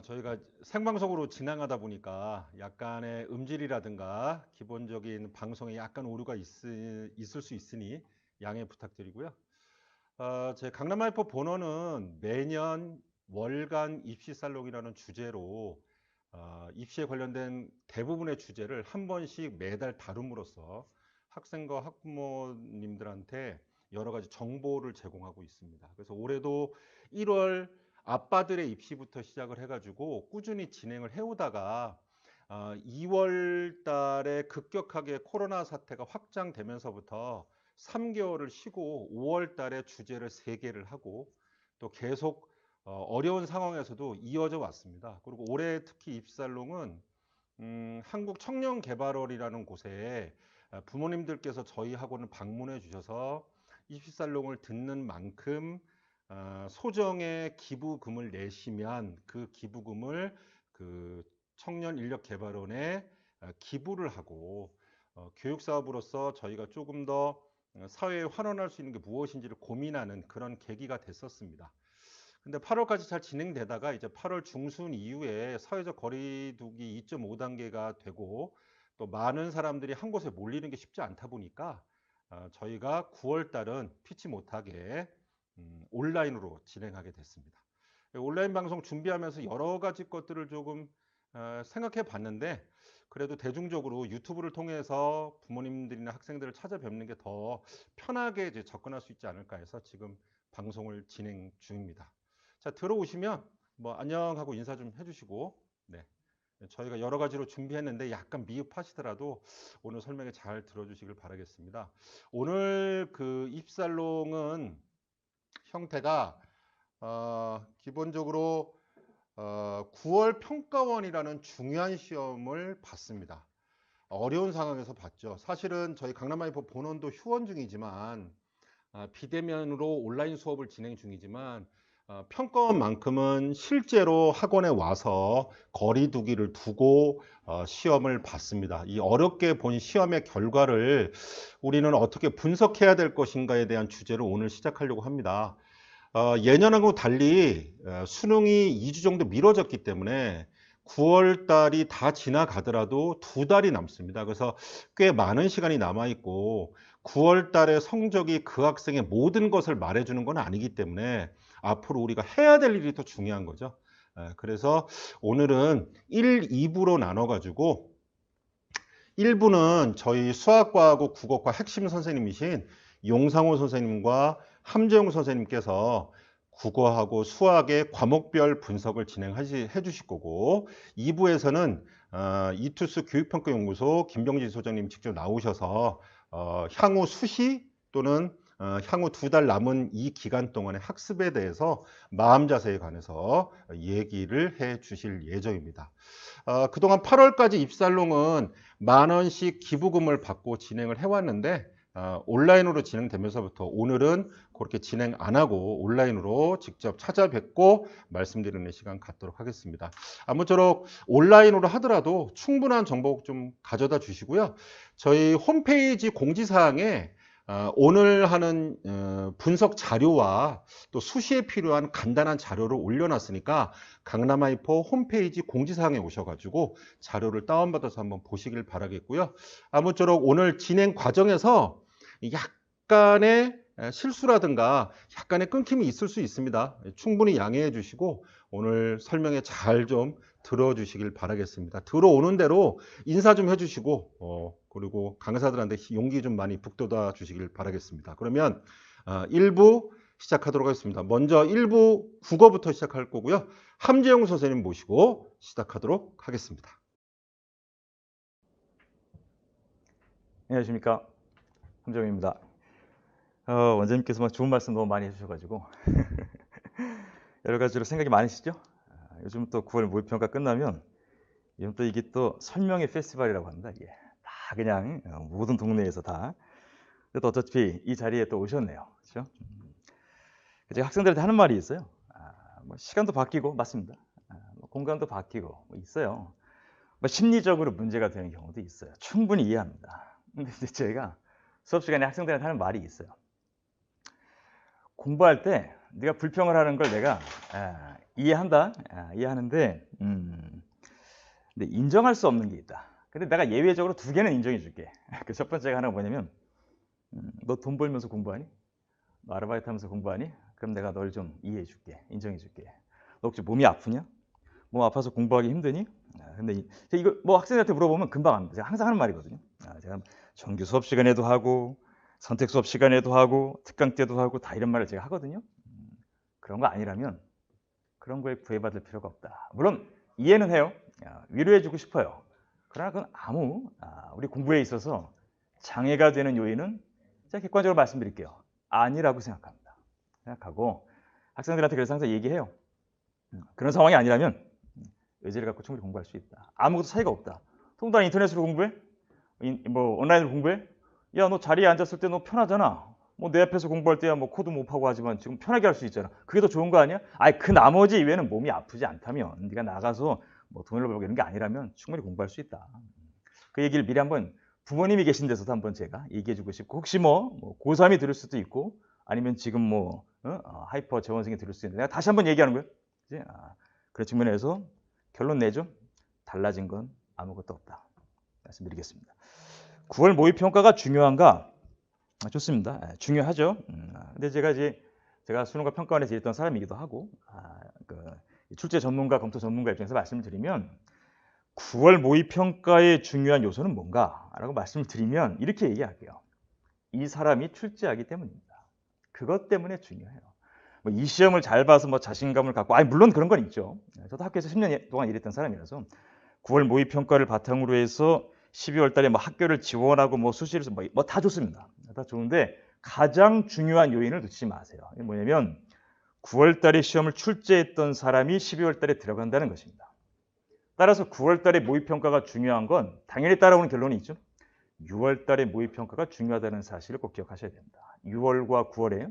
저희가 생방송으로 진행하다 보니까 약간의 음질이라든가 기본적인 방송에 약간 오류가 있을 수 있으니 양해 부탁드리고요. 제 강남 하이퍼 본원은 매년 월간 입시 살롱이라는 주제로 입시에 관련된 대부분의 주제를 한 번씩 매달 다룸으로써 학생과 학부모님들한테 여러 가지 정보를 제공하고 있습니다. 그래서 올해도 1월 아빠들의 입시부터 시작을 해가지고 꾸준히 진행을 해오다가 2월 달에 급격하게 코로나 사태가 확장되면서부터 3개월을 쉬고 5월 달에 주제를 3개를 하고 또 계속 어려운 상황에서도 이어져 왔습니다. 그리고 올해 특히 입살롱은 한국청년개발원이라는 곳에 부모님들께서 저희 학원을 방문해 주셔서 입시살롱을 듣는 만큼 소정의 기부금을 내시면 그 기부금을 그 청년인력개발원에 기부를 하고 교육사업으로서 저희가 조금 더 사회에 환원할 수 있는 게 무엇인지를 고민하는 그런 계기가 됐었습니다. 근데 8월까지 잘 진행되다가 이제 8월 중순 이후에 사회적 거리두기 2.5단계가 되고 또 많은 사람들이 한 곳에 몰리는 게 쉽지 않다 보니까 저희가 9월 달은 피치 못하게 온라인으로 진행하게 됐습니다. 온라인 방송 준비하면서 여러 가지 것들을 조금 생각해 봤는데 그래도 대중적으로 유튜브를 통해서 부모님들이나 학생들을 찾아뵙는 게 더 편하게 이제 접근할 수 있지 않을까 해서 지금 방송을 진행 중입니다. 자, 들어오시면 뭐 안녕 하고 인사 좀 해주시고, 네. 저희가 여러 가지로 준비했는데 약간 미흡하시더라도 오늘 설명에 잘 들어주시길 바라겠습니다. 오늘 그 입살롱은 형태가 기본적으로 9월 평가원이라는 중요한 시험을 봤습니다. 어려운 상황에서 봤죠. 사실은 저희 강남하이퍼 본원도 휴원 중이지만 비대면으로 온라인 수업을 진행 중이지만 평가원만큼은 실제로 학원에 와서 거리두기를 두고 시험을 봤습니다. 이 어렵게 본 시험의 결과를 우리는 어떻게 분석해야 될 것인가에 대한 주제를 오늘 시작하려고 합니다. 예년하고 달리 수능이 2주 정도 미뤄졌기 때문에 9월 달이 다 지나가더라도 2달이 남습니다. 그래서 꽤 많은 시간이 남아있고 9월 달의 성적이 그 학생의 모든 것을 말해주는 건 아니기 때문에 앞으로 우리가 해야 될 일이 더 중요한 거죠. 그래서 오늘은 1, 2부로 나눠가지고 1부는 저희 수학과하고 국어과 핵심 선생님이신 용상호 선생님과 함재용 선생님께서 국어하고 수학의 과목별 분석을 진행해 주실 거고 2부에서는 이투스 교육평가연구소 김병진 소장님 직접 나오셔서 향후 수시 또는 향후 2달 남은 이 기간 동안의 학습에 대해서 마음 자세에 관해서 얘기를 해 주실 예정입니다. 그동안 8월까지 입살롱은 10,000원씩 기부금을 받고 진행을 해왔는데 온라인으로 진행되면서부터 오늘은 그렇게 진행 안 하고 온라인으로 직접 찾아뵙고 말씀드리는 시간 갖도록 하겠습니다. 아무쪼록 온라인으로 하더라도 충분한 정보 좀 가져다 주시고요. 저희 홈페이지 공지사항에 오늘 하는 분석 자료와 또 수시에 필요한 간단한 자료를 올려놨으니까 강남하이퍼 홈페이지 공지사항에 오셔가지고 자료를 다운받아서 한번 보시길 바라겠고요. 아무쪼록 오늘 진행 과정에서 약간의 실수라든가 약간의 끊김이 있을 수 있습니다. 충분히 양해해 주시고 오늘 설명에 잘 좀 들어주시길 바라겠습니다. 들어오는 대로 인사 좀 해주시고 그리고 강사들한테 용기 좀 많이 북돋아 주시길 바라겠습니다. 그러면 1부 시작하도록 하겠습니다. 먼저 1부 국어부터 시작할 거고요. 함재용 선생님 모시고 시작하도록 하겠습니다. 안녕하십니까, 함재용입니다. 원장님께서 좋은 말씀 너무 많이 해주셔가지고 여러 가지로 생각이 많으시죠? 요즘 또 9월 모의평가 끝나면 요즘 또 이게 또 설명의 페스티벌이라고 합니다. 이게 다 그냥 모든 동네에서 다. 또 어차피 이 자리에 또 오셨네요. 그렇죠? 제가 학생들한테 하는 말이 있어요. 뭐 시간도 바뀌고 맞습니다. 뭐 공간도 바뀌고 뭐 있어요. 뭐 심리적으로 문제가 되는 경우도 있어요. 충분히 이해합니다. 근데 이제 제가 수업 시간에 학생들한테 하는 말이 있어요. 공부할 때 네가 불평을 하는 걸 내가 이해한다. 이해하는데 근데 인정할 수 없는 게 있다. 근데 내가 예외적으로 2개는 인정해 줄게. 그 첫 번째가 하나가 뭐냐면 너 돈 벌면서 공부하니? 너 아르바이트 하면서 공부하니? 그럼 내가 널 좀 이해해 줄게. 인정해 줄게. 너 혹시 몸이 아프냐? 몸 아파서 공부하기 힘드니? 근데 이거 뭐 학생들한테 물어보면 금방 압니다. 제가 항상 하는 말이거든요. 제가 정규 수업 시간에도 하고 선택 수업 시간에도 하고 특강 때도 하고 다 이런 말을 제가 하거든요. 그런 거 아니라면 그런 거에 구애받을 필요가 없다. 물론 이해는 해요. 위로해 주고 싶어요. 그러나 그건 아무 우리 공부에 있어서 장애가 되는 요인은 제가 객관적으로 말씀드릴게요. 아니라고 생각합니다. 생각하고 학생들한테 그래서 항상 얘기해요. 그런 상황이 아니라면 의지를 갖고 충분히 공부할 수 있다. 아무것도 차이가 없다. 통당 인터넷으로 공부해? 뭐 온라인으로 공부해? 야, 너 자리에 앉았을 때 너 편하잖아. 뭐 내 앞에서 공부할 때야 뭐 코드 못 하고 하지만 지금 편하게 할 수 있잖아. 그게 더 좋은 거 아니야? 아니 그 나머지 이외에는 몸이 아프지 않다면 네가 나가서 뭐 돈을 벌고 이런 게 아니라면 충분히 공부할 수 있다. 그 얘기를 미리 한번 부모님이 계신 데서도 한번 제가 얘기해주고 싶고 혹시 뭐 고3이 들을 수도 있고 아니면 지금 뭐 하이퍼 재원생이 들을 수 있는데 내가 다시 한번 얘기하는 거예요. 그치? 그런 측면에서 결론 내죠. 달라진 건 아무것도 없다. 말씀드리겠습니다. 9월 모의평가가 중요한가? 좋습니다. 중요하죠. 근데 제가 수능과 평가원에서 일했던 사람이기도 하고 출제 전문가, 검토 전문가 입장에서 말씀을 드리면 9월 모의평가의 중요한 요소는 뭔가라고 말씀을 드리면 이렇게 얘기할게요. 이 사람이 출제하기 때문입니다. 그것 때문에 중요해요. 뭐 이 시험을 잘 봐서 뭐 자신감을 갖고 물론 그런 건 있죠. 저도 학교에서 10년 동안 일했던 사람이라서 9월 모의평가를 바탕으로 해서 12월 달에 뭐 학교를 지원하고 뭐 수시를 뭐 다 좋습니다. 다 좋은데 가장 중요한 요인을 놓치지 마세요. 이게 뭐냐면 9월 달에 시험을 출제했던 사람이 12월 달에 들어간다는 것입니다. 따라서 9월 달에 모의평가가 중요한 건 당연히 따라오는 결론이 있죠. 6월 달에 모의평가가 중요하다는 사실을 꼭 기억하셔야 됩니다. 6월과 9월에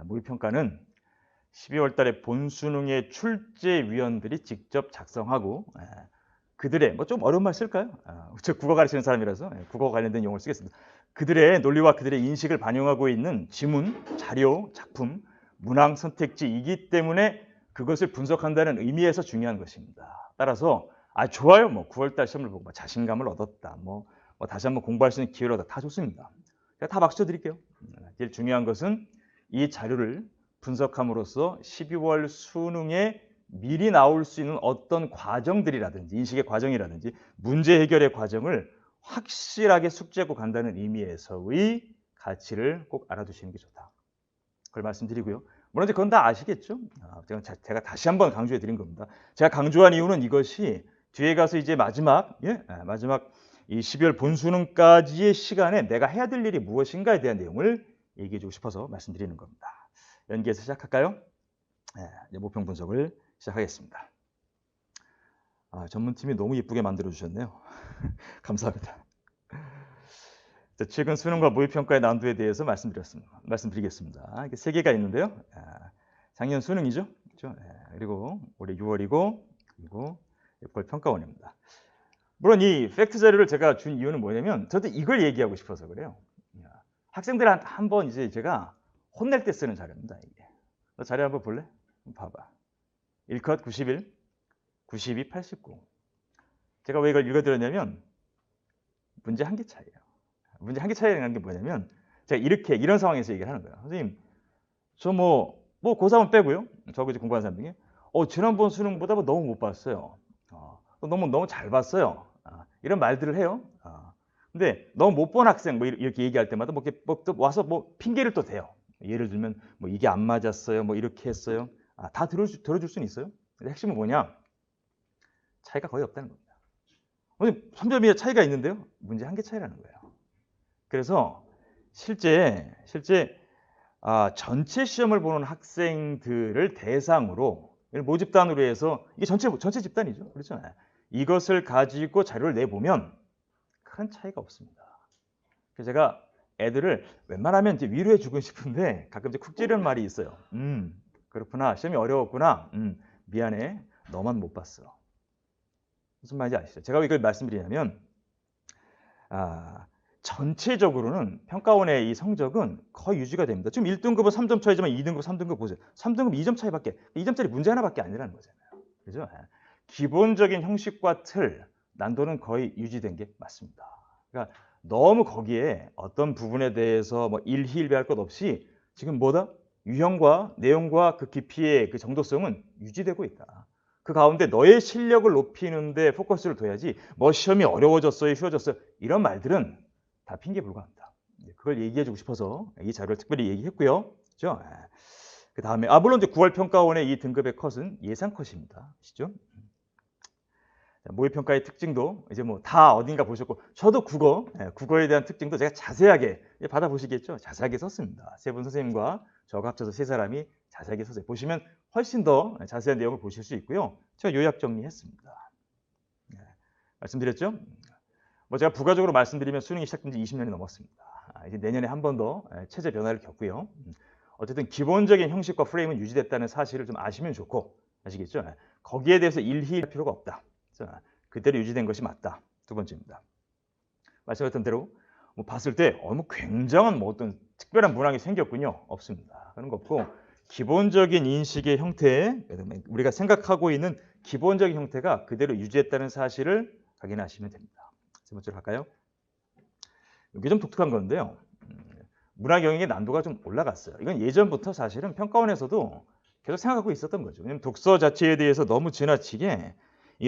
모의평가는 12월 달에 본수능의 출제위원들이 직접 작성하고 그들의 뭐 좀 어려운 말 쓸까요? 저 국어 가르치는 사람이라서 국어 관련된 용어를 쓰겠습니다. 그들의 논리와 그들의 인식을 반영하고 있는 지문, 자료, 작품, 문항 선택지이기 때문에 그것을 분석한다는 의미에서 중요한 것입니다. 따라서 좋아요. 뭐 9월 달 시험을 보고 자신감을 얻었다. 뭐 다시 한번 공부할 수 있는 기회를 얻었다. 다 좋습니다. 제가 다 박수 쳐드릴게요. 제일 중요한 것은 이 자료를 분석함으로써 12월 수능에 미리 나올 수 있는 어떤 과정들이라든지 인식의 과정이라든지 문제 해결의 과정을 확실하게 숙지하고 간다는 의미에서의 가치를 꼭 알아두시는 게 좋다. 그걸 말씀드리고요. 물론 이제 그건 다 아시겠죠? 제가 다시 한번 강조해 드린 겁니다. 제가 강조한 이유는 이것이 뒤에 가서 이제 마지막 이 12월 본수능까지의 시간에 내가 해야 될 일이 무엇인가에 대한 내용을 얘기해 주고 싶어서 말씀드리는 겁니다. 연기해서 시작할까요? 이제 모평 분석을 시작하겠습니다. 전문팀이 너무 이쁘게 만들어 주셨네요. 감사합니다. 최근 수능과 모의평가의 난도에 대해서 말씀드리겠습니다. 이게 3개가 있는데요. 작년 수능이죠. 그렇죠? 그리고 올해 6월이고 그리고 6월 평가원입니다. 물론 이 팩트 자료를 제가 준 이유는 뭐냐면 저도 이걸 얘기하고 싶어서 그래요. 학생들한테 한번 이제 제가 혼낼 때 쓰는 자료입니다. 이게. 너 자료 한번 볼래? 봐봐. 1컷 91, 92, 89. 제가 왜 이걸 읽어드렸냐면 문제 한 개 차이예요. 문제 한 개 차이라는 게 뭐냐면 제가 이런 상황에서 얘기를 하는 거예요. 선생님, 저 뭐 고3은 빼고요. 저하고 이제 공부하는 사람 중에 지난번 수능보다 너무 못 봤어요. 너무 잘 봤어요. 이런 말들을 해요. 근데 너무 못 본 학생 뭐 이렇게 얘기할 때마다 또 와서 핑계를 또 대요. 예를 들면 이게 안 맞았어요. 이렇게 했어요. 다 들어줄 수는 있어요. 근데 핵심은 뭐냐? 차이가 거의 없다는 겁니다. 3점의 차이가 있는데요. 문제 한 개 차이라는 거예요. 그래서 실제 전체 시험을 보는 학생들을 대상으로 모집단으로 해서 이게 전체 집단이죠. 그렇잖아요. 이것을 가지고 자료를 내보면 큰 차이가 없습니다. 그래서 제가 애들을 웬만하면 이제 위로해 주고 싶은데 가끔 이제 쿡 찌르는 말이 있어요. 그렇구나. 시험이 어려웠구나. 미안해. 너만 못 봤어. 무슨 말인지 아시죠? 제가 왜 이걸 말씀드리냐면 전체적으로는 평가원의 이 성적은 거의 유지가 됩니다. 지금 1등급은 3점 차이지만 2등급, 3등급 보세요. 3등급 2점 차이밖에, 2점짜리 문제 하나밖에 아니라는 거잖아요. 그죠? 기본적인 형식과 틀, 난도는 거의 유지된 게 맞습니다. 그러니까 너무 거기에 어떤 부분에 대해서 뭐 일희일비할 것 없이 지금 뭐다? 유형과 내용과 그 깊이의 그 정도성은 유지되고 있다. 그 가운데 너의 실력을 높이는 데 포커스를 둬야지 뭐 시험이 어려워졌어요, 쉬워졌어요. 이런 말들은 다 핑계에 불과합니다. 그걸 얘기해주고 싶어서 이 자료를 특별히 얘기했고요. 그죠? 그 다음에 물론 이제 9월 평가원의 이 등급의 컷은 예상 컷입니다. 아시죠? 모의평가의 특징도 이제 뭐 다 어딘가 보셨고 저도 국어에 대한 특징도 제가 자세하게 받아보시겠죠? 자세하게 썼습니다. 세 분 선생님과 저가 합쳐서 세 사람이 자세하게 썼어요. 보시면 훨씬 더 자세한 내용을 보실 수 있고요. 제가 요약 정리했습니다. 말씀드렸죠? 뭐 제가 부가적으로 말씀드리면 수능이 시작된 지 20년이 넘었습니다. 이제 내년에 한 번 더 체제 변화를 겪고요. 어쨌든 기본적인 형식과 프레임은 유지됐다는 사실을 좀 아시면 좋고, 아시겠죠? 거기에 대해서 일희할 필요가 없다. 그대로 유지된 것이 맞다. 두 번째입니다. 말씀하셨던 대로 뭐 봤을 때 굉장한 뭐 어떤 특별한 문항이 생겼군요. 없습니다. 그런 거 없고 기본적인 인식의 형태, 우리가 생각하고 있는 기본적인 형태가 그대로 유지했다는 사실을 확인하시면 됩니다. 세 번째로 갈까요? 이게 좀 독특한 건데요. 문학 영역의 난도가 좀 올라갔어요. 이건 예전부터 사실은 평가원에서도 계속 생각하고 있었던 거죠. 왜냐하면 독서 자체에 대해서 너무 지나치게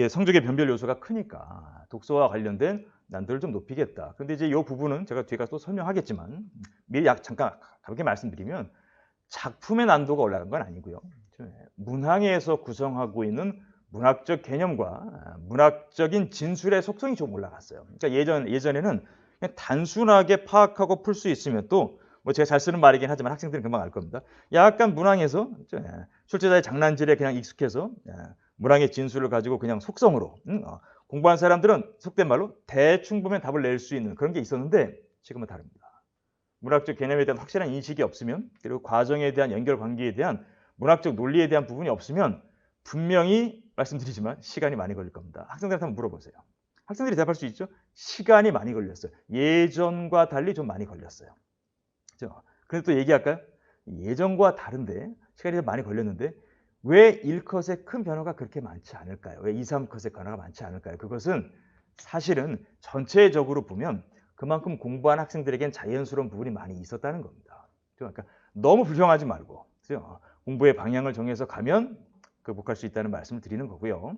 성적의 변별 요소가 크니까 독서와 관련된 난도를 좀 높이겠다. 그런데 이제 이 부분은 제가 뒤에 가서 또 설명하겠지만 미리 잠깐 가볍게 말씀드리면 작품의 난도가 올라간 건 아니고요. 문항에서 구성하고 있는 문학적 개념과 문학적인 진술의 속성이 좀 올라갔어요. 그러니까 예전에는 그냥 단순하게 파악하고 풀 수 있으면 또 뭐 제가 잘 쓰는 말이긴 하지만 학생들은 금방 알 겁니다. 약간 문항에서 출제자의 장난질에 그냥 익숙해서 문항의 진술을 가지고 그냥 속성으로 공부한 사람들은 속된 말로 대충 보면 답을 낼 수 있는 그런 게 있었는데 지금은 다릅니다. 문학적 개념에 대한 확실한 인식이 없으면 그리고 과정에 대한 연결관계에 대한 문학적 논리에 대한 부분이 없으면 분명히 말씀드리지만 시간이 많이 걸릴 겁니다. 학생들한테 한번 물어보세요. 학생들이 대답할 수 있죠? 시간이 많이 걸렸어요. 예전과 달리 좀 많이 걸렸어요. 그렇죠? 그래서 또 얘기할까요? 예전과 다른데 시간이 좀 많이 걸렸는데 왜 1컷의 큰 변화가 그렇게 많지 않을까요? 왜 2, 3컷의 변화가 많지 않을까요? 그것은 사실은 전체적으로 보면 그만큼 공부한 학생들에겐 자연스러운 부분이 많이 있었다는 겁니다. 그러니까 너무 불평하지 말고 그렇죠? 공부의 방향을 정해서 가면 극복할 수 있다는 말씀을 드리는 거고요.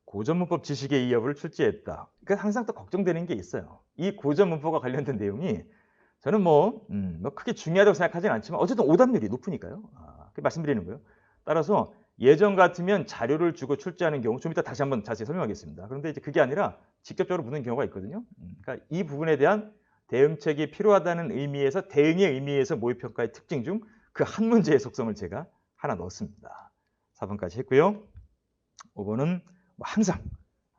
고전문법 지식의 이 여부를 출제했다. 그러니까 항상 또 걱정되는 게 있어요. 이 고전문법과 관련된 내용이 저는 뭐 크게 중요하다고 생각하지는 않지만 어쨌든 오답률이 높으니까요. 그렇게 말씀드리는 거예요. 따라서 예전 같으면 자료를 주고 출제하는 경우 좀 이따 다시 한번 자세히 설명하겠습니다. 그런데 이제 그게 아니라 직접적으로 묻는 경우가 있거든요. 그러니까 이 부분에 대한 대응책이 필요하다는 의미에서 대응의 의미에서 모의평가의 특징 중 그 한 문제의 속성을 제가 하나 넣었습니다. 4번까지 했고요. 5번은 뭐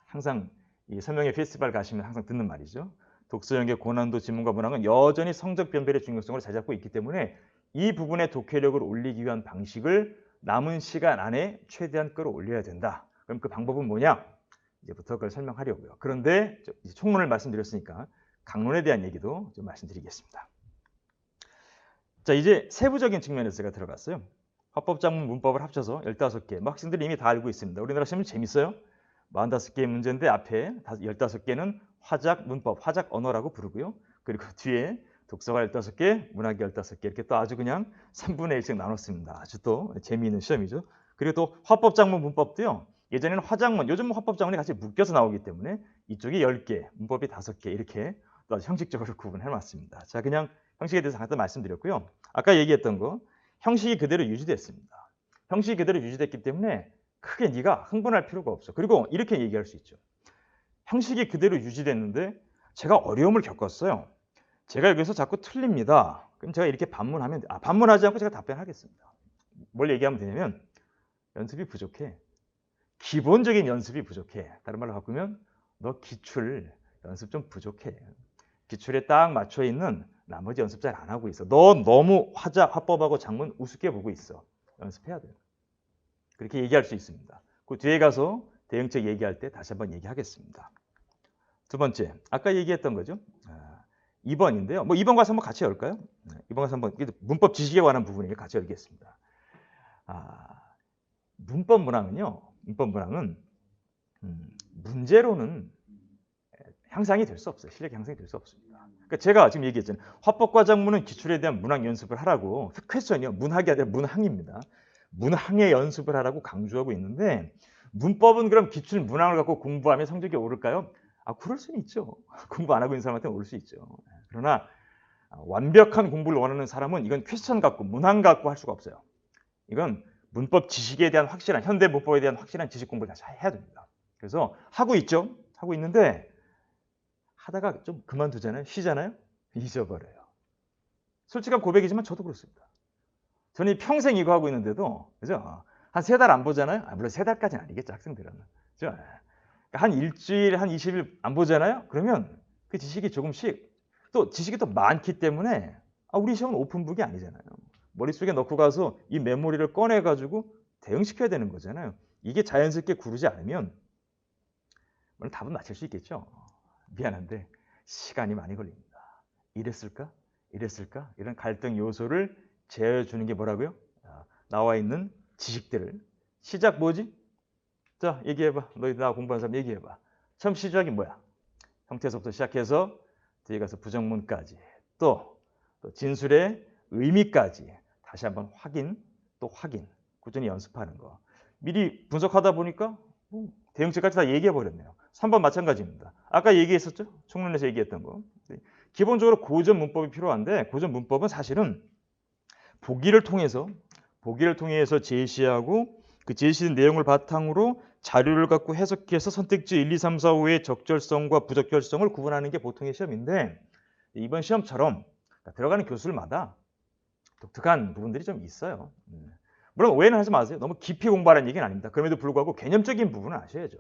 항상 이 설명회 페스티벌 가시면 항상 듣는 말이죠. 독서 영역 고난도 지문과 문항은 여전히 성적 변별의 중요성을 잘 잡고 있기 때문에 이 부분의 독해력을 올리기 위한 방식을 남은 시간 안에 최대한 끌어올려야 된다. 그럼 그 방법은 뭐냐? 이제부터 그걸 설명하려고요. 그런데 이제 총론을 말씀드렸으니까 강론에 대한 얘기도 좀 말씀드리겠습니다. 자, 이제 세부적인 측면에서 제가 들어갔어요. 화법작문 문법을 합쳐서 15개. 뭐 학생들이 이미 다 알고 있습니다. 우리나라 시험은 재밌어요. 45개의 문제인데 앞에 15개는 화작 문법, 화작 언어라고 부르고요. 그리고 뒤에 독서가 15개, 문학이 15개 이렇게 또 아주 그냥 3분의 1씩 나눴습니다. 아주 또 재미있는 시험이죠. 그리고 또 화법작문 문법도요. 예전에는 화작문, 요즘 화법작문이 같이 묶여서 나오기 때문에 이쪽이 10개, 문법이 5개 이렇게 또 아주 형식적으로 구분해놨습니다. 자, 그냥 형식에 대해서 잠깐 말씀드렸고요. 아까 얘기했던 거 형식이 그대로 유지됐습니다. 형식이 그대로 유지됐기 때문에 크게 네가 흥분할 필요가 없어. 그리고 이렇게 얘기할 수 있죠. 형식이 그대로 유지됐는데 제가 어려움을 겪었어요. 제가 여기서 자꾸 틀립니다. 그럼 제가 이렇게 반문하면 반문하지 않고 제가 답변하겠습니다. 뭘 얘기하면 되냐면 연습이 부족해. 기본적인 연습이 부족해. 다른 말로 바꾸면 너 기출 연습 좀 부족해. 기출에 딱 맞춰 있는 나머지 연습 잘 안 하고 있어. 너 너무 화법하고 작문 우습게 보고 있어. 연습해야 돼요. 그렇게 얘기할 수 있습니다. 그 뒤에 가서 대응책 얘기할 때 다시 한번 얘기하겠습니다. 두 번째, 아까 얘기했던 거죠. 2번인데요. 뭐 2번 가서 한번 같이 열까요? 2번 가서 한번 문법 지식에 관한 부분을 같이 열겠습니다. 문법 문항은요. 문법 문항은 문제로는 향상이 될 수 없어요. 실력 향상이 될 수 없습니다. 그러니까 제가 지금 얘기했잖아요. 화법과 작문은 기출에 대한 문항 연습을 하라고. 퀘스천이요. 문학이 아니라 문항입니다. 문항의 연습을 하라고 강조하고 있는데 문법은 그럼 기출 문항을 갖고 공부하면 성적이 오를까요? 그럴 수는 있죠. 공부 안 하고 있는 사람한테는 오를 수 있죠. 그러나 완벽한 공부를 원하는 사람은 이건 퀘스천 갖고 문항 갖고 할 수가 없어요. 이건 문법 지식에 대한 확실한 현대 문법에 대한 확실한 지식 공부를 다시 해야 됩니다. 그래서 하고 있죠. 하고 있는데 하다가 좀 그만두잖아요. 쉬잖아요. 잊어버려요. 솔직한 고백이지만 저도 그렇습니다. 저는 평생 이거 하고 있는데도 그죠? 한 3달 안 보잖아요. 물론 3달까지는 아니겠죠. 학생들은. 그죠? 한 일주일, 한 20일 안 보잖아요. 그러면 그 지식이 조금씩 또 지식이 더 많기 때문에 우리 시험은 오픈북이 아니잖아요. 머릿속에 넣고 가서 이 메모리를 꺼내가지고 대응시켜야 되는 거잖아요. 이게 자연스럽게 구르지 않으면 물론 답은 맞힐 수 있겠죠. 미안한데 시간이 많이 걸립니다. 이랬을까? 이랬을까? 이런 갈등 요소를 제어해주는 게 뭐라고요? 나와 있는 지식들을. 시작 뭐지? 자, 얘기해봐. 너희 나 공부하는 사람 얘기해봐. 처음 시작이 뭐야? 형태에서부터 시작해서 뒤에 가서 부정문까지 또 진술의 의미까지 다시 한번 확인, 또 확인, 꾸준히 연습하는 거. 미리 분석하다 보니까 대응책까지 다 얘기해버렸네요. 3번 마찬가지입니다. 아까 얘기했었죠? 총론에서 얘기했던 거. 기본적으로 고전 문법이 필요한데 고전 문법은 사실은 보기를 통해서 제시하고 그 제시된 내용을 바탕으로 자료를 갖고 해석해서 선택지 1, 2, 3, 4, 5의 적절성과 부적절성을 구분하는 게 보통의 시험인데 이번 시험처럼 들어가는 교수들마다 독특한 부분들이 좀 있어요. 물론 오해는 하지 마세요. 너무 깊이 공부하라는 얘기는 아닙니다. 그럼에도 불구하고 개념적인 부분은 아셔야죠.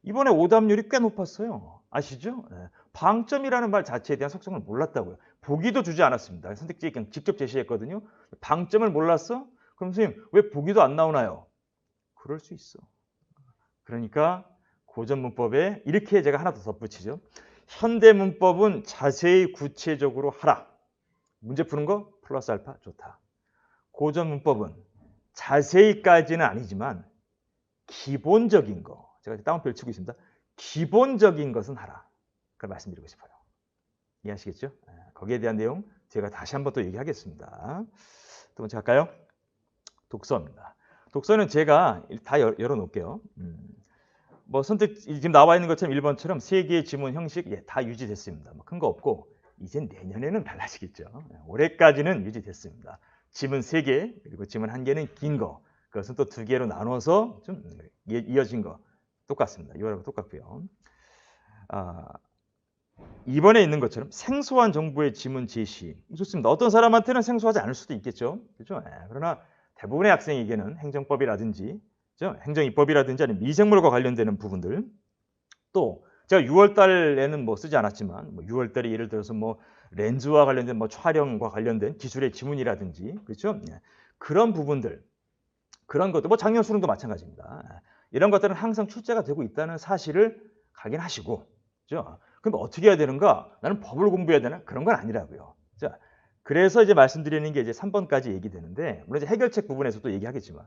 이번에 오답률이 꽤 높았어요. 아시죠? 방점이라는 말 자체에 대한 속성을 몰랐다고요. 보기도 주지 않았습니다. 선택지 그냥 직접 제시했거든요. 방점을 몰랐어? 그럼 선생님 왜 보기도 안 나오나요? 그럴 수 있어. 그러니까 고전 문법에 이렇게 제가 하나 더 덧붙이죠. 현대 문법은 자세히 구체적으로 하라. 문제 푸는 거 플러스 알파 좋다. 고전 문법은 자세히까지는 아니지만 기본적인 거. 제가 따옴표를 치고 있습니다. 기본적인 것은 하라. 그걸 말씀드리고 싶어요. 이해하시겠죠? 거기에 대한 내용 제가 다시 한번 또 얘기하겠습니다. 두 번째 할까요? 독서입니다. 독서는 제가 다 열어놓을게요. 뭐 선택 지금 나와 있는 것처럼 1번처럼 3개의 지문 형식 다 유지됐습니다. 뭐 큰 거 없고 이제 내년에는 달라지겠죠. 올해까지는 유지됐습니다. 지문 3개 그리고 지문 1개는 긴 거. 그것은 또 2개로 나눠서 좀 이어진 거 똑같습니다. 이거랑 똑같고요. 이번에 있는 것처럼 생소한 정보의 지문 제시 좋습니다. 어떤 사람한테는 생소하지 않을 수도 있겠죠. 그렇죠? 그러나 대부분의 학생에게는 행정법이라든지 행정입법이라든지 아니면 미생물과 관련되는 부분들 또 제가 6월 달에는 뭐 쓰지 않았지만 6월 달에 예를 들어서 뭐 렌즈와 관련된 뭐 촬영과 관련된 기술의 지문이라든지 그렇죠? 그런 부분들 그런 것도 뭐 작년 수능도 마찬가지입니다. 이런 것들은 항상 출제가 되고 있다는 사실을 각인하시고 그렇죠? 그럼 어떻게 해야 되는가? 나는 법을 공부해야 되나? 그런 건 아니라고요. 자, 그래서 이제 말씀드리는 게 이제 3번까지 얘기되는데 물론 이제 해결책 부분에서도 얘기하겠지만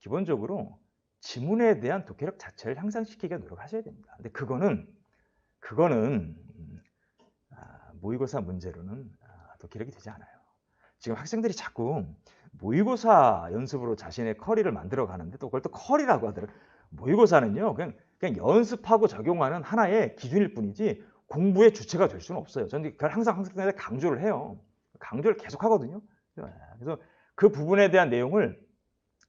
기본적으로 지문에 대한 독해력 자체를 향상시키기 위해 노력하셔야 됩니다. 근데 그거는 모의고사 문제로는 독해력이 되지 않아요. 지금 학생들이 자꾸 모의고사 연습으로 자신의 커리를 만들어 가는데 또 그걸 또 커리라고 하더라고요. 모의고사는요. 그냥 연습하고 적용하는 하나의 기준일 뿐이지 공부의 주체가 될 수는 없어요. 저는 그걸 항상 학생들한테 강조를 해요. 강조를 계속 하거든요. 그래서 그 부분에 대한 내용을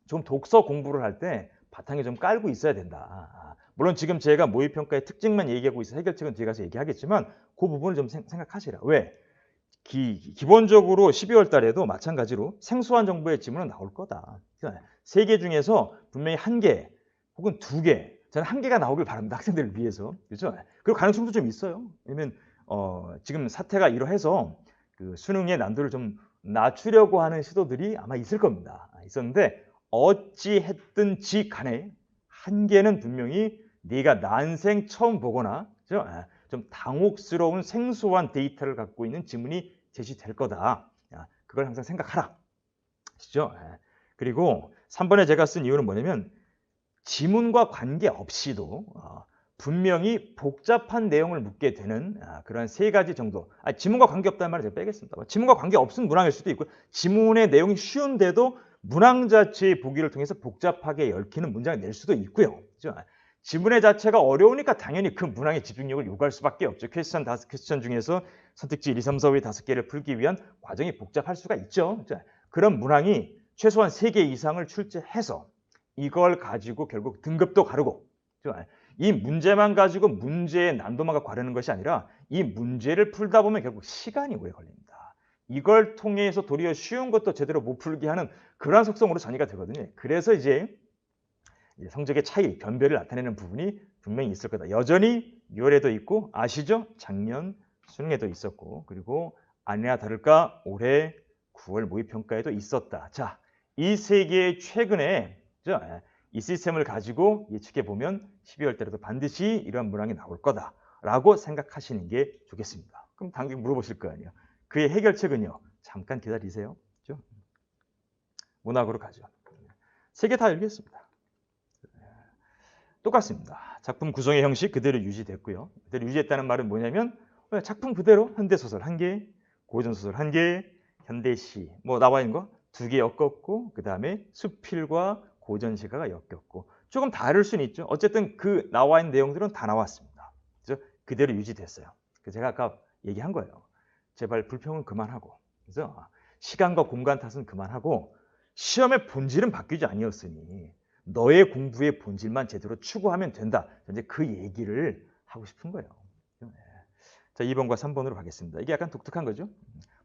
좀 독서 공부를 할 때 바탕에 좀 깔고 있어야 된다. 물론 지금 제가 모의평가의 특징만 얘기하고 있어 해결책은 뒤에 가서 얘기하겠지만 그 부분을 좀 생각하시라. 왜? 기본적으로 12월 달에도 마찬가지로 생소한 정보의 지문은 나올 거다. 3개 중에서 분명히 1개 혹은 2개 저는 1개가 나오길 바랍니다. 학생들을 위해서. 그렇죠? 그리고 가능성도 좀 있어요. 왜냐면 지금 사태가 이러해서 그 수능의 난도를 좀 낮추려고 하는 시도들이 아마 있을 겁니다. 있었는데 어찌 했든지 간에 한계는 분명히 네가 난생 처음 보거나 좀 당혹스러운 생소한 데이터를 갖고 있는 지문이 제시될 거다. 그걸 항상 생각하라. 아시죠? 그리고 3번에 제가 쓴 이유는 뭐냐면 지문과 관계없이도 분명히 복잡한 내용을 묻게 되는 그런 세 가지 정도. 지문과 관계없다는 말을 제가 빼겠습니다. 지문과 관계없은 문항일 수도 있고 지문의 내용이 쉬운데도 문항 자체의 보기를 통해서 복잡하게 얽히는 문장을 낼 수도 있고요. 그렇죠? 지문의 자체가 어려우니까 당연히 그 문항의 집중력을 요구할 수밖에 없죠. 퀘스천 중에서 선택지 1, 2, 3, 4, 5, 5개를 풀기 위한 과정이 복잡할 수가 있죠. 그런 문항이 최소한 3개 이상을 출제해서 이걸 가지고 결국 등급도 가르고 이 문제만 가지고 문제의 난도만 가르는 것이 아니라 이 문제를 풀다 보면 결국 시간이 오래 걸립니다. 이걸 통해서 도리어 쉬운 것도 제대로 못 풀게 하는 그러한 속성으로 전이가 되거든요. 그래서 이제 성적의 차이, 변별을 나타내는 부분이 분명히 있을 거다. 여전히 6월에도 있고 아시죠? 작년 수능에도 있었고 그리고 아니나 다를까 올해 9월 모의평가에도 있었다. 자, 이 세 개의 최근에 이 시스템을 가지고 예측해 보면 12월 달에도 반드시 이러한 문항이 나올 거다라고 생각하시는 게 좋겠습니다. 그럼 당연히 물어보실 거 아니에요. 그의 해결책은요. 잠깐 기다리세요. 그렇죠? 문학으로 가죠. 세 개 다 읽겠습니다. 똑같습니다. 작품 구성의 형식 그대로 유지됐고요. 그대로 유지했다는 말은 뭐냐면 작품 그대로 현대소설 1개, 고전소설 1개, 현대시 뭐 나와 있는 거 2개 엮었고 그 다음에 수필과 고전시가가 엮였고 조금 다를 수는 있죠. 어쨌든 그 나와 있는 내용들은 다 나왔습니다. 그래서 그대로 유지됐어요. 제가 아까 얘기한 거예요. 제발 불평은 그만하고 그래서 시간과 공간 탓은 그만하고 시험의 본질은 바뀌지 아니었으니 너의 공부의 본질만 제대로 추구하면 된다. 이제 그 얘기를 하고 싶은 거예요. 자, 2번과 3번으로 가겠습니다. 이게 약간 독특한 거죠.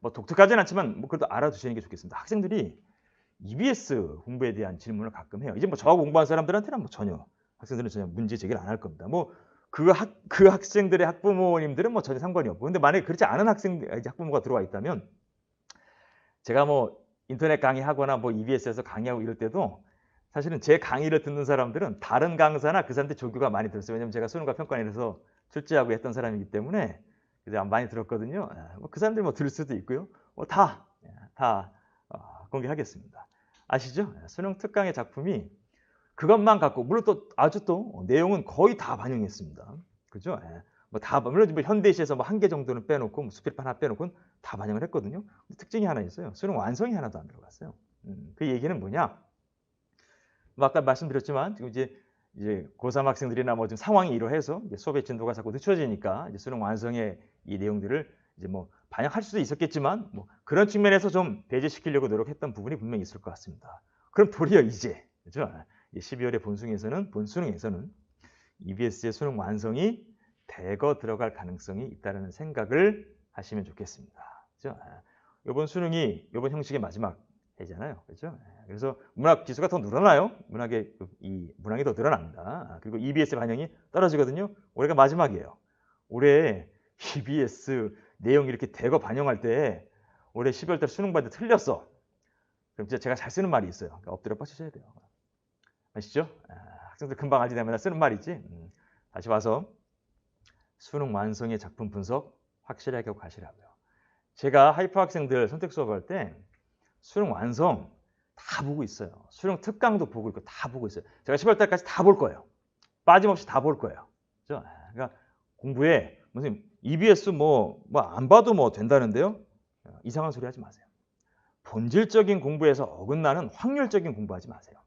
뭐 독특하진 않지만 뭐 그래도 알아두시는 게 좋겠습니다. 학생들이 EBS 공부에 대한 질문을 가끔 해요. 이제 뭐 저하고 공부한 사람들한테는 뭐 전혀 학생들은 전혀 문제 제기를 안 할 겁니다. 뭐 그 학생들의 학부모님들은 뭐 전혀 상관이 없고 근데 만약에 그렇지 않은 학부모가 들어와 있다면 제가 뭐 인터넷 강의하거나 뭐 EBS에서 강의하고 이럴 때도 사실은 제 강의를 듣는 사람들은 다른 강사나 그 사람한테 조교가 많이 들었어요. 왜냐면 제가 수능과 평가원에서 출제하고 했던 사람이기 때문에 많이 들었거든요. 그 사람들이 뭐 들을 수도 있고요. 뭐 다 공개하겠습니다. 아시죠? 수능 특강의 작품이 그것만 갖고 물론 또 아주 또 내용은 거의 다 반영했습니다. 그죠? 뭐 다 물론 뭐 현대시에서 뭐 1개 정도는 빼놓고 뭐 수필 하나 빼놓고는 다 반영을 했거든요. 특징이 하나 있어요. 수능 완성이 하나도 안 들어갔어요. 그 얘기는 뭐냐? 뭐 아까 말씀드렸지만 지금 이제 고3 학생들이나 뭐 좀 상황이 이러해서 수업의 진도가 자꾸 늦춰지니까 이제 수능 완성의 이 내용들을 이제 뭐 반영할 수도 있었겠지만 뭐 그런 측면에서 좀 배제시키려고 노력했던 부분이 분명히 있을 것 같습니다. 그럼 도리어 이제 그죠? 12월의 본수능에서는 EBS의 수능 완성이 대거 들어갈 가능성이 있다는 생각을 하시면 좋겠습니다. 그죠? 이번 수능이 이번 형식의 마지막 해잖아요. 그렇죠? 그래서 문학 지수가 더 늘어나요. 문항이 더 늘어납니다. 그리고 EBS 반영이 떨어지거든요. 올해가 마지막이에요. 올해 EBS 내용 이렇게 대거 반영할 때 올해 12월 달 수능 봤는데 틀렸어. 그럼 진짜 제가 잘 쓰는 말이 있어요. 그러니까 엎드려 뻗치셔야 돼요. 아시죠? 학생들 금방 알지 내가 쓰는 말이지. 다시 와서 수능 완성의 작품 분석 확실하게 하고 가시라고요. 제가 하이퍼 학생들 선택 수업할 때 수능 완성 다 보고 있어요. 수능 특강도 보고 있고 다 보고 있어요. 제가 10월 달까지 다 볼 거예요. 빠짐없이 다 볼 거예요. 그렇죠? 그러니까 공부에 무슨 EBS 뭐 안 봐도 뭐 된다는데요. 이상한 소리 하지 마세요. 본질적인 공부에서 어긋나는 확률적인 공부하지 마세요.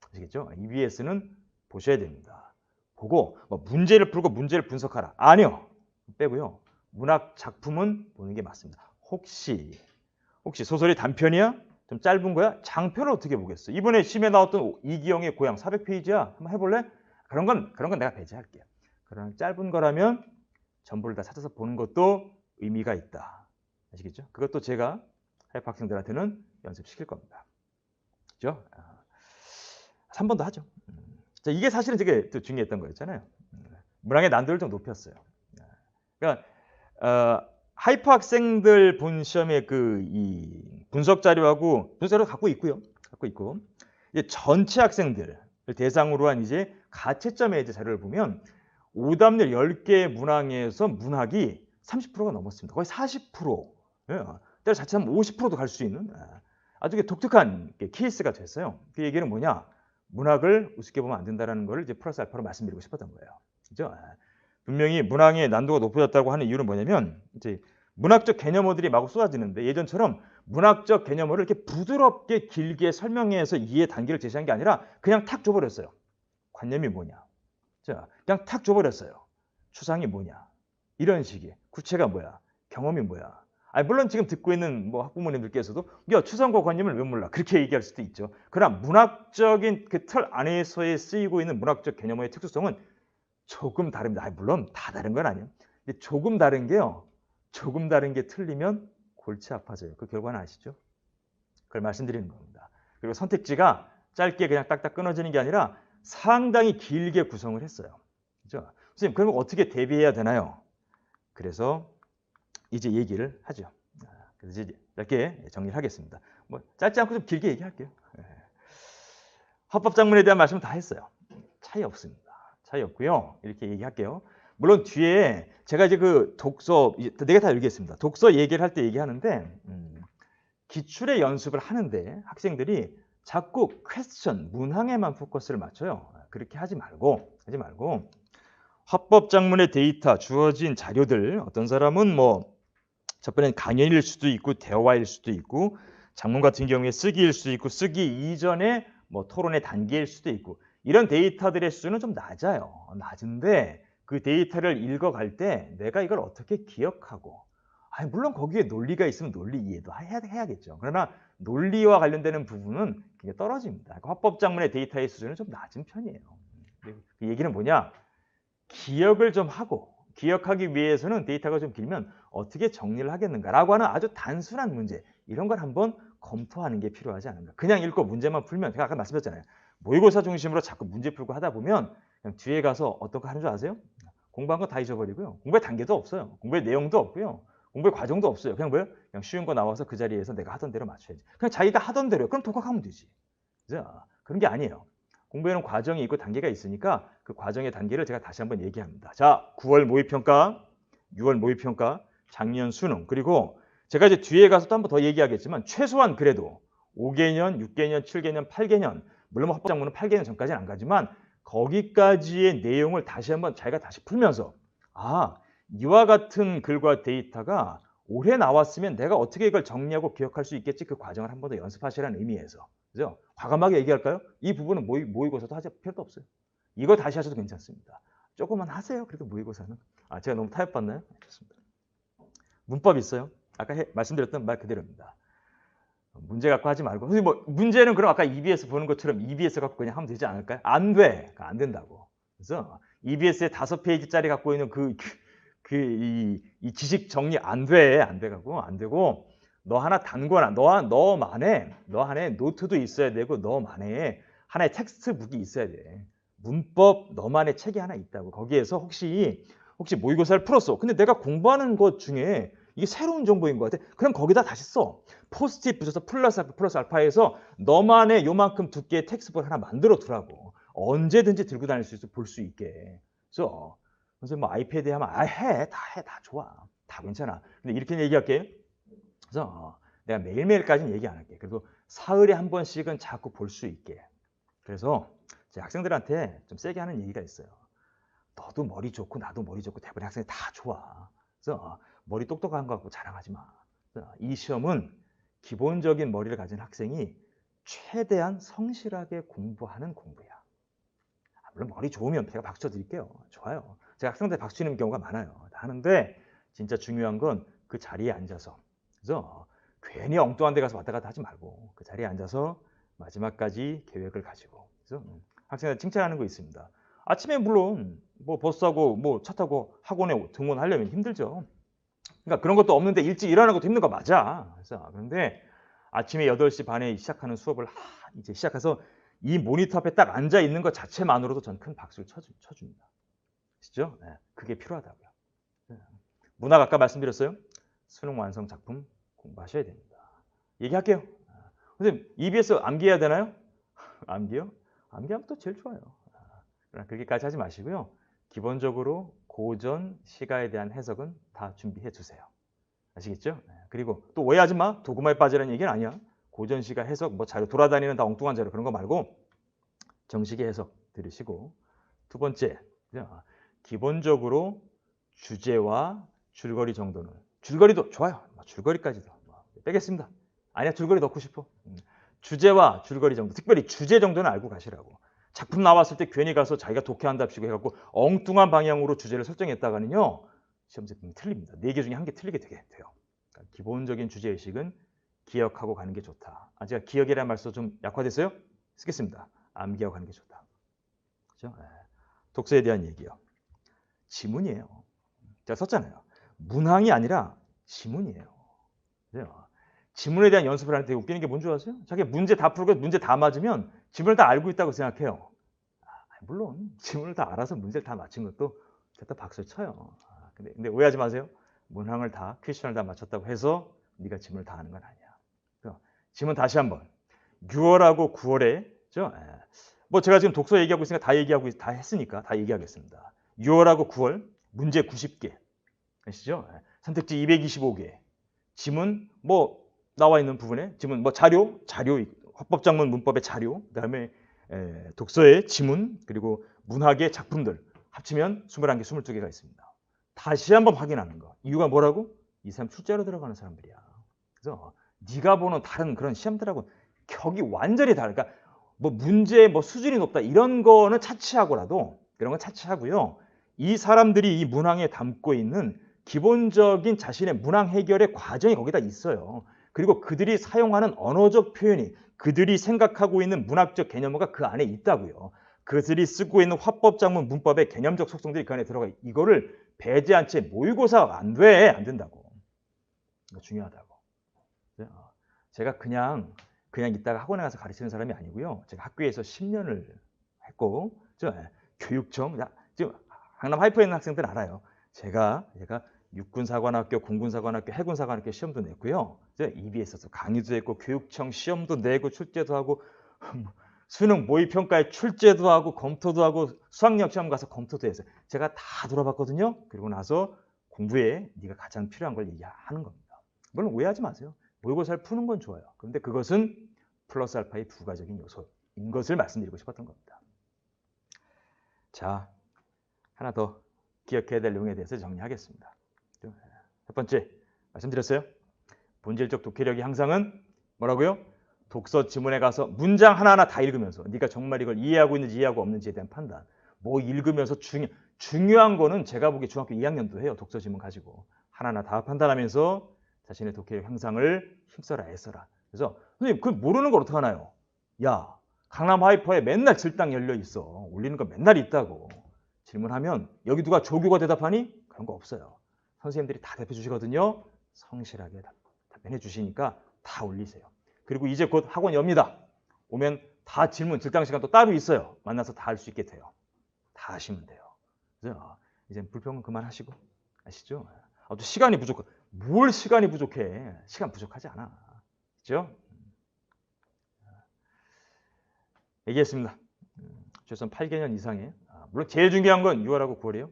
아시겠죠? EBS는 보셔야 됩니다. 보고 뭐 문제를 풀고 문제를 분석하라. 아니요. 빼고요. 문학 작품은 보는 게 맞습니다. 혹시 소설이 단편이야? 좀 짧은 거야? 장편을 어떻게 보겠어? 이번에 시험에 나왔던 이기영의 고향 400페이지야. 한번 해볼래? 그런 건 내가 배제할게요. 그런 짧은 거라면 전부를 다 찾아서 보는 것도 의미가 있다. 아시겠죠? 그것도 제가 하이퍼 학생들한테는 연습시킬 겁니다. 그죠? 3번도 하죠. 자, 이게 사실은 되게 중요했던 거였잖아요. 문항의 난도를 좀 높였어요. 그러니까 하이퍼 학생들 본 시험의 그 이 분석 자료하고 분석 자료 갖고 있고요. 갖고 있고 이제 전체 학생들을 대상으로 한 이제 가채점의 이제 자료를 보면 오답률 10개 문항에서 문학이 30%가 넘었습니다. 거의 40%. 예. 때로 자칫하면 50%도 갈 수 있는 아주 독특한 케이스가 됐어요. 그 얘기는 뭐냐? 문학을 우습게 보면 안 된다라는 거를 이제 플러스 알파로 말씀드리고 싶었던 거예요. 그죠? 분명히 문항의 난도가 높아졌다고 하는 이유는 뭐냐면 이제 문학적 개념어들이 마구 쏟아지는데 예전처럼 문학적 개념어를 이렇게 부드럽게 길게 설명해서 이해 단계를 제시한 게 아니라 그냥 탁 줘버렸어요. 관념이 뭐냐? 자, 그냥 탁 줘버렸어요. 추상이 뭐냐? 이런 식의 구체가 뭐야? 경험이 뭐야? 아니, 물론 지금 듣고 있는 뭐 학부모님들께서도 야, 추상과 관념을 왜 몰라? 그렇게 얘기할 수도 있죠. 그러나 문학적인 그 틀 안에서의 쓰이고 있는 문학적 개념의 특수성은 조금 다릅니다. 아니, 물론 다 다른 건 아니에요. 근데 조금 다른 게요. 조금 다른 게 틀리면 골치 아파져요. 그 결과는 아시죠? 그걸 말씀드리는 겁니다. 그리고 선택지가 짧게 그냥 딱딱 끊어지는 게 아니라 상당히 길게 구성을 했어요. 그죠? 선생님, 그러면 어떻게 대비해야 되나요? 그래서 이제 얘기를 하죠. 그래서 이제 짧게 정리를 하겠습니다. 뭐 짧지 않고 좀 길게 얘기할게요. 헌법작문에 대한 말씀 다 했어요. 차이 없습니다. 차이 없고요. 이렇게 얘기할게요. 물론 뒤에 제가 이제 그 독서 4개 다 읽겠습니다. 독서 얘기를 할 때 얘기하는데 기출의 연습을 하는데 학생들이 자꾸 퀘스천, 문항에만 포커스를 맞춰요. 그렇게 하지 말고 헌법작문의 데이터, 주어진 자료들, 어떤 사람은 뭐 첫 번째는 강연일 수도 있고 대화일 수도 있고 작문 같은 경우에 쓰기일 수도 있고 쓰기 이전에 뭐 토론의 단계일 수도 있고 이런 데이터들의 수는 좀 낮아요. 낮은데 그 데이터를 읽어갈 때 내가 이걸 어떻게 기억하고 아니, 물론 거기에 논리가 있으면 논리 이해도 해야겠죠. 그러나 논리와 관련되는 부분은 그게 떨어집니다. 그러니까 헌법작문의 데이터의 수준은 좀 낮은 편이에요. 그 얘기는 뭐냐? 기억을 좀 하고 기억하기 위해서는 데이터가 좀 길면 어떻게 정리를 하겠는가라고 하는 아주 단순한 문제 이런 걸 한번 검토하는 게 필요하지 않은가. 그냥 읽고 문제만 풀면 제가 아까 말씀드렸잖아요. 모의고사 중심으로 자꾸 문제 풀고 하다 보면 그냥 뒤에 가서 어떤 거 하는 줄 아세요? 공부한 거 다 잊어버리고요. 공부의 단계도 없어요. 공부의 내용도 없고요. 공부의 과정도 없어요. 그냥 뭐예요? 그냥 쉬운 거 나와서 그 자리에서 내가 하던 대로 맞춰야지. 그냥 자기가 하던 대로 그럼 독학하면 되지. 그죠? 그런 게 아니에요. 공부에는 과정이 있고 단계가 있으니까 그 과정의 단계를 제가 다시 한번 얘기합니다. 자, 9월 모의평가, 6월 모의평가, 작년 수능, 그리고 제가 이제 뒤에 가서 또 한 번 더 얘기하겠지만 최소한 그래도 5개년, 6개년, 7개년, 8개년, 물론 헌법작문은 8개년 전까지는 안 가지만 거기까지의 내용을 다시 한번 자기가 다시 풀면서 이와 같은 글과 데이터가 올해 나왔으면 내가 어떻게 이걸 정리하고 기억할 수 있겠지 그 과정을 한 번 더 연습하시라는 의미에서 그죠? 과감하게 얘기할까요? 이 부분은 모의고사도 하실 필요도 없어요. 이거 다시 하셔도 괜찮습니다. 조금만 하세요. 그래도 모의고사는. 제가 너무 타협받나요? 좋습니다. 문법 있어요. 아까 말씀드렸던 말 그대로입니다. 문제 갖고 하지 말고. 뭐 문제는 그럼 아까 EBS 보는 것처럼 EBS 갖고 그냥 하면 되지 않을까요? 안 돼. 안 된다고. 그래서 EBS에 5페이지짜리 갖고 있는 이 지식 정리 안 돼. 안 돼가고 안 되고 너 하나 단거나 너만의 노트도 있어야 되고 너만의 하나의 텍스트북이 있어야 돼. 문법 너만의 책이 하나 있다고. 거기에서 혹시 모의고사를 풀었어. 근데 내가 공부하는 것 중에 이게 새로운 정보인 것 같아. 그럼 거기다 다시 써. 포스트잇 붙여서 플러스 알파에서 너만의 요만큼 두께의 텍스트북 하나 만들어 두라고. 언제든지 들고 다닐 수 있어 볼 수 있게. 그래서 선생님 뭐 아이패드에 하면 다 좋아. 다 괜찮아. 근데 이렇게 얘기할게. 그래서 내가 매일매일까지는 얘기 안 할게. 그래도 사흘에 한 번씩은 자꾸 볼 수 있게. 그래서 제 학생들한테 좀 세게 하는 얘기가 있어요. 너도 머리 좋고 나도 머리 좋고 대부분의 학생이 다 좋아. 그래서 머리 똑똑한 거 갖고 자랑하지 마. 이 시험은 기본적인 머리를 가진 학생이 최대한 성실하게 공부하는 공부야. 물론 머리 좋으면 제가 박수 쳐드릴게요. 좋아요. 제가 학생들 박수 치는 경우가 많아요. 하는데 진짜 중요한 건 그 자리에 앉아서 그래서 괜히 엉뚱한 데 가서 왔다 갔다 하지 말고 그 자리에 앉아서 마지막까지 계획을 가지고 그래서 학생들 칭찬하는 거 있습니다. 아침에 물론 뭐 버스 타고 뭐 차 타고 학원에 등원하려면 힘들죠. 그러니까 그런 것도 없는데 일찍 일어나는 것도 힘든 거 맞아. 그런데 아침에 8시 반에 시작하는 수업을 이제 시작해서 이 모니터 앞에 딱 앉아 있는 것 자체만으로도 전 큰 박수를 쳐줍니다. 아시죠? 네, 그게 필요하다고요. 문학 아까 말씀드렸어요. 수능 완성 작품 공부하셔야 됩니다. 얘기할게요. 선생님, EBS 암기해야 되나요? 암기요? 암기하면 또 제일 좋아요. 그러나 그렇게까지 하지 마시고요. 기본적으로 고전 시가에 대한 해석은 다 준비해 두세요. 아시겠죠? 그리고 또 오해하지 마. 도구마에 빠지라는 얘기는 아니야. 고전 시가 해석, 뭐 자료 돌아다니는 다 엉뚱한 자료 그런 거 말고 정식의 해석 들으시고, 두 번째, 기본적으로 주제와 줄거리 정도는, 줄거리도 좋아요. 줄거리까지도 빼겠습니다. 아니야, 줄거리 넣고 싶어. 주제와 줄거리 정도, 특별히 주제 정도는 알고 가시라고. 작품 나왔을 때 괜히 가서 자기가 독해한답시고 해갖고 엉뚱한 방향으로 주제를 설정했다가는요, 시험 제품이 틀립니다. 4개 중에 1개 틀리게 되게 돼요. 그러니까 기본적인 주제의식은 기억하고 가는 게 좋다. 제가 기억이라는 말써 좀 약화됐어요? 쓰겠습니다. 암기하고 가는 게 좋다. 그렇죠? 독서에 대한 얘기요. 지문이에요. 제가 썼잖아요. 문항이 아니라 지문이에요. 그래요. 지문에 대한 연습을 하는데 웃기는 게 뭔지 아세요? 자기 문제 다 풀고 문제 다 맞으면 지문을 다 알고 있다고 생각해요. 물론 지문을 다 알아서 문제를 다 맞힌 것도 됐다 박수를 쳐요. 근데 오해하지 마세요. 문항을 다, 퀘스천을 다 맞췄다고 해서 네가 지문을 다 아는 건 아니야. 지문 다시 한번. 6월하고 9월에 뭐 제가 지금 독서 얘기하고 있으니까 다 했으니까 다 얘기하겠습니다. 6월하고 9월 문제 90개. 아시죠? 선택지 225개. 지문 뭐 나와 있는 부분에 지문 뭐 자료 화법작문 문법의 자료, 그다음에 독서의 지문, 그리고 문학의 작품들 합치면 21개, 22개가 있습니다. 다시 한번 확인하는 거. 이유가 뭐라고? 이 사람 출제로 들어가는 사람들이야. 그래서 네가 보는 다른 그런 시험들하고 격이 완전히 다르. 그러니까 뭐 문제 뭐 수준이 높다 이런 거는 차치하고라도, 이런 건 차치하고요. 이 사람들이 이 문항에 담고 있는 기본적인 자신의 문항 해결의 과정이 거기다 있어요. 그리고 그들이 사용하는 언어적 표현이, 그들이 생각하고 있는 문학적 개념어가 그 안에 있다고요. 그들이 쓰고 있는 화법작문 문법의 개념적 속성들이 그 안에 들어가. 이거를 배제한 채 모의고사가 안 된다고. 이거 중요하다고. 제가 그냥 있다가 학원에 가서 가르치는 사람이 아니고요. 제가 학교에서 10년을 했고, 교육청, 지금 강남 하이퍼에 있는 학생들은 알아요. 제가 육군사관학교, 공군사관학교, 해군사관학교 시험도 냈고요. EBS에서 강의도 했고, 교육청 시험도 내고, 출제도 하고, 수능 모의평가에 출제도 하고, 검토도 하고, 수학력 시험 가서 검토도 했어요. 제가 다 돌아봤거든요. 그리고 나서 공부에 네가 가장 필요한 걸 얘기하는 겁니다. 물론 오해하지 마세요. 모의고사를 푸는 건 좋아요. 그런데 그것은 플러스 알파의 부가적인 요소인 것을 말씀드리고 싶었던 겁니다. 자, 하나 더 기억해야 될 내용에 대해서 정리하겠습니다. 첫 번째, 말씀드렸어요. 본질적 독해력의 향상은 뭐라고요? 독서 지문에 가서 문장 하나하나 다 읽으면서 네가 정말 이걸 이해하고 있는지 이해하고 없는지에 대한 판단. 뭐 읽으면서 중요한 거는 제가 보기에 중학교 2학년도 해요. 독서 지문 가지고. 하나하나 다 판단하면서 자신의 독해력 향상을 힘써라 애써라. 그래서 선생님 그 모르는 걸 어떡하나요? 야, 강남 하이퍼에 맨날 질당 열려 있어. 올리는 거 맨날 있다고. 질문하면 여기 누가 조교가 대답하니? 그런 거 없어요. 선생님들이 다 대답해 주시거든요. 성실하게 답변해 주시니까 다 올리세요. 그리고 이제 곧 학원 엽니다. 오면 다 질문, 질당 시간 또 따로 있어요. 만나서 다 할 수 있게 돼요. 다 하시면 돼요. 그래서 이제 불평은 그만하시고, 아시죠? 또 시간이 부족해. 뭘 시간이 부족해? 시간 부족하지 않아. 그렇죠? 얘기했습니다. 최소한 8개년 이상의, 물론 제일 중요한 건 6월하고 9월이에요.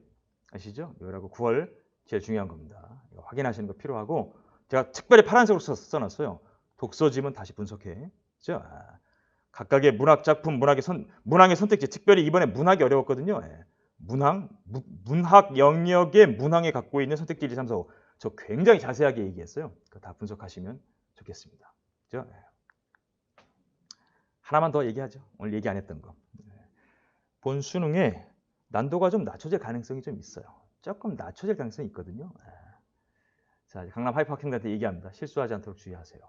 아시죠? 6월하고 9월 제일 중요한 겁니다. 이거 확인하시는 거 필요하고, 제가 특별히 파란색으로 써놨어요. 독서 지문 다시 분석해. 그렇죠? 각각의 문학 작품, 문항의 선택지, 특별히 이번에 문학이 어려웠거든요. 문학 영역의 문항에 갖고 있는 선택지 1, 2, 3, 4, 5. 저 굉장히 자세하게 얘기했어요. 그거 다 분석하시면 좋겠습니다. 그렇죠? 하나만 더 얘기하죠. 오늘 얘기 안 했던 거. 본 수능에 난도가 좀 낮춰질 가능성이 좀 있어요. 조금 낮춰질 가능성이 있거든요. 자, 강남 하이퍼 학생들한테 얘기합니다. 실수하지 않도록 주의하세요.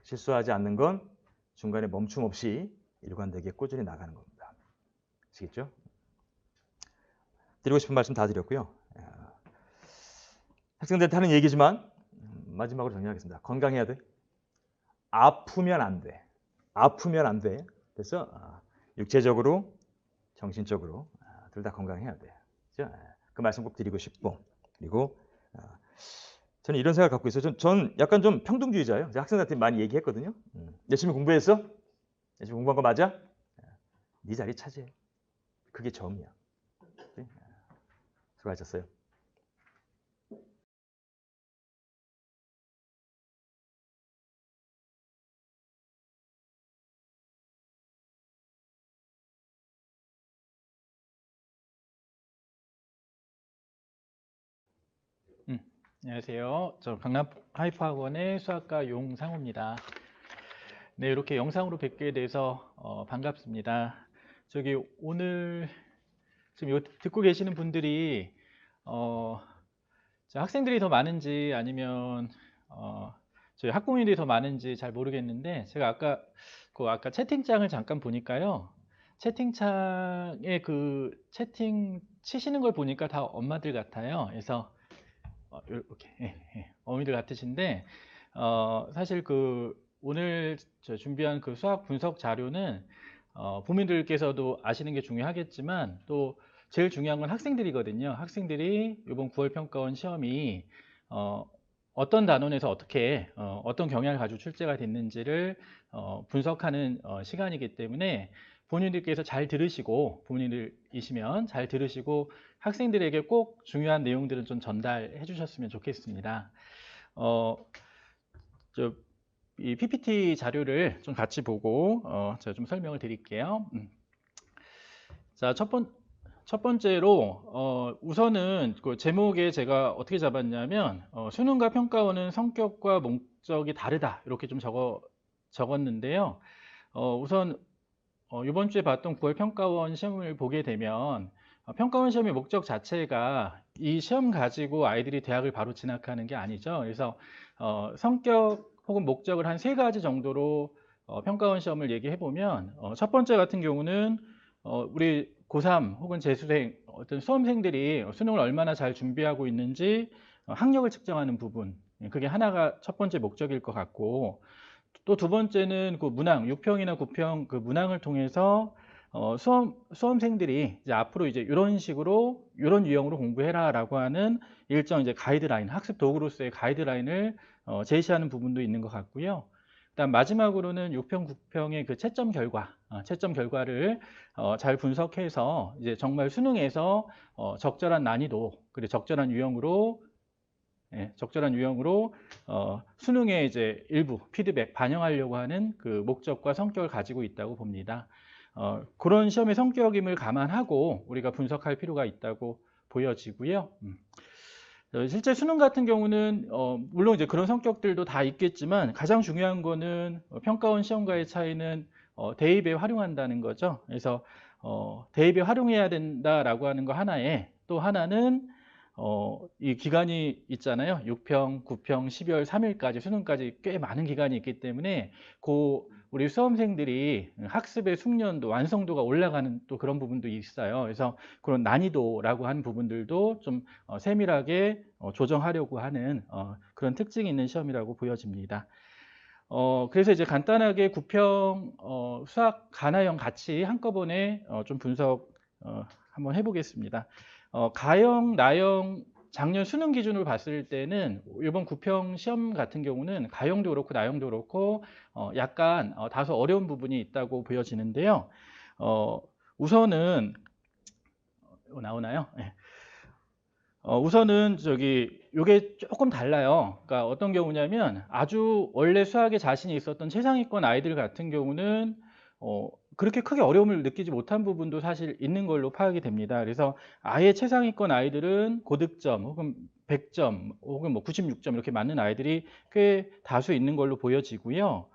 실수하지 않는 건 중간에 멈춤 없이 일관되게 꾸준히 나가는 겁니다. 아시겠죠? 드리고 싶은 말씀 다 드렸고요. 학생들한테 하는 얘기지만 마지막으로 정리하겠습니다. 건강해야 돼. 아프면 안 돼. 아프면 안 돼. 그래서 육체적으로, 정신적으로 둘 다 건강해야 돼. 그 말씀 꼭 드리고 싶고, 그리고 저는 이런 생각을 갖고 있어요. 전 약간 좀 평등주의자예요. 제가 학생들한테 많이 얘기했거든요. 열심히 공부했어? 열심히 공부한 거 맞아? 네 자리 차지해. 그게 정이야. 네? 수고하셨어요. 안녕하세요. 저 강남 하이퍼학원의 수학과 용상호입니다. 네, 이렇게 영상으로 뵙게 돼서 반갑습니다. 저기 오늘 지금 듣고 계시는 분들이 학생들이 더 많은지 아니면 저희 학부모님들이 더 많은지 잘 모르겠는데 제가 아까 채팅창을 잠깐 보니까요. 채팅창에 그 채팅 치시는 걸 보니까 다 엄마들 같아요. 그래서 이렇게 어머니들 같으신데 사실 그 오늘 저 준비한 그 수학 분석 자료는 부모님들께서도 아시는 게 중요하겠지만 또 제일 중요한 건 학생들이거든요. 학생들이 이번 9월 평가원 시험이 어떤 단원에서 어떻게 어떤 경향을 가지고 출제가 됐는지를 분석하는 시간이기 때문에 본인들께서 잘 들으시고 부모님들이시면 잘 들으시고 학생들에게 꼭 중요한 내용들은 좀 전달해 주셨으면 좋겠습니다. 이 PPT 자료를 좀 같이 보고 제가 좀 설명을 드릴게요. 자, 첫 번째로 우선은 그 제목에 제가 어떻게 잡았냐면 수능과 평가원은 성격과 목적이 다르다 이렇게 좀 적었는데요. 우선 이번 주에 봤던 9월 평가원 시험을 보게 되면 평가원 시험의 목적 자체가 이 시험 가지고 아이들이 대학을 바로 진학하는 게 아니죠. 그래서 성격 혹은 목적을 한 3가지 정도로 평가원 시험을 얘기해 보면 첫 번째 같은 경우는 우리 고3 혹은 재수생 어떤 수험생들이 수능을 얼마나 잘 준비하고 있는지 학력을 측정하는 부분, 그게 하나가 첫 번째 목적일 것 같고, 또 두 번째는 그 문항 6평이나 9평 그 문항을 통해서 수험생들이 이제 앞으로 이제 이런 식으로 이런 유형으로 공부해라라고 하는 일정 이제 가이드라인, 학습 도구로서의 가이드라인을 제시하는 부분도 있는 것 같고요. 그다음 마지막으로는 6평, 9평의 그 채점 결과를 잘 분석해서 이제 정말 수능에서 적절한 난이도 그리고 적절한 유형으로 수능의 이제 일부 피드백 반영하려고 하는 그 목적과 성격을 가지고 있다고 봅니다. 그런 시험의 성격임을 감안하고 우리가 분석할 필요가 있다고 보여지고요. 실제 수능 같은 경우는 물론 이제 그런 성격들도 다 있겠지만 가장 중요한 거는 평가원 시험과의 차이는 대입에 활용한다는 거죠. 그래서 대입에 활용해야 된다라고 하는 거 하나에 또 하나는 이 기간이 있잖아요. 6평, 9평, 12월 3일까지 수능까지 꽤 많은 기간이 있기 때문에 우리 수험생들이 학습의 숙련도, 완성도가 올라가는 또 그런 부분도 있어요. 그래서 그런 난이도라고 하는 부분들도 좀 세밀하게 조정하려고 하는 그런 특징이 있는 시험이라고 보여집니다. 그래서 이제 간단하게 9평 수학 가나형 같이 한꺼번에 좀 분석 한번 해보겠습니다. 가형, 나형 작년 수능 기준으로 봤을 때는 이번 9평 시험 같은 경우는 가형도 그렇고 나형도 그렇고 약간 다소 어려운 부분이 있다고 보여지는데요. 우선은 나오나요? 네. 우선은 요게 조금 달라요. 그러니까 어떤 경우냐면 아주 원래 수학에 자신이 있었던 최상위권 아이들 같은 경우는 그렇게 크게 어려움을 느끼지 못한 부분도 사실 있는 걸로 파악이 됩니다. 그래서 아예 최상위권 아이들은 고득점 혹은 100점 혹은 뭐 96점 이렇게 맞는 아이들이 꽤 다수 있는 걸로 보여지고요.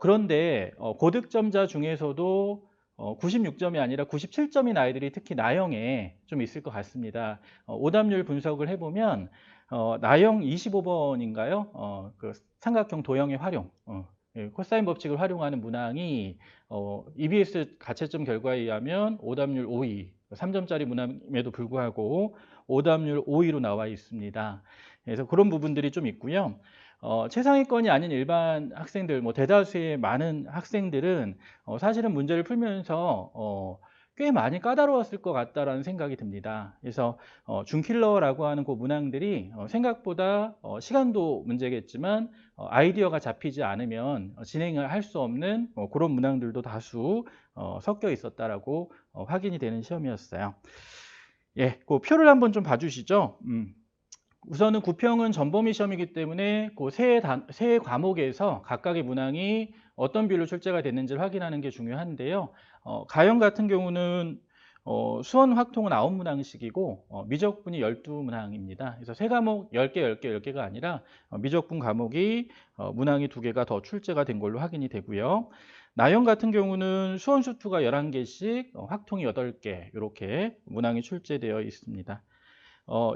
그런데 고득점자 중에서도 96점이 아니라 97점인 아이들이 특히 나형에 좀 있을 것 같습니다. 오답률 분석을 해보면 나형 25번인가요? 그 삼각형 도형의 활용, 코사인 법칙을 활용하는 문항이 EBS 가채점 결과에 의하면 오답률 5위, 3점짜리 문항임에도 불구하고 오답률 5위로 나와 있습니다. 그래서 그런 부분들이 좀 있고요. 최상위권이 아닌 일반 학생들, 뭐 대다수의 많은 학생들은 사실은 문제를 풀면서 꽤 많이 까다로웠을 것 같다라는 생각이 듭니다. 그래서 준킬러라고 하는 그 문항들이 생각보다 시간도 문제겠지만 아이디어가 잡히지 않으면 진행을 할 수 없는 그런 문항들도 다수 섞여 있었다라고 확인이 되는 시험이었어요. 예, 그 표를 한번 좀 봐주시죠. 우선은 구평은 전범위 시험이기 때문에 그 세 과목에서 각각의 문항이 어떤 비율로 출제가 됐는지를 확인하는 게 중요한데요. 가형 같은 경우는 수원 확통은 9문항씩이고 미적분이 12문항입니다. 그래서 세 과목 10개가 아니라 미적분 과목이 문항이 2개가 더 출제가 된 걸로 확인이 되고요. 나형 같은 경우는 수원 수투가 11개씩, 확통이 8개 이렇게 문항이 출제되어 있습니다.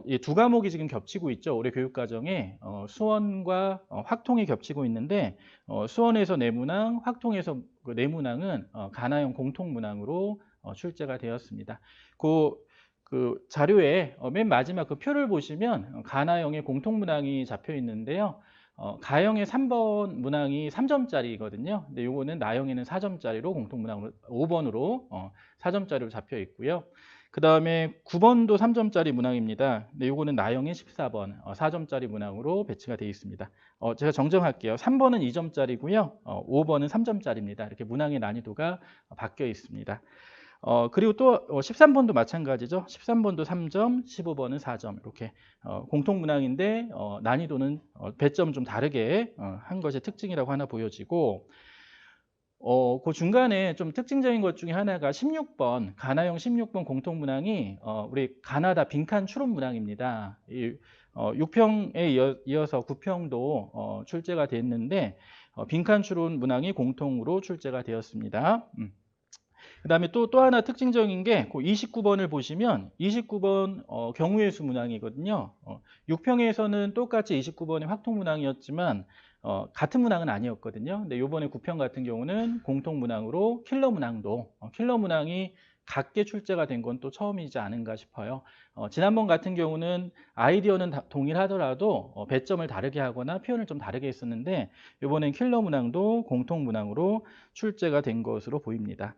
이 두 과목이 지금 겹치고 있죠. 올해 교육과정에 수원과 확통이 겹치고 있는데 수원에서 4문항, 확통에서 그 4문항은 가나형 공통문항으로 출제가 되었습니다. 그 자료에 맨 마지막 그 표를 보시면 가나형의 공통문항이 잡혀 있는데요. 가형의 3번 문항이 3점짜리거든요. 근데 요거는 나형에는 4점짜리로 공통문항으로 5번으로 4점짜리로 잡혀 있고요. 그 다음에 9번도 3점짜리 문항입니다. 근데 요거는 나형의 14번 4점짜리 문항으로 배치가 되어 있습니다. 제가 정정할게요. 3번은 2점짜리고요. 5번은 3점짜리입니다. 이렇게 문항의 난이도가 바뀌어 있습니다. 그리고 또 13번도 마찬가지죠. 13번도 3점, 15번은 4점 이렇게 공통 문항인데 난이도는 배점 좀 다르게 한 것의 특징이라고 하나 보여지고 그 중간에 좀 특징적인 것 중에 하나가 16번, 가나형 16번 공통 문항이 우리 가나다 빈칸 추론 문항입니다. 6평에 이어서 9평도 출제가 됐는데 빈칸 추론 문항이 공통으로 출제가 되었습니다. 그 다음에 또 하나 특징적인 게 29번을 보시면 29번 경우의 수 문항이거든요. 6평에서는 똑같이 29번이 확통 문항이었지만 같은 문항은 아니었거든요. 근데 이번에 9평 같은 경우는 공통 문항으로 킬러 문항도 킬러 문항이 같게 출제가 된 건 또 처음이지 않은가 싶어요. 지난번 같은 경우는 아이디어는 동일하더라도 배점을 다르게 하거나 표현을 좀 다르게 했었는데 이번엔 킬러 문항도 공통 문항으로 출제가 된 것으로 보입니다.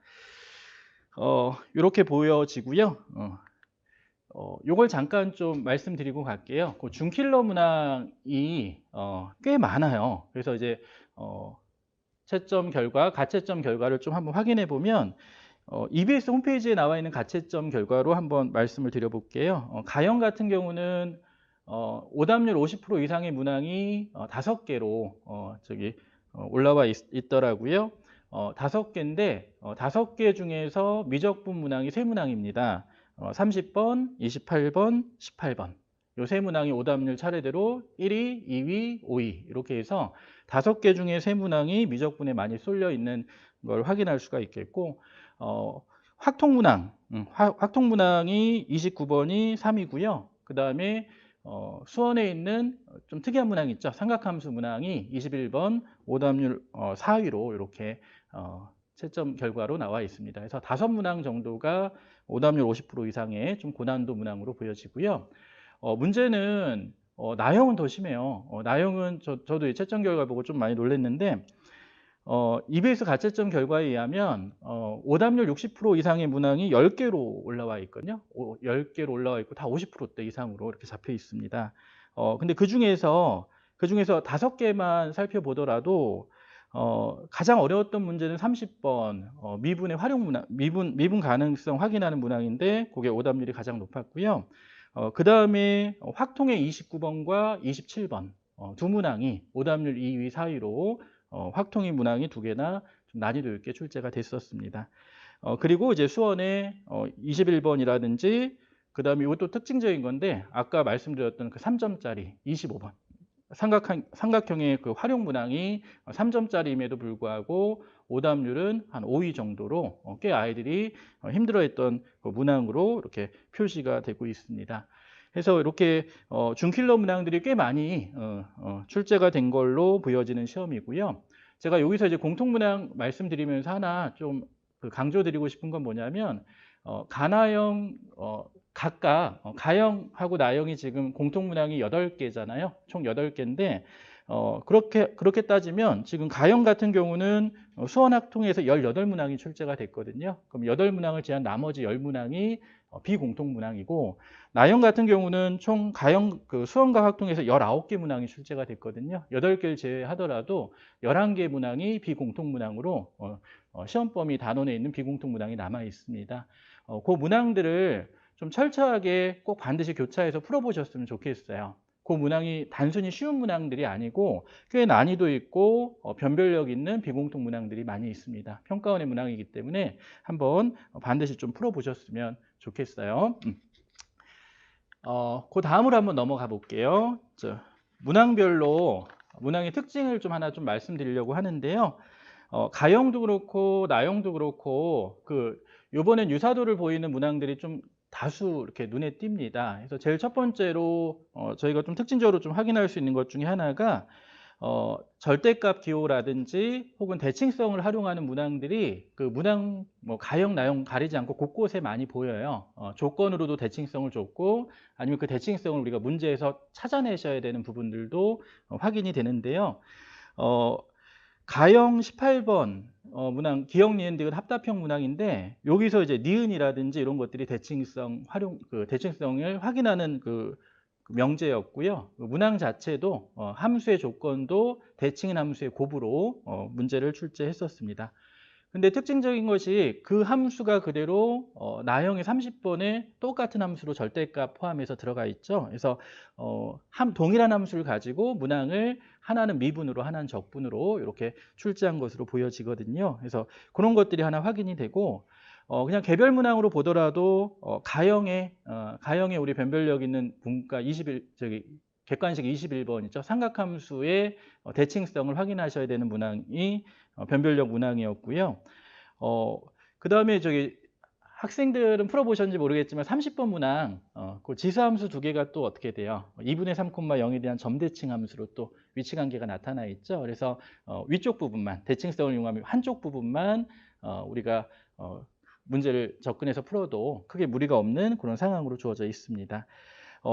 이렇게 보여지고요. 요걸 잠깐 좀 말씀드리고 갈게요. 그 준킬러 문항이 꽤 많아요. 그래서 이제 채점 결과, 가채점 결과를 좀 한번 확인해 보면 EBS 홈페이지에 나와 있는 가채점 결과로 한번 말씀을 드려볼게요. 가형 같은 경우는 오답률 50% 이상의 문항이 5개로 올라와 있더라고요. 5개인데 5개 중에서 미적분 문항이 3문항입니다. 30번, 28번, 18번. 요 3문항이 오답률 차례대로 1위, 2위, 5위 이렇게 해서 5개 중에 3문항이 미적분에 많이 쏠려 있는 걸 확인할 수가 있겠고 확통문항, 확통문항이 29번이 3위고요. 그 다음에 수원에 있는 좀 특이한 문항 있죠. 삼각함수 문항이 21번 오답률 4위로 이렇게 채점 결과로 나와 있습니다. 그래서 5문항 정도가 오답률 50% 이상의 좀 고난도 문항으로 보여지고요. 문제는 나형은 더 심해요. 나형은 저도 이 채점 결과 보고 좀 많이 놀랐는데 EBS 가채점 결과에 의하면 오답률 60% 이상의 문항이 10개로 올라와 있거든요. 10개로 올라와 있고 다 50%대 이상으로 이렇게 잡혀 있습니다. 근데 그 중에서 5개만 살펴보더라도 가장 어려웠던 문제는 30번 미분의 활용 문항, 미분 가능성 확인하는 문항인데 그게 오답률이 가장 높았고요. 그 다음에 확통의 29번과 27번 두 문항이 오답률 2위, 4위로 확통의 문항이 2개나 좀 난이도 있게 출제가 됐었습니다. 그리고 이제 수원의 21번이라든지 그 다음에 이것도 특징적인 건데 아까 말씀드렸던 그 3점짜리 25번 삼각형의 그 활용 문항이 3점짜리임에도 불구하고 오답률은 한 5위 정도로 꽤 아이들이 힘들어했던 그 문항으로 이렇게 표시가 되고 있습니다. 그래서 이렇게 준킬러 문항들이 꽤 많이 출제가 된 걸로 보여지는 시험이고요. 제가 여기서 이제 공통 문항 말씀드리면서 하나 좀 강조드리고 싶은 건 뭐냐면 가나형 각각 가형하고 나형이 지금 공통 문항이 8개잖아요. 총 8개인데 그렇게 따지면 지금 가형 같은 경우는 수원학통에서 18문항이 출제가 됐거든요. 그럼 8문항을 제한 나머지 10문항이 비공통 문항이고, 나형 같은 경우는 총 가형 수원과 학통에서 19개 문항이 출제가 됐거든요. 8개를 제외하더라도 11개 문항이 비공통 문항으로 시험 범위 단원에 있는 비공통 문항이 남아 있습니다. 그 문항들을 좀 철저하게 꼭 반드시 교차해서 풀어보셨으면 좋겠어요. 그 문항이 단순히 쉬운 문항들이 아니고 꽤 난이도 있고 변별력 있는 비공통 문항들이 많이 있습니다. 평가원의 문항이기 때문에 한번 반드시 좀 풀어보셨으면 좋겠어요. 그 다음으로 한번 넘어가 볼게요. 문항별로 문항의 특징을 좀 하나 좀 말씀드리려고 하는데요. 가형도 그렇고 나형도 그렇고 요번엔 유사도를 보이는 문항들이 좀 다수 이렇게 눈에 띕니다. 그래서 제일 첫 번째로 저희가 좀 특징적으로 좀 확인할 수 있는 것 중에 하나가 절대값 기호라든지 혹은 대칭성을 활용하는 문항들이 그 문항 가형, 나형 가리지 않고 곳곳에 많이 보여요. 조건으로도 대칭성을 줬고 아니면 그 대칭성을 우리가 문제에서 찾아내셔야 되는 부분들도 확인이 되는데요. 가형 18번 문항 기역 니은 디귿 합답형 문항인데 여기서 이제 니은이라든지 이런 것들이 대칭성을 확인하는 명제였고요. 문항 자체도 함수의 조건도 대칭인 함수의 곱으로 문제를 출제했었습니다. 근데 특징적인 것이 그 함수가 그대로 나형의 30번에 똑같은 함수로 절대값 포함해서 들어가 있죠. 그래서 동일한 함수를 가지고 문항을 하나는 미분으로 하나는 적분으로 이렇게 출제한 것으로 보여지거든요. 그래서 그런 것들이 하나 확인이 되고 그냥 개별 문항으로 보더라도 가형에 우리 변별력 있는 분과 객관식 21번 있죠. 삼각함수의 대칭성을 확인하셔야 되는 문항이 변별력 문항이었고요. 그 다음에 학생들은 풀어보셨는지 모르겠지만 30번 문항 그 지수함수 두 개가 또 어떻게 돼요? 2분의 3,0에 대한 점대칭 함수로 또 위치관계가 나타나 있죠. 그래서 위쪽 부분만 대칭성을 이용하면 한쪽 부분만 우리가 문제를 접근해서 풀어도 크게 무리가 없는 그런 상황으로 주어져 있습니다.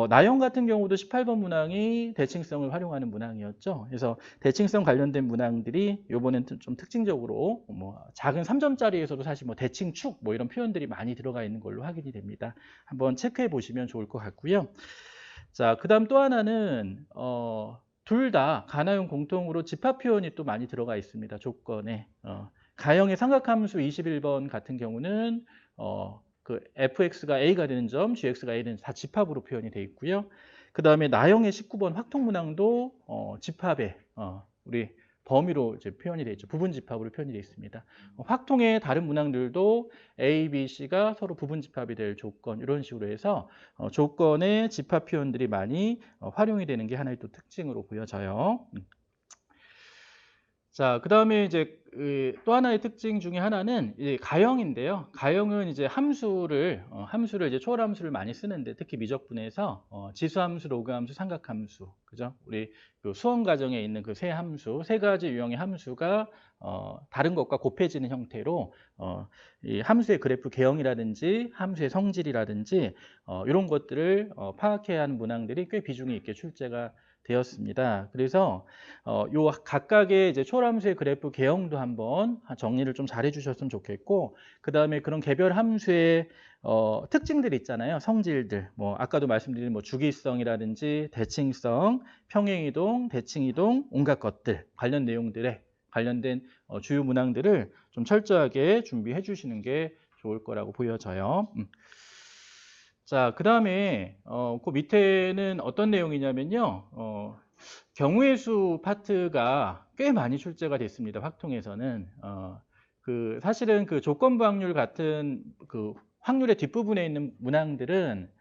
나형 같은 경우도 18번 문항이 대칭성을 활용하는 문항이었죠. 그래서 대칭성 관련된 문항들이 이번엔 좀 특징적으로 작은 3점짜리에서도 사실 대칭축 이런 표현들이 많이 들어가 있는 걸로 확인이 됩니다. 한번 체크해 보시면 좋을 것 같고요. 자, 그다음 또 하나는 둘 다 가나형 공통으로 집합 표현이 또 많이 들어가 있습니다. 조건에 가형의 삼각함수 21번 같은 경우는 fx가 a가 되는 점, gx가 a 되는 다 집합으로 표현이 되어 있고요. 그 다음에 나형의 19번 확통문항도 집합의 우리 범위로 이제 표현이 되어 있죠. 부분 집합으로 표현이 되어 있습니다. 확통의 다른 문항들도 a, b, c가 서로 부분 집합이 될 조건 이런 식으로 해서 조건의 집합 표현들이 많이 활용이 되는 게 하나의 또 특징으로 보여져요. 자, 그 다음에 이제 또 하나의 특징 중에 하나는 이제 가형인데요. 가형은 이제 함수를 이제 초월함수를 많이 쓰는데 특히 미적분에서 지수함수, 로그함수, 삼각함수, 그죠? 우리 수원 과정에 있는 그 세 함수, 세 가지 유형의 함수가 다른 것과 곱해지는 형태로 이 함수의 그래프 개형이라든지 함수의 성질이라든지 이런 것들을 파악해야 하는 문항들이 꽤 비중이 있게 출제가 되었습니다. 그래서 요 각각의 이제 초월함수의 그래프 개형도 한번 정리를 좀 잘 해주셨으면 좋겠고, 그 다음에 그런 개별 함수의 특징들 있잖아요. 성질들, 아까도 말씀드린 주기성이라든지 대칭성, 평행이동, 대칭이동, 온갖 것들 관련 내용들에 관련된 주요 문항들을 좀 철저하게 준비해 주시는 게 좋을 거라고 보여져요. 자, 그 다음에 그 밑에는 어떤 내용이냐면요. 경우의 수 파트가 꽤 많이 출제가 됐습니다. 확통에서는 사실은 그 조건부 확률 같은 그 확률의 뒷부분에 있는 문항들은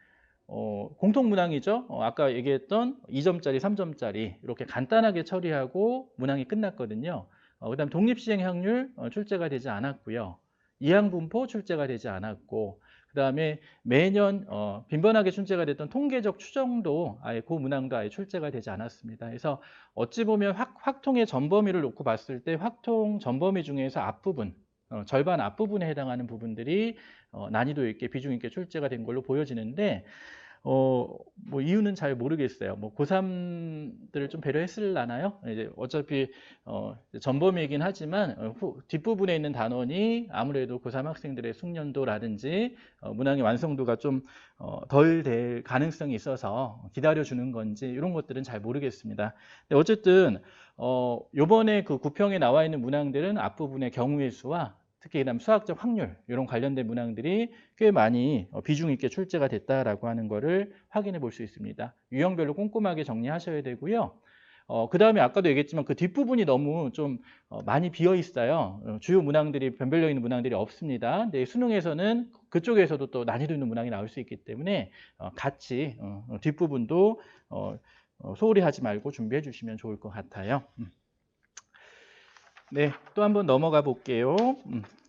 공통 문항이죠. 아까 얘기했던 2점짜리, 3점짜리 이렇게 간단하게 처리하고 문항이 끝났거든요. 그다음 독립시행 확률 출제가 되지 않았고요. 이항분포 출제가 되지 않았고, 그 다음에 매년 빈번하게 출제가 됐던 통계적 추정도 그 문항도 아예 출제가 되지 않았습니다. 그래서 어찌 보면 확통의 전범위를 놓고 봤을 때 확통 전범위 중에서 앞부분, 절반 앞부분에 해당하는 부분들이 난이도 있게 비중 있게 출제가 된 걸로 보여지는데 뭐 이유는 잘 모르겠어요. 뭐 고3들을 좀 배려했을라나요? 이제 어차피 전범이긴 하지만 뒷부분에 있는 단원이 아무래도 고3 학생들의 숙련도라든지 문항의 완성도가 좀 덜 될 가능성이 있어서 기다려주는 건지 이런 것들은 잘 모르겠습니다. 근데 어쨌든 요번에 그 구평에 나와 있는 문항들은 앞부분의 경우의 수와 특히 그다음 수학적 확률 이런 관련된 문항들이 꽤 많이 비중 있게 출제가 됐다라고 하는 거를 확인해 볼 수 있습니다. 유형별로 꼼꼼하게 정리하셔야 되고요. 그 다음에 아까도 얘기했지만 그 뒷부분이 너무 좀 많이 비어 있어요. 주요 문항들이 변별력 있는 문항들이 없습니다. 근데 수능에서는 그쪽에서도 또 난이도 있는 문항이 나올 수 있기 때문에 같이 뒷부분도 소홀히 하지 말고 준비해 주시면 좋을 것 같아요. 네, 또 한번 넘어가 볼게요.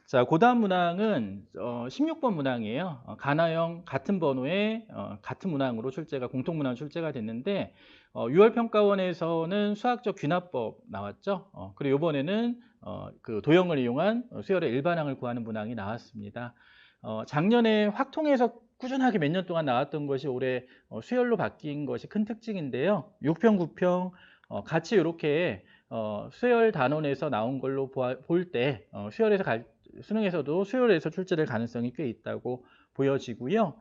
자, 고다음 문항은 16번 문항이에요. 가나형 같은 번호의 같은 문항으로 출제가 공통 문항 출제가 됐는데 6월 평가원에서는 수학적 귀납법 나왔죠. 그리고 이번에는 그 도형을 이용한 수열의 일반항을 구하는 문항이 나왔습니다. 작년에 확통해서 꾸준하게 몇 년 동안 나왔던 것이 올해 수열로 바뀐 것이 큰 특징인데요. 6평, 9평 같이 이렇게 수열 단원에서 나온 걸로 볼 때 수능에서도 수열에서 출제될 가능성이 꽤 있다고 보여지고요.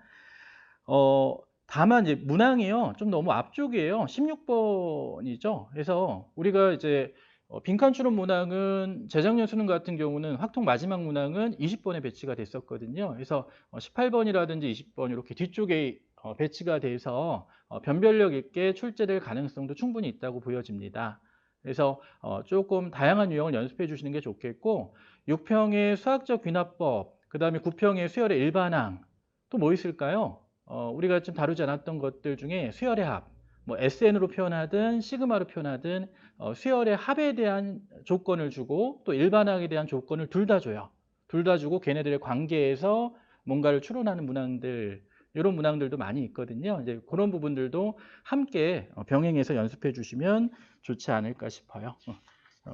다만 이제 문항이요 좀 너무 앞쪽이에요. 16번이죠. 그래서 우리가 이제 빈칸 추론 문항은 재작년 수능 같은 경우는 확통 마지막 문항은 20번에 배치가 됐었거든요. 그래서 18번이라든지 20번 이렇게 뒤쪽에 배치가 돼서 변별력 있게 출제될 가능성도 충분히 있다고 보여집니다. 그래서 조금 다양한 유형을 연습해 주시는 게 좋겠고 6평의 수학적 귀납법, 그 다음에 9평의 수열의 일반항, 또 뭐 있을까요? 우리가 좀 다루지 않았던 것들 중에 수열의 합, 뭐 SN으로 표현하든 시그마로 표현하든 수열의 합에 대한 조건을 주고 또 일반항에 대한 조건을 둘 다 줘요. 둘 다 주고 걔네들의 관계에서 뭔가를 추론하는 문항들, 이런 문항들도 많이 있거든요. 이제 그런 부분들도 함께 병행해서 연습해 주시면 좋지 않을까 싶어요.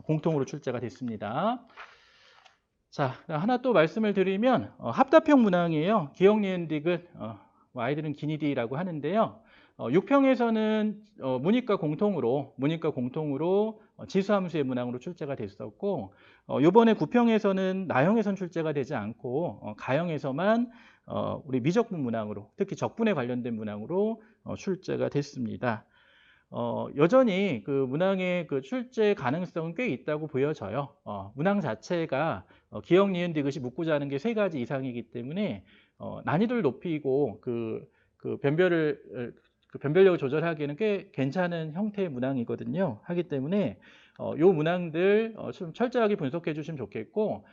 공통으로 출제가 됐습니다. 자, 하나 또 말씀을 드리면 합답형 문항이에요. 기억, 니은, 디귿, 뭐 아이들은 기니디라고 하는데요. 6평에서는 문이과 공통으로 지수함수의 문항으로 출제가 됐었고 이번에 9평에서는 나형에선 출제가 되지 않고 가형에서만 우리 미적분 문항으로 특히 적분에 관련된 문항으로 출제가 됐습니다. 여전히 그 문항의 그 출제 가능성은 꽤 있다고 보여져요. 문항 자체가 기억, 니은, 디귿이 묻고자 하는 게 3가지 이상이기 때문에 난이도를 높이고 그 변별력을 조절하기에는 꽤 괜찮은 형태의 문항이거든요. 하기 때문에 요 문항들 좀 철저하게 분석해 주시면 좋겠고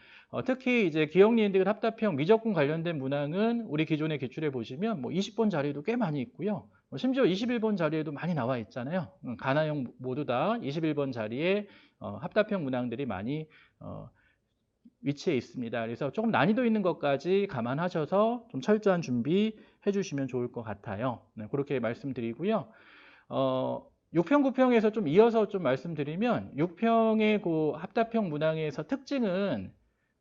특히 이제 기억, 니은, 디귿 합답형 미적분 관련된 문항은 우리 기존에 기출해 보시면 뭐 20번 자료도 꽤 많이 있고요. 심지어 21번 자리에도 많이 나와 있잖아요. 가나형 모두 다 21번 자리에 합답형 문항들이 많이 위치해 있습니다. 그래서 조금 난이도 있는 것까지 감안하셔서 좀 철저한 준비 해주시면 좋을 것 같아요. 네, 그렇게 말씀드리고요. 6평, 9평에서 좀 이어서 좀 말씀드리면 6평의 그 합답형 문항에서 특징은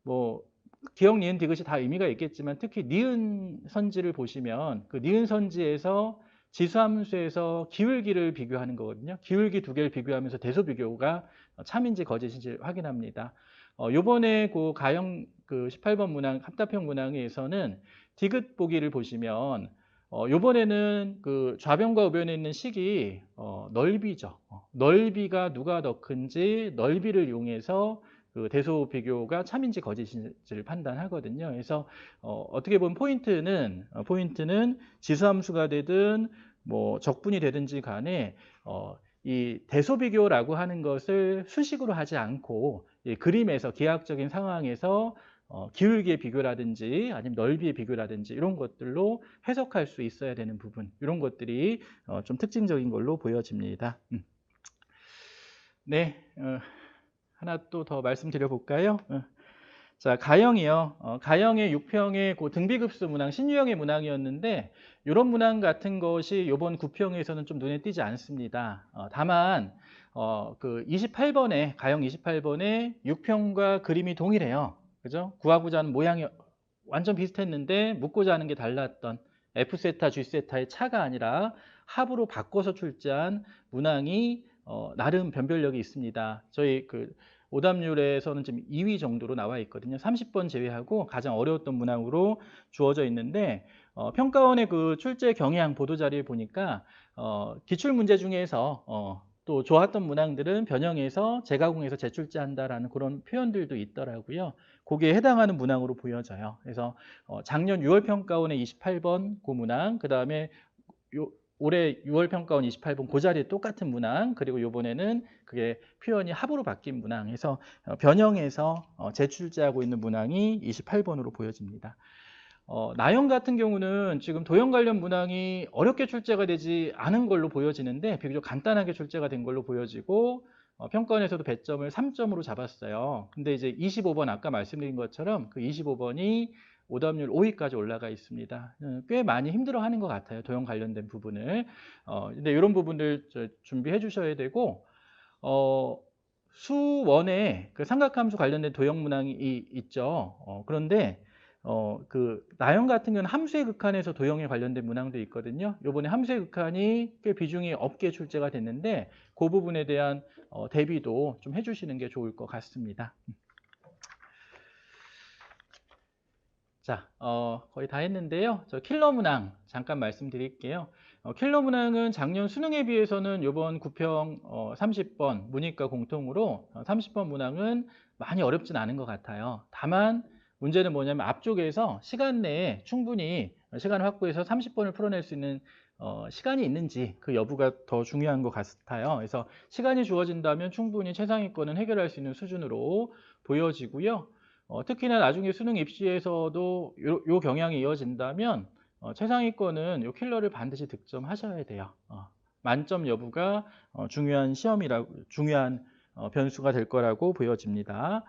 뭐 기억, 니은, 디귿이 다 의미가 있겠지만 특히 니은 선지를 보시면 그 니은 선지에서 지수함수에서 기울기를 비교하는 거거든요. 기울기 2개를 비교하면서 대소 비교가 참인지 거짓인지 확인합니다. 요번에 그 가형 그 18번 문항 합답형 문항에서는 디귿 보기를 보시면 요번에는 그 좌변과 우변에 있는 식이 넓이죠. 넓이가 누가 더 큰지 넓이를 이용해서 그 대소 비교가 참인지 거짓인지를 판단하거든요. 그래서 어떻게 보면 포인트는 지수함수가 되든 뭐 적분이 되든지 간에 이 대소 비교라고 하는 것을 수식으로 하지 않고 이 그림에서 기하학적인 상황에서 기울기의 비교라든지 아니면 넓이의 비교라든지 이런 것들로 해석할 수 있어야 되는 부분, 이런 것들이 좀 특징적인 걸로 보여집니다. 네, 하나 또 더 말씀드려 볼까요? 자, 가형이요. 가형의 6평의 그 등비급수 문항, 신유형의 문항이었는데 이런 문항 같은 것이 이번 9평에서는 좀 눈에 띄지 않습니다. 다만 그 28번에 가형 28번에 6평과 그림이 동일해요. 그죠? 구하고자 하는 모양이 완전 비슷했는데 묻고자 하는 게 달랐던 F세타, G세타의 차가 아니라 합으로 바꿔서 출제한 문항이 나름 변별력이 있습니다. 저희 그 오답률에서는 지금 2위 정도로 나와 있거든요. 30번 제외하고 가장 어려웠던 문항으로 주어져 있는데 평가원의 그 출제 경향 보도자료에 보니까 기출 문제 중에서 또 좋았던 문항들은 변형해서 재가공해서 재출제한다라는 그런 표현들도 있더라고요. 거기에 해당하는 문항으로 보여져요. 그래서 작년 6월 평가원의 28번 그 문항, 그 다음에 올해 6월 평가원 28번 그 자리에 똑같은 문항, 그리고 이번에는 그게 표현이 합으로 바뀐 문항 해서 변형해서 재출제하고 있는 문항이 28번으로 보여집니다. 나형 같은 경우는 지금 도형 관련 문항이 어렵게 출제가 되지 않은 걸로 보여지는데 비교적 간단하게 출제가 된 걸로 보여지고 평가원에서도 배점을 3점으로 잡았어요. 근데 이제 25번 아까 말씀드린 것처럼 그 25번이 오답률 5위까지 올라가 있습니다. 꽤 많이 힘들어하는 것 같아요. 도형 관련된 부분을. 근데 이런 부분들 준비해 주셔야 되고 수원에 그 삼각함수 관련된 도형 문항이 있죠. 그런데 그 나형 같은 경우는 함수의 극한에서 도형에 관련된 문항도 있거든요. 이번에 함수의 극한이 꽤 비중이 없게 출제가 됐는데 그 부분에 대한 대비도 좀 해주시는 게 좋을 것 같습니다. 자, 거의 다 했는데요. 저 킬러 문항 잠깐 말씀드릴게요. 킬러 문항은 작년 수능에 비해서는 이번 구평 30번 문이과 공통으로 30번 문항은 많이 어렵진 않은 것 같아요. 다만 문제는 뭐냐면 앞쪽에서 시간 내에 충분히 시간을 확보해서 30번을 풀어낼 수 있는 시간이 있는지 그 여부가 더 중요한 것 같아요. 그래서 시간이 주어진다면 충분히 최상위권은 해결할 수 있는 수준으로 보여지고요. 특히나 나중에 수능 입시에서도 요 경향이 이어진다면 최상위권은 요 킬러를 반드시 득점하셔야 돼요. 만점 여부가 중요한 변수가 될 거라고 보여집니다.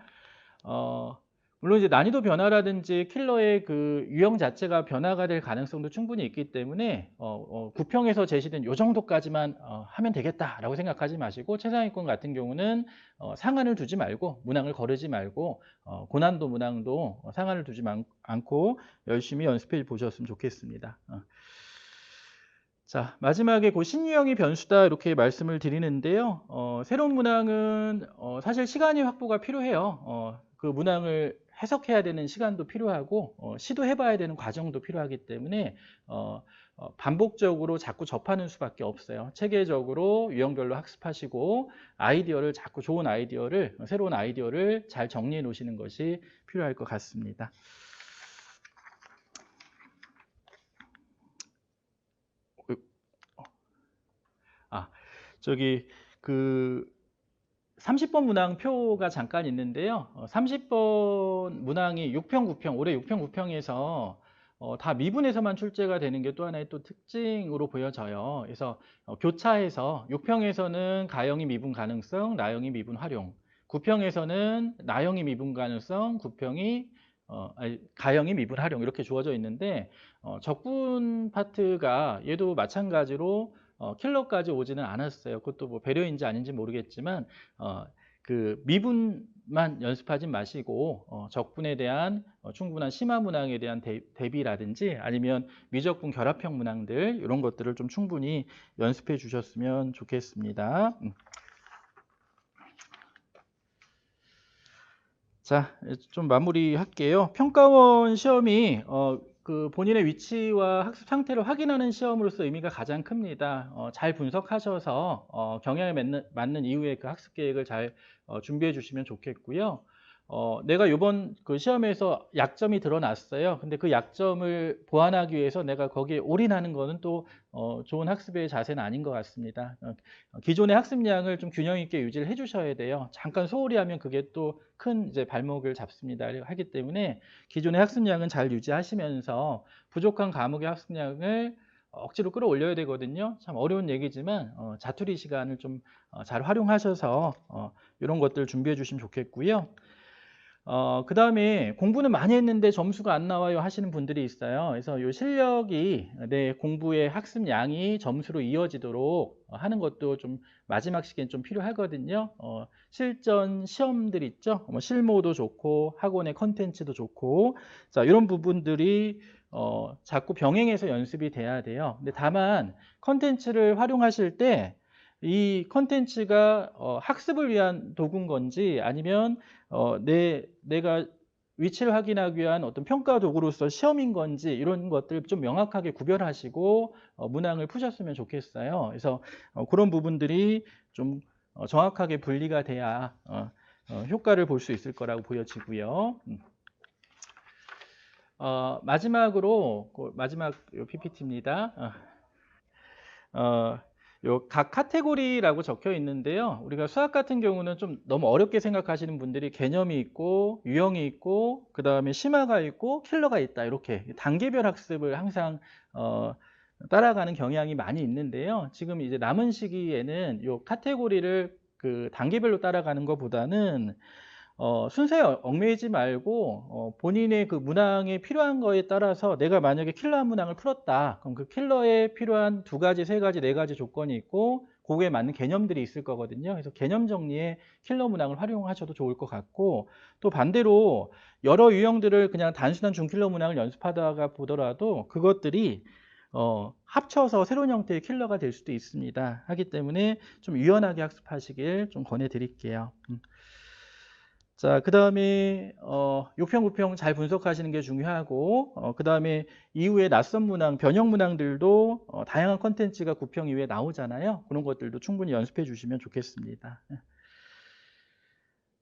물론 이제 난이도 변화라든지 킬러의 그 유형 자체가 변화가 될 가능성도 충분히 있기 때문에 구평에서 제시된 요 정도까지만 하면 되겠다라고 생각하지 마시고 최상위권 같은 경우는 상한을 두지 말고 문항을 거르지 말고 고난도 문항도 상한을 두지 않고 열심히 연습해 보셨으면 좋겠습니다. 자, 마지막에 그 신유형이 변수다 이렇게 말씀을 드리는데요. 새로운 문항은 사실 시간이 확보가 필요해요. 그 문항을 해석해야 되는 시간도 필요하고 시도해봐야 되는 과정도 필요하기 때문에 반복적으로 자꾸 접하는 수밖에 없어요. 체계적으로 유형별로 학습하시고 아이디어를 자꾸 좋은 아이디어를 새로운 아이디어를 잘 정리해 놓으시는 것이 필요할 것 같습니다. 저기 그 30번 문항 표가 잠깐 있는데요. 30번 문항이 6평, 9평, 올해 6평, 9평에서 다 미분에서만 출제가 되는 게 또 하나의 또 특징으로 보여져요. 그래서 교차해서 6평에서는 가형이 미분 가능성, 나형이 미분 활용. 9평에서는 나형이 미분 가능성, 가형이 미분 활용 이렇게 주어져 있는데 적분 파트가 얘도 마찬가지로 킬러까지 오지는 않았어요. 그것도 뭐 배려인지 아닌지 모르겠지만 그 미분만 연습하지 마시고 적분에 대한 충분한 심화 문항에 대한 대비라든지 아니면 미적분 결합형 문항들 이런 것들을 좀 충분히 연습해 주셨으면 좋겠습니다. 자, 좀 마무리할게요. 평가원 시험이 그 본인의 위치와 학습 상태를 확인하는 시험으로서 의미가 가장 큽니다. 잘 분석하셔서 경향에 맞는 이후에 그 학습 계획을 잘 준비해 주시면 좋겠고요. 내가 이번 그 시험에서 약점이 드러났어요. 근데 그 약점을 보완하기 위해서 내가 거기에 올인하는 거는 또 좋은 학습의 자세는 아닌 것 같습니다. 기존의 학습량을 좀 균형 있게 유지를 해주셔야 돼요. 잠깐 소홀히 하면 그게 또 큰 이제 발목을 잡습니다. 하기 때문에 기존의 학습량은 잘 유지하시면서 부족한 과목의 학습량을 억지로 끌어올려야 되거든요. 참 어려운 얘기지만 자투리 시간을 좀 잘 활용하셔서 이런 것들 준비해 주시면 좋겠고요. 그 다음에 공부는 많이 했는데 점수가 안 나와요 하시는 분들이 있어요. 그래서 이 실력이 내 공부의 학습량이 점수로 이어지도록 하는 것도 좀 마지막 시기엔 좀 필요하거든요. 실전 시험들 있죠. 뭐 실무도 좋고 학원의 컨텐츠도 좋고 자 이런 부분들이 자꾸 병행해서 연습이 돼야 돼요. 근데 다만 컨텐츠를 활용하실 때 이 컨텐츠가 학습을 위한 도구인 건지 아니면 내가 위치를 확인하기 위한 어떤 평가 도구로서 시험인 건지 이런 것들 좀 명확하게 구별하시고 문항을 푸셨으면 좋겠어요. 그래서 그런 부분들이 좀 정확하게 분리가 돼야 효과를 볼 수 있을 거라고 보여지고요. 마지막으로 마지막 PPT입니다. 요 각 카테고리라고 적혀 있는데요. 우리가 수학 같은 경우는 좀 너무 어렵게 생각하시는 분들이 개념이 있고 유형이 있고 그 다음에 심화가 있고 킬러가 있다 이렇게 단계별 학습을 항상 따라가는 경향이 많이 있는데요. 지금 이제 남은 시기에는 요 카테고리를 그 단계별로 따라가는 것보다는 순서에 얽매이지 말고 본인의 그 문항에 필요한 거에 따라서 내가 만약에 킬러 한 문항을 풀었다. 그럼 그 킬러에 필요한 2가지, 3가지, 4가지 조건이 있고 그거에 맞는 개념들이 있을 거거든요. 그래서 개념 정리에 킬러 문항을 활용하셔도 좋을 것 같고 또 반대로 여러 유형들을 그냥 단순한 중킬러 문항을 연습하다가 보더라도 그것들이 합쳐서 새로운 형태의 킬러가 될 수도 있습니다. 하기 때문에 좀 유연하게 학습하시길 좀 권해드릴게요. 자, 그 다음에 요평, 부평 잘 분석하시는 게 중요하고 그 다음에 이후에 낯선 문항, 변형 문항들도 다양한 컨텐츠가 구평 이후에 나오잖아요. 그런 것들도 충분히 연습해 주시면 좋겠습니다.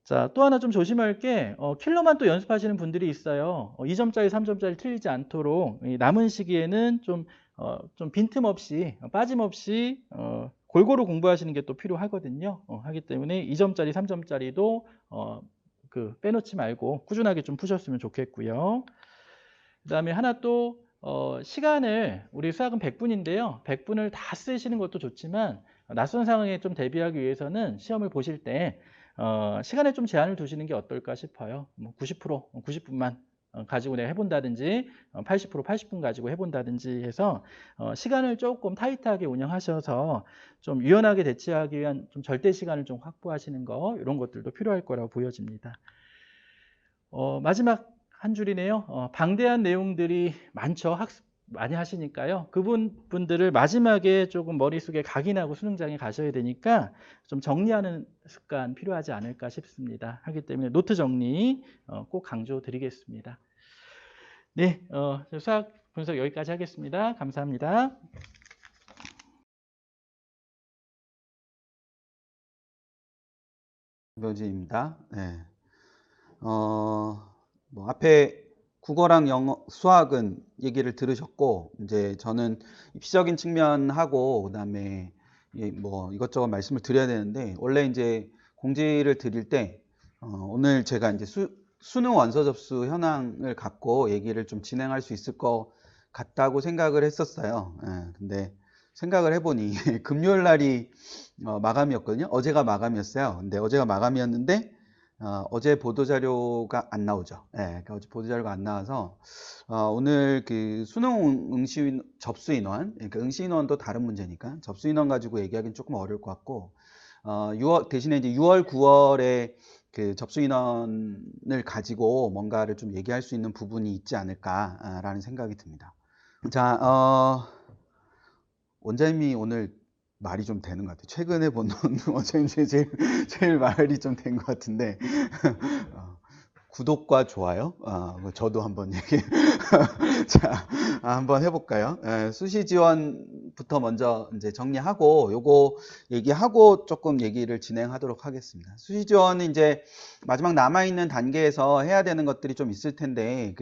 자, 또 하나 좀 조심할 게 킬러만 또 연습하시는 분들이 있어요. 2점짜리, 3점짜리 틀리지 않도록 이 남은 시기에는 좀 빈틈없이 빠짐없이 골고루 공부하시는 게 또 필요하거든요. 하기 때문에 2점짜리, 3점짜리도 빼놓지 말고 꾸준하게 좀 푸셨으면 좋겠고요. 그 다음에 하나 또 시간을 우리 수학은 100분인데요. 100분을 다 쓰시는 것도 좋지만 낯선 상황에 좀 대비하기 위해서는 시험을 보실 때 시간에 좀 제한을 두시는 게 어떨까 싶어요. 90%, 90분만 가지고 내가 해본다든지 80%, 80분 가지고 해본다든지 해서 시간을 조금 타이트하게 운영하셔서 좀 유연하게 대처하기 위한 좀 절대 시간을 좀 확보하시는 거 이런 것들도 필요할 거라고 보여집니다. 마지막 한 줄이네요. 방대한 내용들이 많죠. 학습 많이 하시니까요. 그분들을 마지막에 조금 머릿속에 각인하고 수능장에 가셔야 되니까 좀 정리하는 습관 필요하지 않을까 싶습니다. 하기 때문에 노트 정리 꼭 강조드리겠습니다. 네, 수학 분석 여기까지 하겠습니다. 감사합니다. 변진입니다. 네. 뭐 앞에 국어랑 영어, 수학은 얘기를 들으셨고, 이제 저는 입시적인 측면하고, 그 다음에 뭐 이것저것 말씀을 드려야 되는데, 원래 이제 공지를 드릴 때, 오늘 제가 이제 수능 원서 접수 현황을 갖고 얘기를 좀 진행할 수 있을 것 같다고 생각을 했었어요. 근데 생각을 해보니, 금요일 날이 마감이었거든요. 어제가 마감이었어요. 근데 어제가 마감이었는데, 어제 보도자료가 안 나오죠. 그러니까 어제 보도자료가 안 나와서, 오늘 그 수능 접수 인원, 그러니까 응시 인원도 다른 문제니까, 접수 인원 가지고 얘기하기는 조금 어려울 것 같고, 대신에 이제 6월, 9월에 그 접수 인원을 가지고 뭔가를 좀 얘기할 수 있는 부분이 있지 않을까라는 생각이 듭니다. 자, 원장님이 오늘 말이 좀 되는 것 같아요. 최근에 본 원장님 중에 제일 말이 좀 된 것 같은데, 구독과 좋아요. 저도 한번 자, 한번 해볼까요? 수시 지원부터 먼저 이제 정리하고, 요거 얘기하고 조금 얘기를 진행하도록 하겠습니다. 수시 지원은 이제 마지막 남아있는 단계에서 해야 되는 것들이 좀 있을 텐데,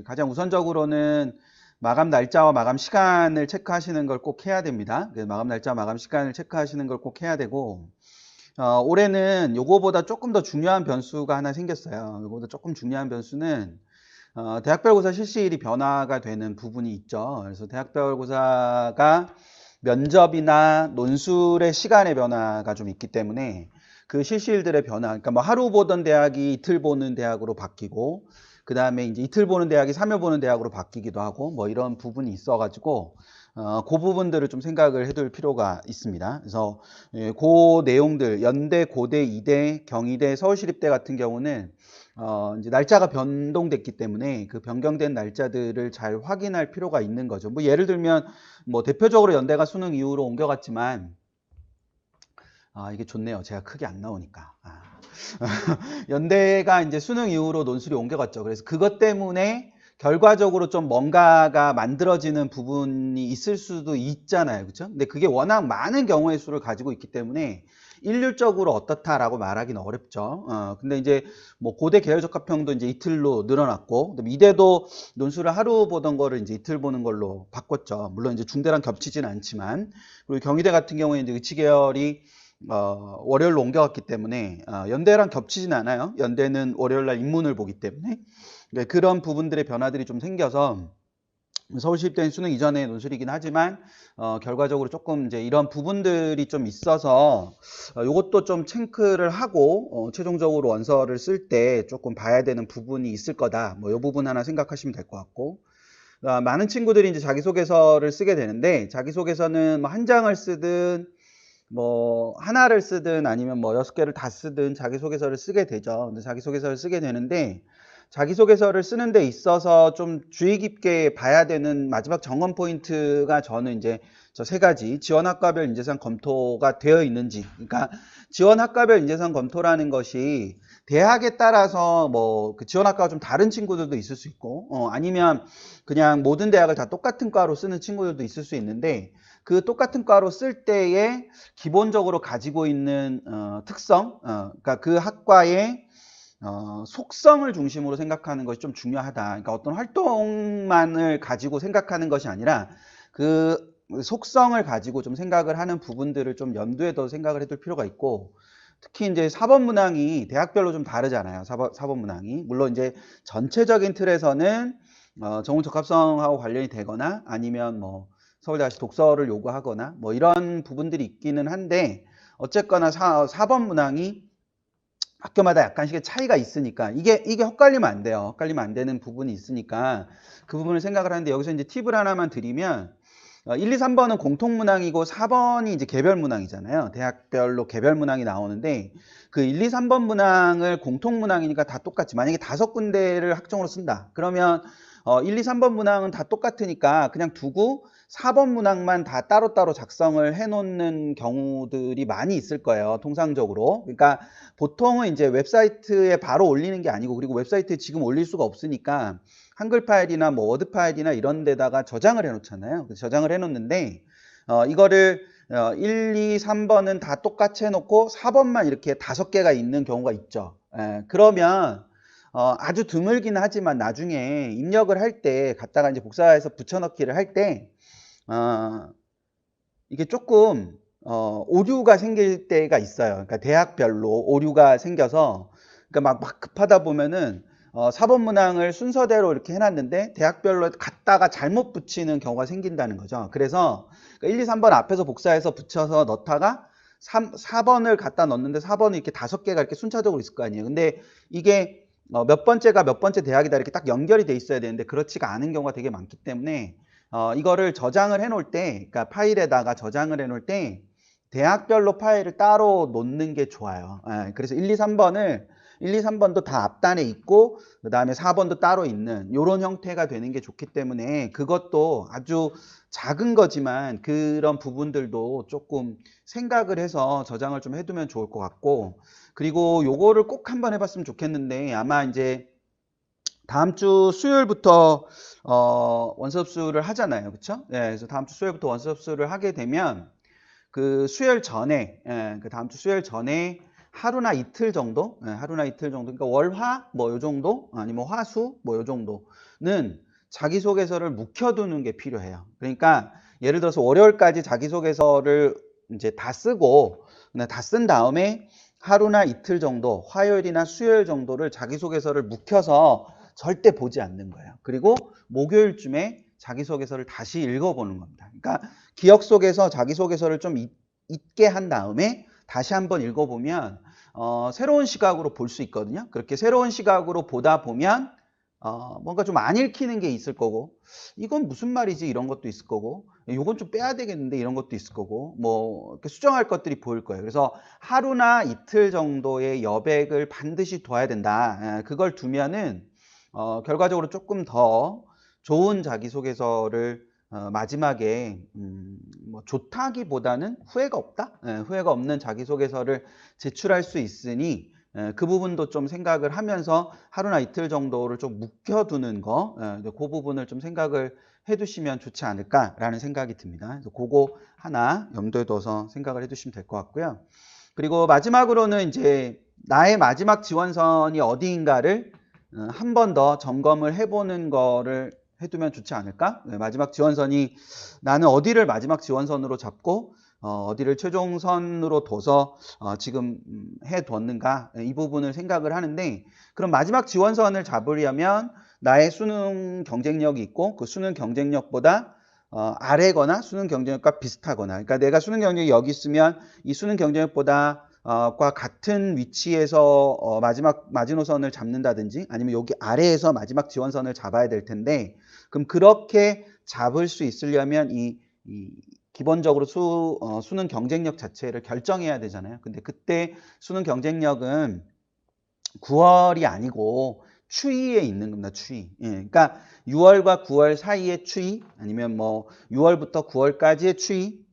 가장 우선적으로는 마감 날짜와 마감 시간을 체크하시는 걸 꼭 해야 됩니다. 마감 날짜와 마감 시간을 체크하시는 걸 꼭 해야 되고, 올해는 요거보다 조금 더 중요한 변수가 하나 생겼어요. 요거보다 조금 중요한 변수는 대학별고사 실시일이 변화가 되는 부분이 있죠. 그래서 대학별고사가 면접이나 논술의 시간의 변화가 좀 있기 때문에 그 실시일들의 변화, 그러니까 뭐 하루 보던 대학이 이틀 보는 대학으로 바뀌고, 그 다음에 이제 이틀 보는 대학이 3일 보는 대학으로 바뀌기도 하고, 뭐 이런 부분이 있어가지고, 그 부분들을 좀 생각을 해둘 필요가 있습니다. 그래서 그 내용들 연대, 고대, 이대, 경희대, 서울시립대 같은 경우는 이제 날짜가 변동됐기 때문에 그 변경된 날짜들을 잘 확인할 필요가 있는 거죠. 뭐 예를 들면 뭐 대표적으로 연대가 수능 이후로 옮겨갔지만 이게 좋네요. 제가 크게 안 나오니까. 연대가 이제 수능 이후로 논술이 옮겨갔죠. 그래서 그것 때문에 결과적으로 좀 뭔가가 만들어지는 부분이 있을 수도 있잖아요. 그렇죠? 근데 그게 워낙 많은 경우의 수를 가지고 있기 때문에 일률적으로 어떻다라고 말하기는 어렵죠. 근데 이제 뭐 고대 계열적합형도 이제 이틀로 늘어났고, 그다음에 이대도 논술을 하루 보던 거를 이제 이틀 보는 걸로 바꿨죠. 물론 이제 중대랑 겹치진 않지만, 그리고 경희대 같은 경우에 이제 의치 계열이 월요일로 옮겨갔기 때문에 연대랑 겹치진 않아요. 연대는 월요일날 인문을 보기 때문에. 그러니까 그런 부분들의 변화들이 좀 생겨서 서울시립대는 수능 이전의 논술이긴 하지만 결과적으로 조금 이제 이런 부분들이 좀 있어서 이것도 좀 체크를 하고 최종적으로 원서를 쓸 때 조금 봐야 되는 부분이 있을 거다. 뭐 이 부분 하나 생각하시면 될 것 같고, 많은 친구들이 이제 자기소개서를 쓰게 되는데 자기소개서는 뭐 한 장을 쓰든 뭐 하나를 쓰든 아니면 뭐 6개를 다 쓰든 자기소개서를 쓰게 되죠. 근데 자기소개서를 쓰게 되는데 자기소개서를 쓰는 데 있어서 좀 주의 깊게 봐야 되는 마지막 점검 포인트가 저는 이제 저 3가지 지원학과별 인재상 검토가 되어 있는지, 그러니까 지원학과별 인재상 검토라는 것이 대학에 따라서 뭐 그 지원학과가 좀 다른 친구들도 있을 수 있고 아니면 그냥 모든 대학을 다 똑같은 과로 쓰는 친구들도 있을 수 있는데 그 똑같은 과로 쓸 때에 기본적으로 가지고 있는 특성, 그러니까 그 학과의 속성을 중심으로 생각하는 것이 좀 중요하다. 그러니까 어떤 활동만을 가지고 생각하는 것이 아니라 그 속성을 가지고 좀 생각을 하는 부분들을 좀 염두에 둬 생각을 해둘 필요가 있고, 특히 이제 사법 문항이 대학별로 좀 다르잖아요. 사법 문항이. 물론 이제 전체적인 틀에서는 정원 적합성하고 관련이 되거나 아니면 뭐 서울대학교 독서를 요구하거나 뭐 이런 부분들이 있기는 한데, 어쨌거나 사법 문항이 학교마다 약간씩의 차이가 있으니까 이게 헛갈리면 안 돼요. 헛갈리면 안 되는 부분이 있으니까 그 부분을 생각을 하는데, 여기서 이제 팁을 하나만 드리면 1, 2, 3번은 공통 문항이고 4번이 이제 개별 문항이잖아요. 대학별로 개별 문항이 나오는데 그 1, 2, 3번 문항을 공통 문항이니까 다 똑같지. 만약에 5군데를 학종으로 쓴다. 그러면 1, 2, 3번 문항은 다 똑같으니까 그냥 두고 4번 문항만 다 따로따로 작성을 해놓는 경우들이 많이 있을 거예요. 통상적으로. 그러니까 보통은 이제 웨브사이트에 바로 올리는 게 아니고, 그리고 웨브사이트에 지금 올릴 수가 없으니까 한글 파일이나 뭐 워드 파일이나 이런 데다가 저장을 해 놓잖아요. 저장을 해 놓는데 이거를 1, 2, 3번은 다 똑같이 해놓고 4번만 이렇게 5개가 있는 경우가 있죠. 그러면 아주 드물긴 하지만 나중에 입력을 할 때 갖다가 이제 복사해서 붙여넣기를 할 때 이게 조금 오류가 생길 때가 있어요. 그러니까 대학별로 오류가 생겨서, 그러니까 막 급하다 보면은 4번 문항을 순서대로 이렇게 해놨는데 대학별로 갖다가 잘못 붙이는 경우가 생긴다는 거죠. 그래서 1, 2, 3번 앞에서 복사해서 붙여서 넣다가 4번을 갖다 넣었는데 4번이 이렇게 5개가 이렇게 순차적으로 있을 거 아니에요. 근데 이게 몇 번째가 몇 번째 대학이다 이렇게 딱 연결이 돼 있어야 되는데 그렇지가 않은 경우가 되게 많기 때문에 이거를 저장을 해 놓을 때, 그러니까 파일에다가 저장을 해 놓을 때 대학별로 파일을 따로 놓는 게 좋아요. 그래서 1, 2, 3번도 다 앞단에 있고 그 다음에 4번도 따로 있는 이런 형태가 되는 게 좋기 때문에 그것도 아주 작은 거지만 그런 부분들도 조금 생각을 해서 저장을 좀 해두면 좋을 것 같고, 그리고 요거를 꼭 한번 해봤으면 좋겠는데 아마 이제 다음 주 수요일부터 원서 접수를 하잖아요. 그렇죠? 그래서 다음 주 수요일부터 원서 접수를 하게 되면 그 수요일 전에, 그 다음 주 수요일 전에 하루나 이틀 정도, 그러니까 월화 뭐 요 정도, 아니면 화수 뭐 요 정도는 자기소개서를 묵혀두는 게 필요해요. 그러니까 예를 들어서 월요일까지 자기소개서를 이제 다 쓰고 다 쓴 다음에 하루나 이틀 정도, 화요일이나 수요일 정도를 자기소개서를 묵혀서 절대 보지 않는 거예요. 그리고 목요일쯤에 자기소개서를 다시 읽어보는 겁니다. 그러니까 기억 속에서 자기소개서를 좀 잊게 한 다음에 다시 한번 읽어보면 새로운 시각으로 볼 수 있거든요. 그렇게 새로운 시각으로 보다 보면 뭔가 좀 안 읽히는 게 있을 거고, 이건 무슨 말이지 이런 것도 있을 거고, 요건 좀 빼야 되겠는데 이런 것도 있을 거고, 뭐 이렇게 수정할 것들이 보일 거예요. 그래서 하루나 이틀 정도의 여백을 반드시 둬야 된다. 그걸 두면은 결과적으로 조금 더 좋은 자기소개서를 마지막에 뭐 좋다기보다는 후회가 없다? 후회가 없는 자기소개서를 제출할 수 있으니 그 부분도 좀 생각을 하면서 하루나 이틀 정도를 좀 묵혀두는 거, 그 부분을 좀 생각을 해두시면 좋지 않을까라는 생각이 듭니다. 그래서 그거 하나 염두에 둬서 생각을 해두시면 될 것 같고요. 그리고 마지막으로는 이제 나의 마지막 지원선이 어디인가를 한 번 더 점검을 해보는 거를 해두면 좋지 않을까? 마지막 지원선이 나는 어디를 마지막 지원선으로 잡고 어디를 최종선으로 둬서 지금 해뒀는가, 이 부분을 생각을 하는데, 그럼 마지막 지원선을 잡으려면 나의 수능 경쟁력이 있고 그 수능 경쟁력보다 아래거나 수능 경쟁력과 비슷하거나, 그러니까 내가 수능 경쟁력이 여기 있으면 이 수능 경쟁력보다 과 같은 위치에서 마지막 마지노선을 잡는다든지, 아니면 여기 아래에서 마지막 지원선을 잡아야 될 텐데, 그럼 그렇게 잡을 수 있으려면 이 기본적으로 수능 경쟁력 자체를 결정해야 되잖아요. 근데 그때 수능 경쟁력은 9월이 아니고 추위에 있는 겁니다. 추위. 예, 그러니까 6월과 9월 사이의 추위, 아니면 뭐 6월부터 9월까지의 추위,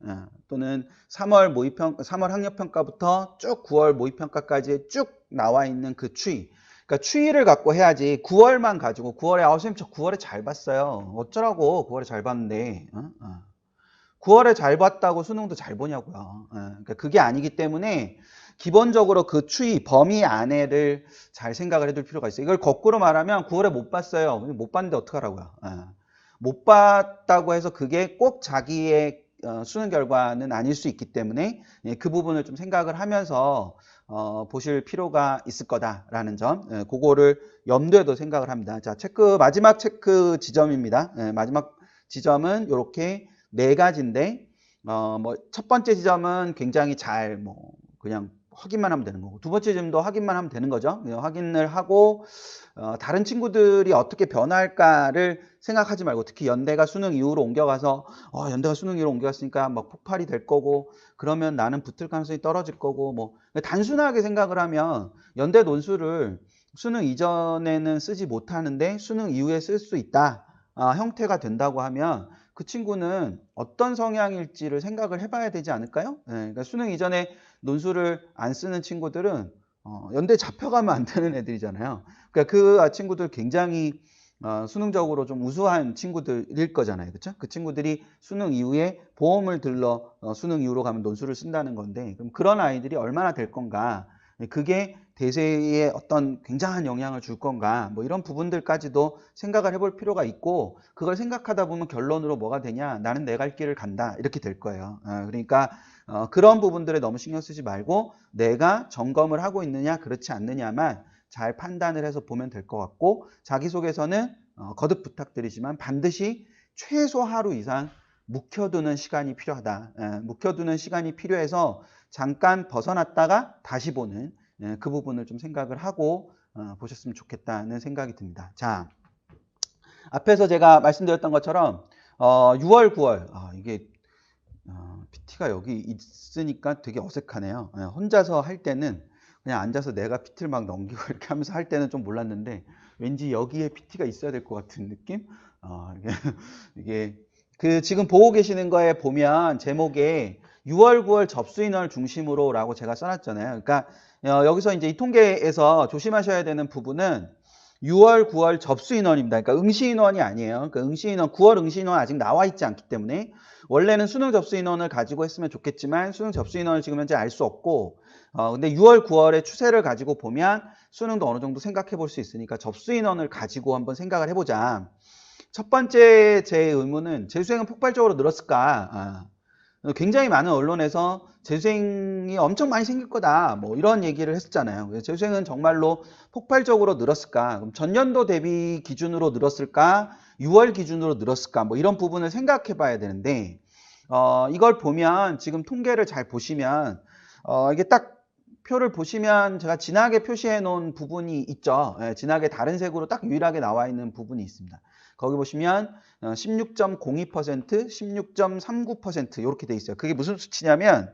또는 3월 학력평가부터 쭉 9월 모의평가까지 쭉 나와 있는 그 추위. 그러니까 추위를 갖고 해야지 9월만 가지고 9월에 선생님 저 9월에 잘 봤어요. 어쩌라고 9월에 잘 봤는데 9월에 잘 봤다고 수능도 잘 보냐고요. 그러니까 그게 아니기 때문에 기본적으로 그 추이 범위 안에를 잘 생각을 해둘 필요가 있어요. 이걸 거꾸로 말하면 9월에 못 봤어요. 못 봤는데 어떡하라고요. 못 봤다고 해서 그게 꼭 자기의 수능 결과는 아닐 수 있기 때문에 그 부분을 좀 생각을 하면서 보실 필요가 있을 거다라는 점, 그거를 염두에도 생각을 합니다. 자, 마지막 체크 지점입니다. 마지막 지점은 이렇게 네 가지인데, 뭐 첫 번째 지점은 굉장히 잘 그냥 확인만 하면 되는 거고, 두 번째 지점도 확인만 하면 되는 거죠. 확인을 하고 다른 친구들이 어떻게 변할까를 생각하지 말고, 특히 연대가 수능 이후로 옮겨가서 연대가 수능 이후로 옮겨갔으니까 막 폭발이 될 거고, 그러면 나는 붙을 가능성이 떨어질 거고, 뭐 단순하게 생각을 하면 연대 논술을 수능 이전에는 쓰지 못하는데 수능 이후에 쓸 수 있다, 형태가 된다고 하면 그 친구는 어떤 성향일지를 생각을 해봐야 되지 않을까요? 그러니까 수능 이전에 논술을 안 쓰는 친구들은 연대 잡혀가면 안 되는 애들이잖아요. 그러니까 그 친구들 굉장히 수능적으로 좀 우수한 친구들일 거잖아요. 그렇죠? 그 친구들이 수능 이후에 보험을 들러 수능 이후로 가면 논술을 쓴다는 건데, 그럼 그런 아이들이 얼마나 될 건가? 그게 대세에 어떤 굉장한 영향을 줄 건가? 뭐 이런 부분들까지도 생각을 해볼 필요가 있고, 그걸 생각하다 보면 결론으로 뭐가 되냐? 나는 내 갈 길을 간다. 이렇게 될 거예요. 그러니까 그런 부분들에 너무 신경 쓰지 말고 내가 점검을 하고 있느냐 그렇지 않느냐만 잘 판단을 해서 보면 될 것 같고, 자기소개서는 거듭 부탁드리지만 반드시 최소 하루 이상 묵혀두는 시간이 필요하다. 묵혀두는 시간이 필요해서 잠깐 벗어났다가 다시 보는 그 부분을 좀 생각을 하고 보셨으면 좋겠다는 생각이 듭니다. 자, 앞에서 제가 말씀드렸던 것처럼 6월, 9월 이게 PT가 여기 있으니까 되게 어색하네요. 혼자서 할 때는 그냥 앉아서 내가 PT를 막 넘기고 이렇게 하면서 할 때는 좀 몰랐는데, 왠지 여기에 PT가 있어야 될 것 같은 느낌? 이게 그 지금 보고 계시는 거에 보면 제목에 6월, 9월 접수 인원을 중심으로 라고 제가 써놨잖아요. 그러니까 여기서 이제 이 통계에서 조심하셔야 되는 부분은 6월, 9월 접수 인원입니다. 그러니까 응시 인원이 아니에요. 그러니까 응시 인원, 9월 응시 인원 아직 나와 있지 않기 때문에, 원래는 수능 접수 인원을 가지고 했으면 좋겠지만 수능 접수 인원을 지금 현재 알 수 없고, 근데 6월, 9월의 추세를 가지고 보면 수능도 어느 정도 생각해 볼 수 있으니까 접수 인원을 가지고 한번 생각을 해보자. 첫 번째 제 의문은 재수생은 폭발적으로 늘었을까? 굉장히 많은 언론에서 재수생이 엄청 많이 생길 거다, 뭐 이런 얘기를 했었잖아요. 재수생은 정말로 폭발적으로 늘었을까? 그럼 전년도 대비 기준으로 늘었을까? 6월 기준으로 늘었을까? 뭐 이런 부분을 생각해 봐야 되는데, 이걸 보면 지금 통계를 잘 보시면 이게 딱 표를 보시면 제가 진하게 표시해 놓은 부분이 있죠. 예, 진하게 다른 색으로 딱 유일하게 나와 있는 부분이 있습니다. 거기 보시면 16.02%, 16.39% 이렇게 돼 있어요. 그게 무슨 수치냐면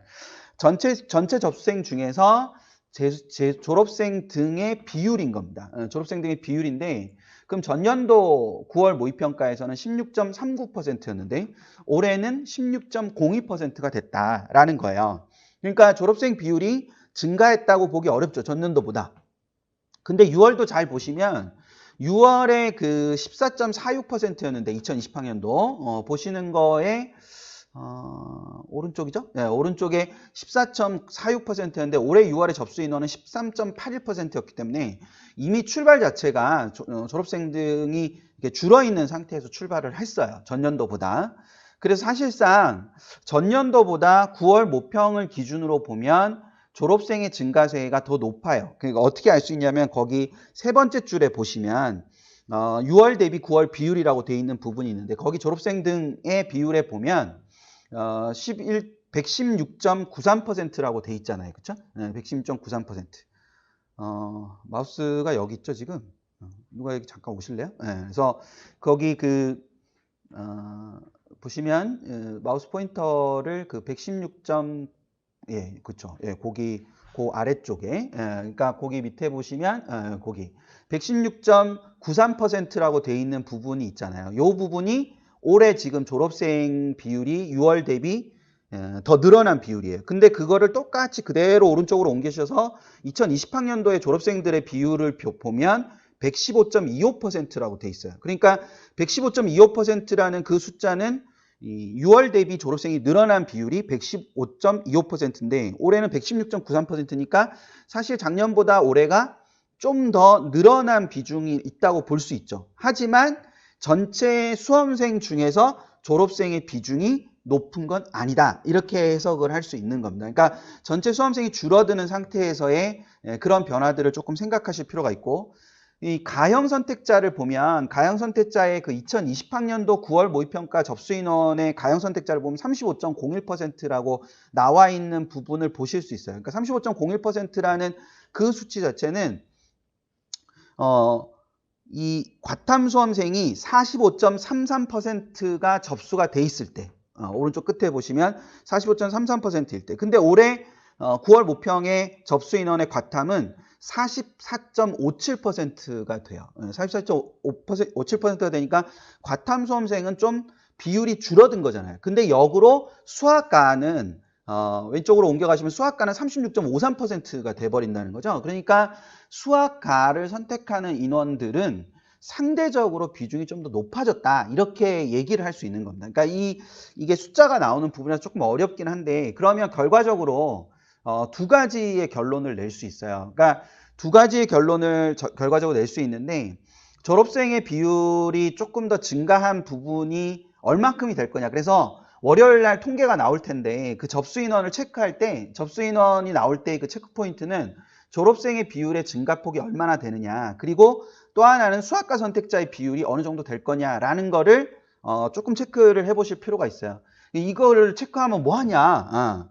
전체 접수생 중에서 제 졸업생 등의 비율인 겁니다. 졸업생 등의 비율인데 그럼 전년도 9월 모의평가에서는 16.39%였는데 올해는 16.02%가 됐다라는 거예요. 그러니까 졸업생 비율이 증가했다고 보기 어렵죠. 전년도보다. 근데 6월도 잘 보시면 6월에 그 14.46%였는데 2020학년도 보시는 거에 오른쪽이죠? 네, 오른쪽에 14.46%였는데 올해 6월에 접수 인원은 13.81%였기 때문에 이미 출발 자체가 졸업생 등이 줄어 있는 상태에서 출발을 했어요. 전년도보다. 그래서 사실상 전년도보다 9월 모평을 기준으로 보면 졸업생의 증가세가 더 높아요. 그러니까 어떻게 알 수 있냐면 거기 세 번째 줄에 보시면 6월 대비 9월 비율이라고 되어 있는 부분이 있는데 거기 졸업생 등의 비율에 보면 116.93%라고 돼 있잖아요. 그렇죠? 네, 116.93%. 마우스가 여기 있죠, 지금? 누가 여기 잠깐 오실래요? 네, 그래서 거기 보시면 마우스 포인터를 그 116. 예, 그렇죠. 예, 거기 그 아래쪽에 그러니까 거기 밑에 보시면 거기 116.93%라고 돼 있는 부분이 있잖아요. 이 부분이 올해 지금 졸업생 비율이 6월 대비 더 늘어난 비율이에요. 근데 그거를 똑같이 그대로 오른쪽으로 옮기셔서 2020학년도에 졸업생들의 비율을 보면 115.25%라고 돼 있어요. 그러니까 115.25%라는 그 숫자는 이 6월 대비 졸업생이 늘어난 비율이 115.25%인데 올해는 116.93%니까 사실 작년보다 올해가 좀 더 늘어난 비중이 있다고 볼 수 있죠. 하지만 전체 수험생 중에서 졸업생의 비중이 높은 건 아니다. 이렇게 해석을 할 수 있는 겁니다. 그러니까 전체 수험생이 줄어드는 상태에서의 그런 변화들을 조금 생각하실 필요가 있고 이 가형 선택자를 보면 가형 선택자의 그 2020학년도 9월 모의평가 접수 인원의 가형 선택자를 보면 35.01%라고 나와 있는 부분을 보실 수 있어요. 그러니까 35.01%라는 그 수치 자체는 이 과탐 수험생이 45.33%가 접수가 돼 있을 때 오른쪽 끝에 보시면 45.33%일 때 근데 올해 9월 모평의 접수 인원의 과탐은 44.57%가 돼요. 44.57%가 되니까 과탐 수험생은 좀 비율이 줄어든 거잖아요. 근데 역으로 수학과는 왼쪽으로 옮겨가시면 수학과는 36.53%가 돼버린다는 거죠. 그러니까 수학과를 선택하는 인원들은 상대적으로 비중이 좀 더 높아졌다. 이렇게 얘기를 할 수 있는 겁니다. 그러니까 이게 숫자가 나오는 부분에서 조금 어렵긴 한데 그러면 결과적으로 두 가지의 결론을 낼 수 있어요. 그러니까 두 가지의 결론을 결과적으로 낼 수 있는데 졸업생의 비율이 조금 더 증가한 부분이 얼마큼이 될 거냐. 그래서 월요일 날 통계가 나올 텐데 그 접수 인원을 체크할 때 접수 인원이 나올 때 그 체크 포인트는 졸업생의 비율의 증가폭이 얼마나 되느냐. 그리고 또 하나는 수학과 선택자의 비율이 어느 정도 될 거냐라는 거를 조금 체크를 해보실 필요가 있어요. 이거를 체크하면 뭐 하냐.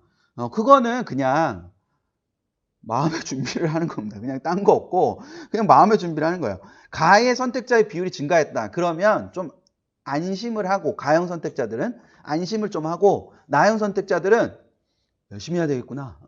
그거는 그냥 마음의 준비를 하는 겁니다. 그냥 딴 거 없고 그냥 마음의 준비를 하는 거예요. 가의 선택자의 비율이 증가했다. 그러면 좀 안심을 하고 가형 선택자들은 안심을 좀 하고 나형 선택자들은 열심히 해야 되겠구나.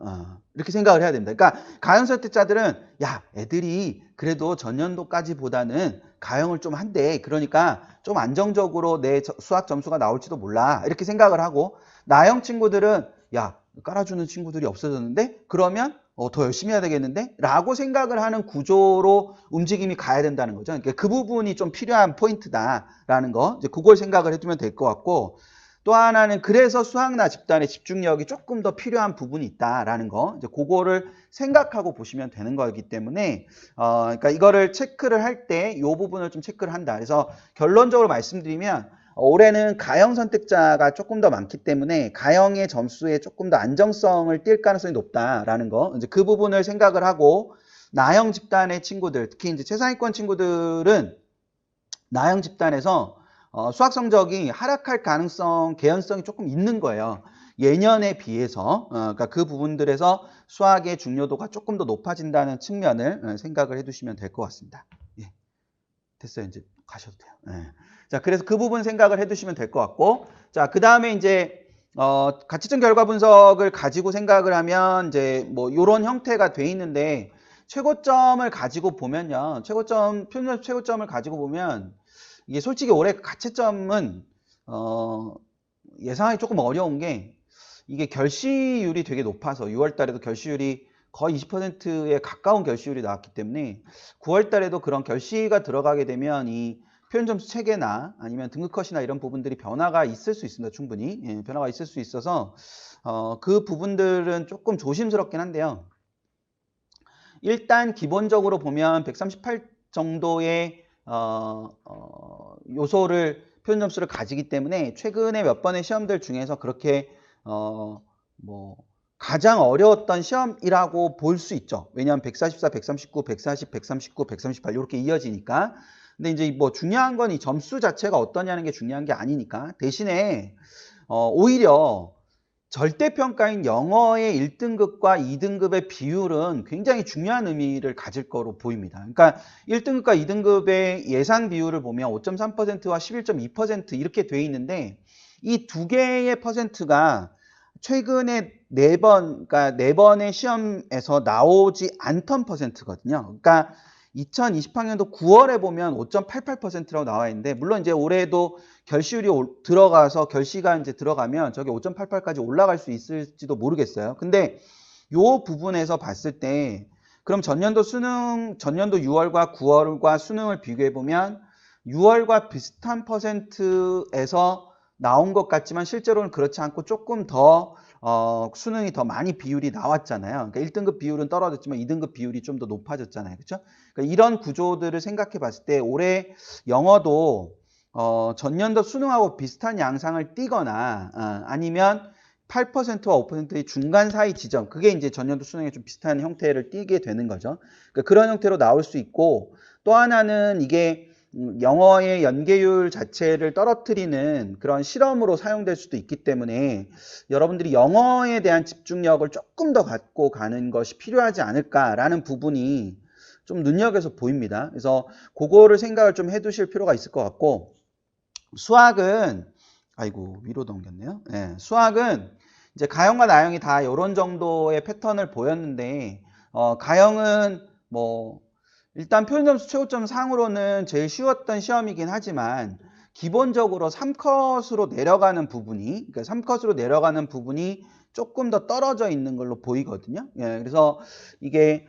이렇게 생각을 해야 됩니다. 그러니까 가형 선택자들은 야 애들이 그래도 전년도까지보다는 가형을 좀 한대. 그러니까 좀 안정적으로 내 수학 점수가 나올지도 몰라. 이렇게 생각을 하고 나형 친구들은 야 깔아주는 친구들이 없어졌는데 그러면 더 열심히 해야 되겠는데? 라고 생각을 하는 구조로 움직임이 가야 된다는 거죠. 그러니까 그 부분이 좀 필요한 포인트다라는 거. 이제 그걸 생각을 해두면 될 것 같고 또 하나는 그래서 수학나 집단의 집중력이 조금 더 필요한 부분이 있다라는 거. 이제 그거를 생각하고 보시면 되는 거기 때문에 그러니까 이거를 체크를 할 때 이 부분을 좀 체크를 한다. 그래서 결론적으로 말씀드리면 올해는 가형 선택자가 조금 더 많기 때문에 가형의 점수에 조금 더 안정성을 띌 가능성이 높다라는 거. 이제 그 부분을 생각을 하고 나형 집단의 친구들, 특히 이제 최상위권 친구들은 나형 집단에서 수학 성적이 하락할 가능성, 개연성이 조금 있는 거예요. 예년에 비해서 그러니까 그 부분들에서 수학의 중요도가 조금 더 높아진다는 측면을 생각을 해두시면 될 것 같습니다. 예. 됐어요. 이제 가셔도 돼요. 예. 자, 그래서 그 부분 생각을 해두시면 될 것 같고, 자, 그 다음에 이제 가치점 결과 분석을 가지고 생각을 하면 이제 뭐 이런 형태가 돼 있는데 최고점을 가지고 보면요, 표준점 최고점을 가지고 보면 이게 솔직히 올해 가채점은 예상하기 조금 어려운 게 이게 결시율이 되게 높아서 6월 달에도 결시율이 거의 20%에 가까운 결시율이 나왔기 때문에 9월 달에도 그런 결시가 들어가게 되면 이 표현점수 체계나 아니면 등급컷이나 이런 부분들이 변화가 있을 수 있습니다. 충분히. 예, 변화가 있을 수 있어서 그 부분들은 조금 조심스럽긴 한데요. 일단 기본적으로 보면 138 정도의 요소를 표현점수를 가지기 때문에 최근에 몇 번의 시험들 중에서 그렇게 뭐 가장 어려웠던 시험이라고 볼 수 있죠. 왜냐하면 144, 139, 140, 139, 138 이렇게 이어지니까. 근데 이제 뭐 중요한 건 이 점수 자체가 어떠냐는 게 중요한 게 아니니까 대신에 오히려 절대평가인 영어의 1등급과 2등급의 비율은 굉장히 중요한 의미를 가질 거로 보입니다. 그러니까 1등급과 2등급의 예상 비율을 보면 5.3%와 11.2% 이렇게 돼 있는데 이 두 개의 퍼센트가 최근에 4번, 그러니까 4번의 시험에서 나오지 않던 퍼센트거든요. 그러니까 2020학년도 9월에 보면 5.88%라고 나와 있는데, 물론 이제 올해도 결시율이 들어가서 결시가 이제 들어가면 저게 5.88까지 올라갈 수 있을지도 모르겠어요. 근데 요 부분에서 봤을 때, 그럼 전년도 6월과 9월과 수능을 비교해 보면 6월과 비슷한 퍼센트에서 나온 것 같지만 실제로는 그렇지 않고 조금 더 수능이 더 많이 비율이 나왔잖아요. 그러니까 1등급 비율은 떨어졌지만 2등급 비율이 좀 더 높아졌잖아요. 그렇죠? 그러니까 이런 구조들을 생각해 봤을 때 올해 영어도 전년도 수능하고 비슷한 양상을 띠거나 아니면 8%와 5%의 중간 사이 지점, 그게 이제 전년도 수능에 좀 비슷한 형태를 띠게 되는 거죠. 그러니까 그런 형태로 나올 수 있고, 또 하나는 이게 영어의 연계율 자체를 떨어뜨리는 그런 실험으로 사용될 수도 있기 때문에 여러분들이 영어에 대한 집중력을 조금 더 갖고 가는 것이 필요하지 않을까라는 부분이 좀 눈여겨서 보입니다. 그래서 그거를 생각을 좀 해두실 필요가 있을 것 같고, 수학은 아이고 위로 넘겼네요. 네, 수학은 이제 가형과 나형이 다 이런 정도의 패턴을 보였는데 가형은 뭐 일단 표현점수 최고점 상으로는 제일 쉬웠던 시험이긴 하지만 기본적으로 3컷으로 내려가는 부분이, 그러니까 3컷으로 내려가는 부분이 조금 더 떨어져 있는 걸로 보이거든요. 예, 그래서 이게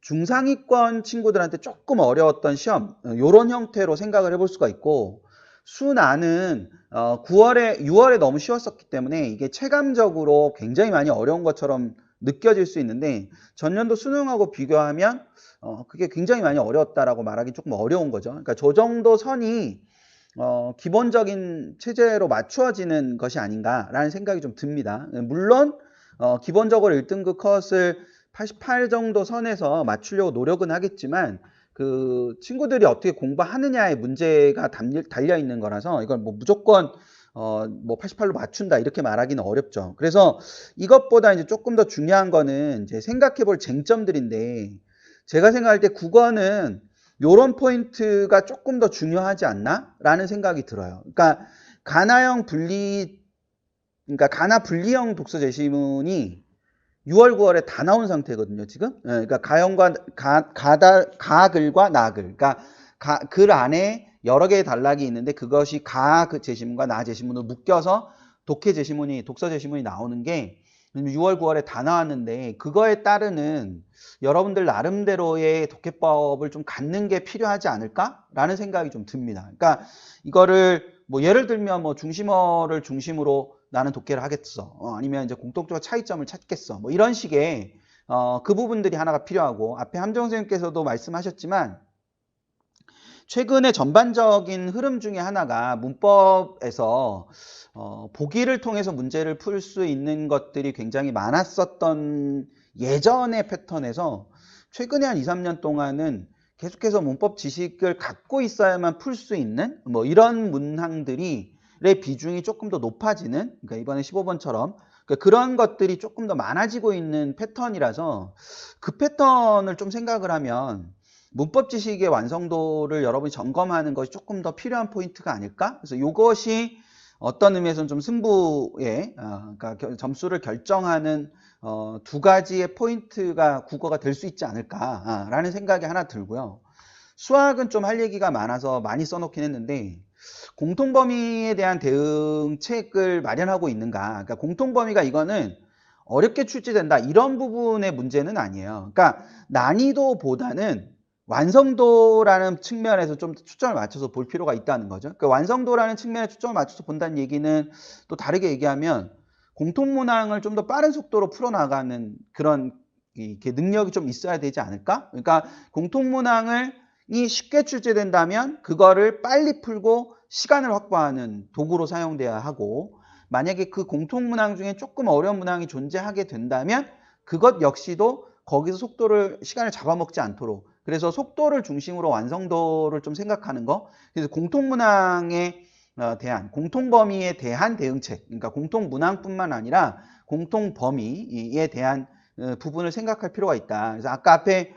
중상위권 친구들한테 조금 어려웠던 시험, 이런 형태로 생각을 해볼 수가 있고, 수나는 6월에 너무 쉬웠었기 때문에 이게 체감적으로 굉장히 많이 어려운 것처럼 느껴질 수 있는데 전년도 수능하고 비교하면 그게 굉장히 많이 어려웠다라고 말하기 조금 어려운 거죠. 그러니까 저 정도 선이 기본적인 체제로 맞추어지는 것이 아닌가라는 생각이 좀 듭니다. 물론 기본적으로 1등급 컷을 88 정도 선에서 맞추려고 노력은 하겠지만 그 친구들이 어떻게 공부하느냐의 문제가 달려 있는 거라서 이걸 뭐 무조건 뭐 88로 맞춘다 이렇게 말하기는 어렵죠. 그래서 이것보다 이제 조금 더 중요한 거는 이제 생각해 볼 쟁점들인데, 제가 생각할 때 국어는 요런 포인트가 조금 더 중요하지 않나? 라는 생각이 들어요. 그러니까 그러니까 가나 분리형 독서 제시문이 6월, 9월에 다 나온 상태거든요, 지금. 그러니까 가형과 가글과 나글. 그러니까 글 안에 여러 개의 단락이 있는데 그것이 그 제시문과 나 제시문으로 묶여서 독서 제시문이 나오는 게 6월, 9월에 다 나왔는데 그거에 따르는 여러분들 나름대로의 독해법을 좀 갖는 게 필요하지 않을까라는 생각이 좀 듭니다. 그러니까 이거를 뭐 예를 들면 뭐 중심어를 중심으로 나는 독해를 하겠어. 아니면 이제 공통적인 차이점을 찾겠어. 뭐 이런 식의 그 부분들이 하나가 필요하고, 앞에 함정 선생님께서도 말씀하셨지만 최근에 전반적인 흐름 중에 하나가 문법에서 보기를 통해서 문제를 풀 수 있는 것들이 굉장히 많았었던 예전의 패턴에서 최근에 한 2, 3년 동안은 계속해서 문법 지식을 갖고 있어야만 풀 수 있는 뭐 이런 문항들이 비중이 조금 더 높아지는, 그러니까 이번에 15번처럼 그런 것들이 조금 더 많아지고 있는 패턴이라서 그 패턴을 좀 생각을 하면 문법 지식의 완성도를 여러분이 점검하는 것이 조금 더 필요한 포인트가 아닐까? 그래서 이것이 어떤 의미에서는 좀 승부의, 그러니까 점수를 결정하는 두 가지의 포인트가 국어가 될 수 있지 않을까라는 생각이 하나 들고요. 수학은 좀 할 얘기가 많아서 많이 써놓긴 했는데, 공통범위에 대한 대응책을 마련하고 있는가? 그러니까 공통범위가 이거는 어렵게 출제된다 이런 부분의 문제는 아니에요. 그러니까 난이도보다는 완성도라는 측면에서 좀 초점을 맞춰서 볼 필요가 있다는 거죠. 그러니까 완성도라는 측면에 초점을 맞춰서 본다는 얘기는 또 다르게 얘기하면 공통문항을 좀 더 빠른 속도로 풀어나가는 그런 이렇게 능력이 좀 있어야 되지 않을까? 그러니까 공통문항을 쉽게 출제된다면 그거를 빨리 풀고 시간을 확보하는 도구로 사용돼야 하고, 만약에 그 공통문항 중에 조금 어려운 문항이 존재하게 된다면 그것 역시도 거기서 시간을 잡아먹지 않도록, 그래서 속도를 중심으로 완성도를 좀 생각하는 거. 그래서 공통문항에 대한, 공통범위에 대한 대응책, 그러니까 공통문항뿐만 아니라 공통범위에 대한 부분을 생각할 필요가 있다. 그래서 아까 앞에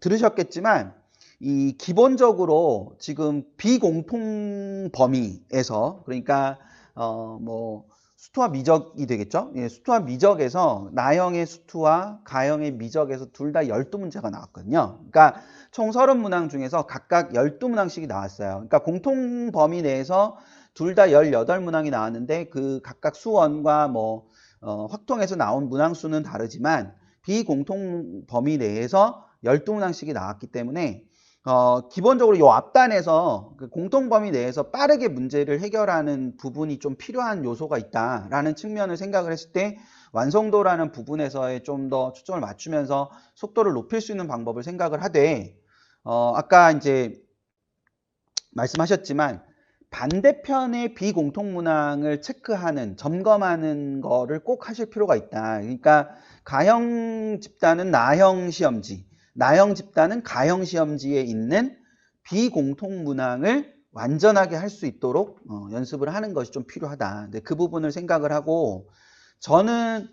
들으셨겠지만 이 기본적으로 지금 비공통 범위에서, 그러니까 뭐 수투와 미적이 되겠죠. 예, 수투와 미적에서 나형의 수투와 가형의 미적에서 둘 다 12문제가 나왔거든요. 그러니까 총 30문항 중에서 각각 12문항씩이 나왔어요. 그러니까 공통 범위 내에서 둘 다 18문항이 나왔는데 그 각각 수원과 뭐 확통해서 나온 문항 수는 다르지만 비공통 범위 내에서 12문항씩이 나왔기 때문에 기본적으로 이 앞단에서 그 공통 범위 내에서 빠르게 문제를 해결하는 부분이 좀 필요한 요소가 있다라는 측면을 생각을 했을 때 완성도라는 부분에서의 좀 더 초점을 맞추면서 속도를 높일 수 있는 방법을 생각을 하되, 아까 이제 말씀하셨지만 반대편의 비공통문항을 체크하는, 점검하는 거를 꼭 하실 필요가 있다. 그러니까 가형 집단은 나형 시험지, 나형 집단은 가형 시험지에 있는 비공통문항을 완전하게 할 수 있도록 연습을 하는 것이 좀 필요하다. 근데 그 부분을 생각을 하고, 저는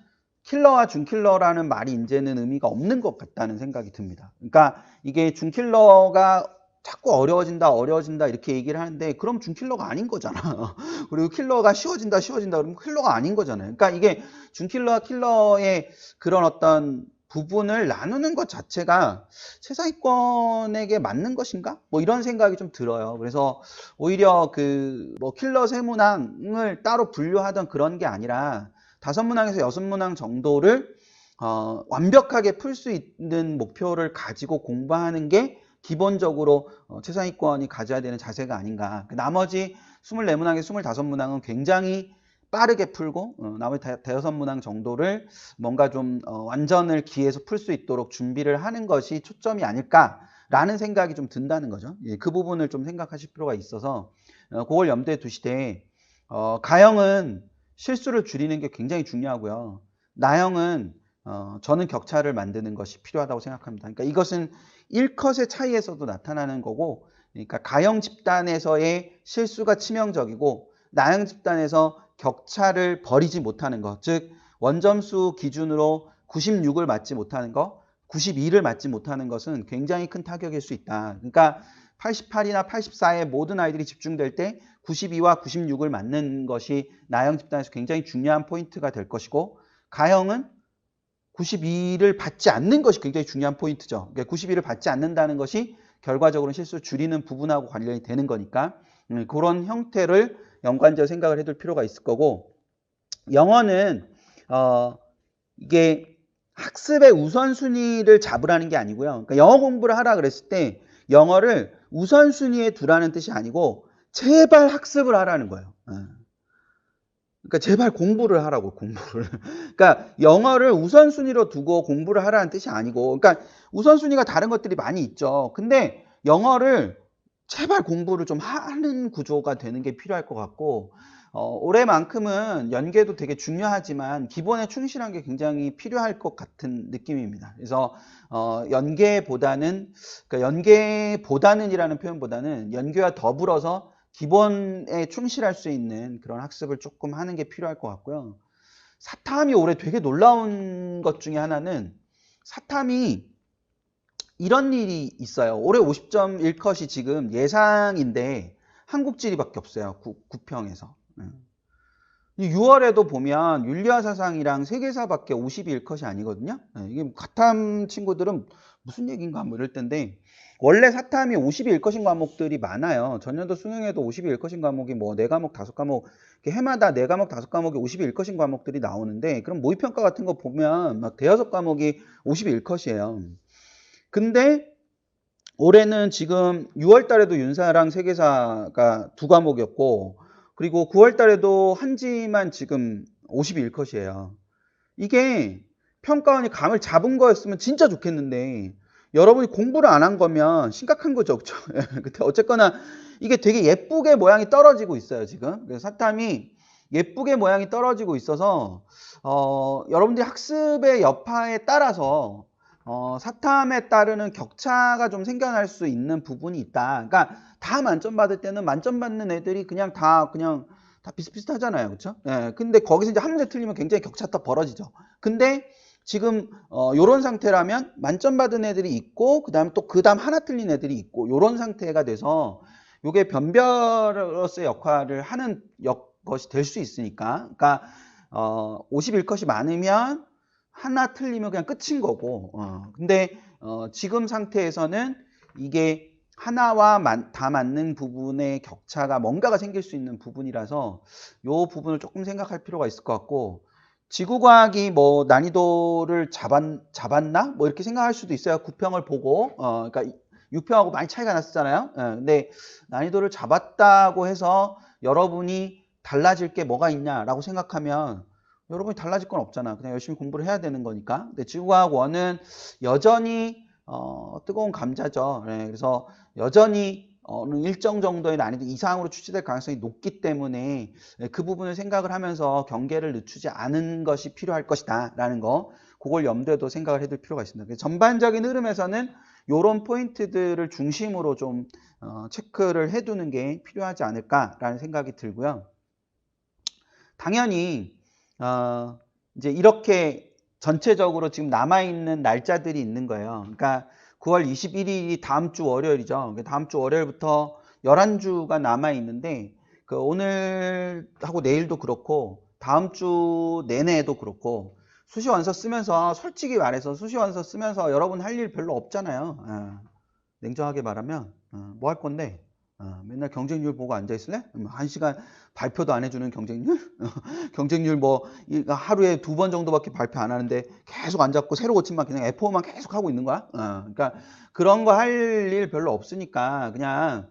킬러와 준킬러라는 말이 이제는 의미가 없는 것 같다는 생각이 듭니다. 그러니까 이게 준킬러가 자꾸 어려워진다 이렇게 얘기를 하는데, 그럼 준킬러가 아닌 거잖아. 그리고 킬러가 쉬워진다 그러면 킬러가 아닌 거잖아요. 그러니까 이게 준킬러와 킬러의 그런 어떤 부분을 나누는 것 자체가 최상위권에게 맞는 것인가? 뭐 이런 생각이 좀 들어요. 그래서 오히려 그 뭐 킬러 세 문항을 따로 분류하던 그런 게 아니라 5문항에서 6문항 정도를 완벽하게 풀 수 있는 목표를 가지고 공부하는 게 기본적으로 최상위권이 가져야 되는 자세가 아닌가. 나머지 24문항에서 25문항은 굉장히 빠르게 풀고 나머지 5문항 정도를 뭔가 좀 완전을 기해서 풀 수 있도록 준비를 하는 것이 초점이 아닐까라는 생각이 좀 든다는 거죠. 예, 그 부분을 좀 생각하실 필요가 있어서 그걸 염두에 두시되, 가형은 실수를 줄이는 게 굉장히 중요하고요. 나형은 저는 격차를 만드는 것이 필요하다고 생각합니다. 그러니까 이것은 1컷의 차이에서도 나타나는 거고, 그러니까 가형 집단에서의 실수가 치명적이고 나형 집단에서 격차를 버리지 못하는 것, 즉 원점수 기준으로 96을 맞지 못하는 것, 92를 맞지 못하는 것은 굉장히 큰 타격일 수 있다. 그러니까 88이나 84의 모든 아이들이 집중될 때 92와 96을 맞는 것이 나형 집단에서 굉장히 중요한 포인트가 될 것이고, 가형은 92를 받지 않는 것이 굉장히 중요한 포인트죠. 그러니까 92를 받지 않는다는 것이 결과적으로 실수 줄이는 부분하고 관련이 되는 거니까 그런 형태를 연관적으로 생각을 해둘 필요가 있을 거고, 영어는 이게 학습의 우선순위를 잡으라는 게 아니고요. 그러니까 영어 공부를 하라 그랬을 때 영어를 우선순위에 두라는 뜻이 아니고 제발 학습을 하라는 거예요. 그러니까 제발 공부를 하라고, 공부를. 그러니까 영어를 우선순위로 두고 공부를 하라는 뜻이 아니고, 그러니까 우선순위가 다른 것들이 많이 있죠. 근데 영어를 제발 공부를 좀 하는 구조가 되는 게 필요할 것 같고, 올해만큼은 연계도 되게 중요하지만 기본에 충실한 게 굉장히 필요할 것 같은 느낌입니다. 그래서 연계보다는, 그러니까 연계보다는이라는 표현보다는 연계와 더불어서 기본에 충실할 수 있는 그런 학습을 조금 하는 게 필요할 것 같고요. 사탐이 올해 되게 놀라운 것 중에 하나는 사탐이 이런 일이 있어요. 올해 50점 1컷이 지금 예상인데 한국지리밖에 없어요. 9평에서. 6월에도 보면 윤리화 사상이랑 세계사밖에 51컷이 아니거든요. 이게 가탐 친구들은 무슨 얘기인가 뭐 이럴 텐데 원래 사탐이 51컷인 과목들이 많아요. 전년도 수능에도 51컷인 과목이 뭐 4과목, 5과목 해마다 4과목, 5과목이 51컷인 과목들이 나오는데 그럼 모의평가 같은 거 보면 막 대여섯 과목이 51컷이에요. 근데 올해는 지금 6월 달에도 윤사랑 세계사가 2과목이었고 그리고 9월 달에도 한지만 지금 51컷이에요. 이게 평가원이 감을 잡은 거였으면 진짜 좋겠는데 여러분이 공부를 안 한 거면 심각한 거죠. 그렇죠? 근데 어쨌거나 이게 되게 예쁘게 모양이 떨어지고 있어요. 지금. 그래서 사탐이 예쁘게 모양이 떨어지고 있어서 여러분들이 학습의 여파에 따라서 사탐에 따르는 격차가 좀 생겨날 수 있는 부분이 있다. 그러니까 다 만점 받을 때는 만점 받는 애들이 그냥 다 비슷비슷하잖아요. 그렇죠? 예. 근데 거기서 이제 한 문제 틀리면 굉장히 격차가 벌어지죠. 근데 지금 요런 상태라면 만점 받은 애들이 있고 그다음에 또 그다음 하나 틀린 애들이 있고 요런 상태가 돼서 요게 변별로서의 역할을 하는 것이 될 수 있으니까 그러니까 51컷이 많으면 하나 틀리면 그냥 끝인 거고 근데 지금 상태에서는 이게 하나와 다 맞는 부분의 격차가 뭔가가 생길 수 있는 부분이라서 요 부분을 조금 생각할 필요가 있을 것 같고 지구과학이 뭐 난이도를 잡았나? 뭐 이렇게 생각할 수도 있어요. 9평을 보고 그러니까 6평하고 많이 차이가 났었잖아요. 근데 난이도를 잡았다고 해서 여러분이 달라질 게 뭐가 있냐라고 생각하면 여러분이 달라질 건 없잖아. 그냥 열심히 공부를 해야 되는 거니까. 근데 지구과학 1은 여전히 뜨거운 감자죠. 그래서 여전히 어느 일정 정도의 난이도 이상으로 출제될 가능성이 높기 때문에 그 부분을 생각을 하면서 경계를 늦추지 않은 것이 필요할 것이다 라는 거 그걸 염두에도 생각을 해둘 필요가 있습니다. 전반적인 흐름에서는 이런 포인트들을 중심으로 좀 체크를 해두는 게 필요하지 않을까라는 생각이 들고요. 당연히 이제 이렇게 전체적으로 지금 남아있는 날짜들이 있는 거예요. 그러니까 9월 21일이 다음 주 월요일이죠. 다음 주 월요일부터 11주가 남아있는데 그 오늘하고 내일도 그렇고 다음 주 내내도 그렇고 수시원서 쓰면서 솔직히 말해서 수시원서 쓰면서 여러분 할 일 별로 없잖아요. 냉정하게 말하면 뭐 할 건데 맨날 경쟁률 보고 앉아있을래? 1시간 발표도 안 해주는 경쟁률? 경쟁률 뭐 하루에 2번 정도밖에 발표 안 하는데 계속 앉았고 새로 고침만 그냥 F4만 계속 하고 있는 거야? 그러니까 그런 거 할 일 별로 없으니까 그냥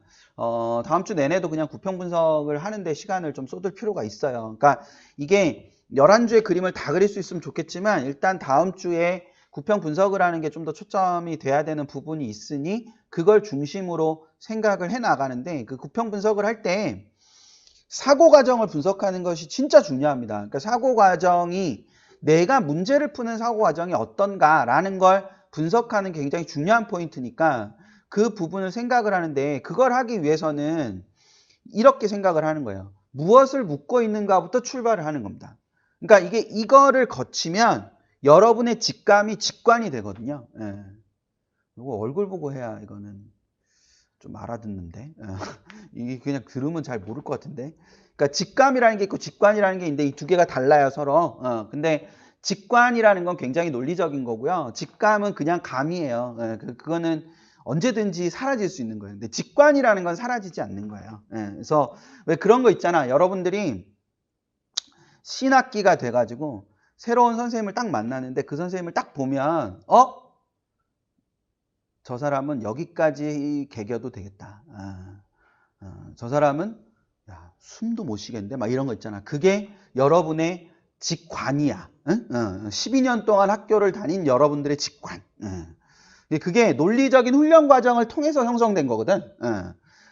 다음 주 내내도 그냥 구평 분석을 하는데 시간을 좀 쏟을 필요가 있어요. 그러니까 이게 11주의 그림을 다 그릴 수 있으면 좋겠지만 일단 다음 주에 구평 분석을 하는 게 좀 더 초점이 돼야 되는 부분이 있으니 그걸 중심으로 생각을 해 나가는데 그 구평 분석을 할 때 사고 과정을 분석하는 것이 진짜 중요합니다. 그러니까 사고 과정이 내가 문제를 푸는 사고 과정이 어떤가라는 걸 분석하는 게 굉장히 중요한 포인트니까 그 부분을 생각을 하는데 그걸 하기 위해서는 이렇게 생각을 하는 거예요. 무엇을 묻고 있는가부터 출발을 하는 겁니다. 그러니까 이거를 거치면 여러분의 직감이 직관이 되거든요. 이거 얼굴 보고 해야 이거는 좀 알아듣는데 이게 그냥 들으면 잘 모를 것 같은데 그러니까 직감이라는 게 있고 직관이라는 게 있는데 이 두 개가 달라요 서로 근데 직관이라는 건 굉장히 논리적인 거고요 직감은 그냥 감이에요 그거는 언제든지 사라질 수 있는 거예요 근데 직관이라는 건 사라지지 않는 거예요 그래서 왜 그런 거 있잖아 여러분들이 신학기가 돼가지고 새로운 선생님을 딱 만나는데 그 선생님을 딱 보면 저 사람은 여기까지 개겨도 되겠다. 저 사람은 야, 숨도 못 쉬겠는데 막 이런 거 있잖아. 그게 여러분의 직관이야. 12년 동안 학교를 다닌 여러분들의 직관. 그게 논리적인 훈련 과정을 통해서 형성된 거거든.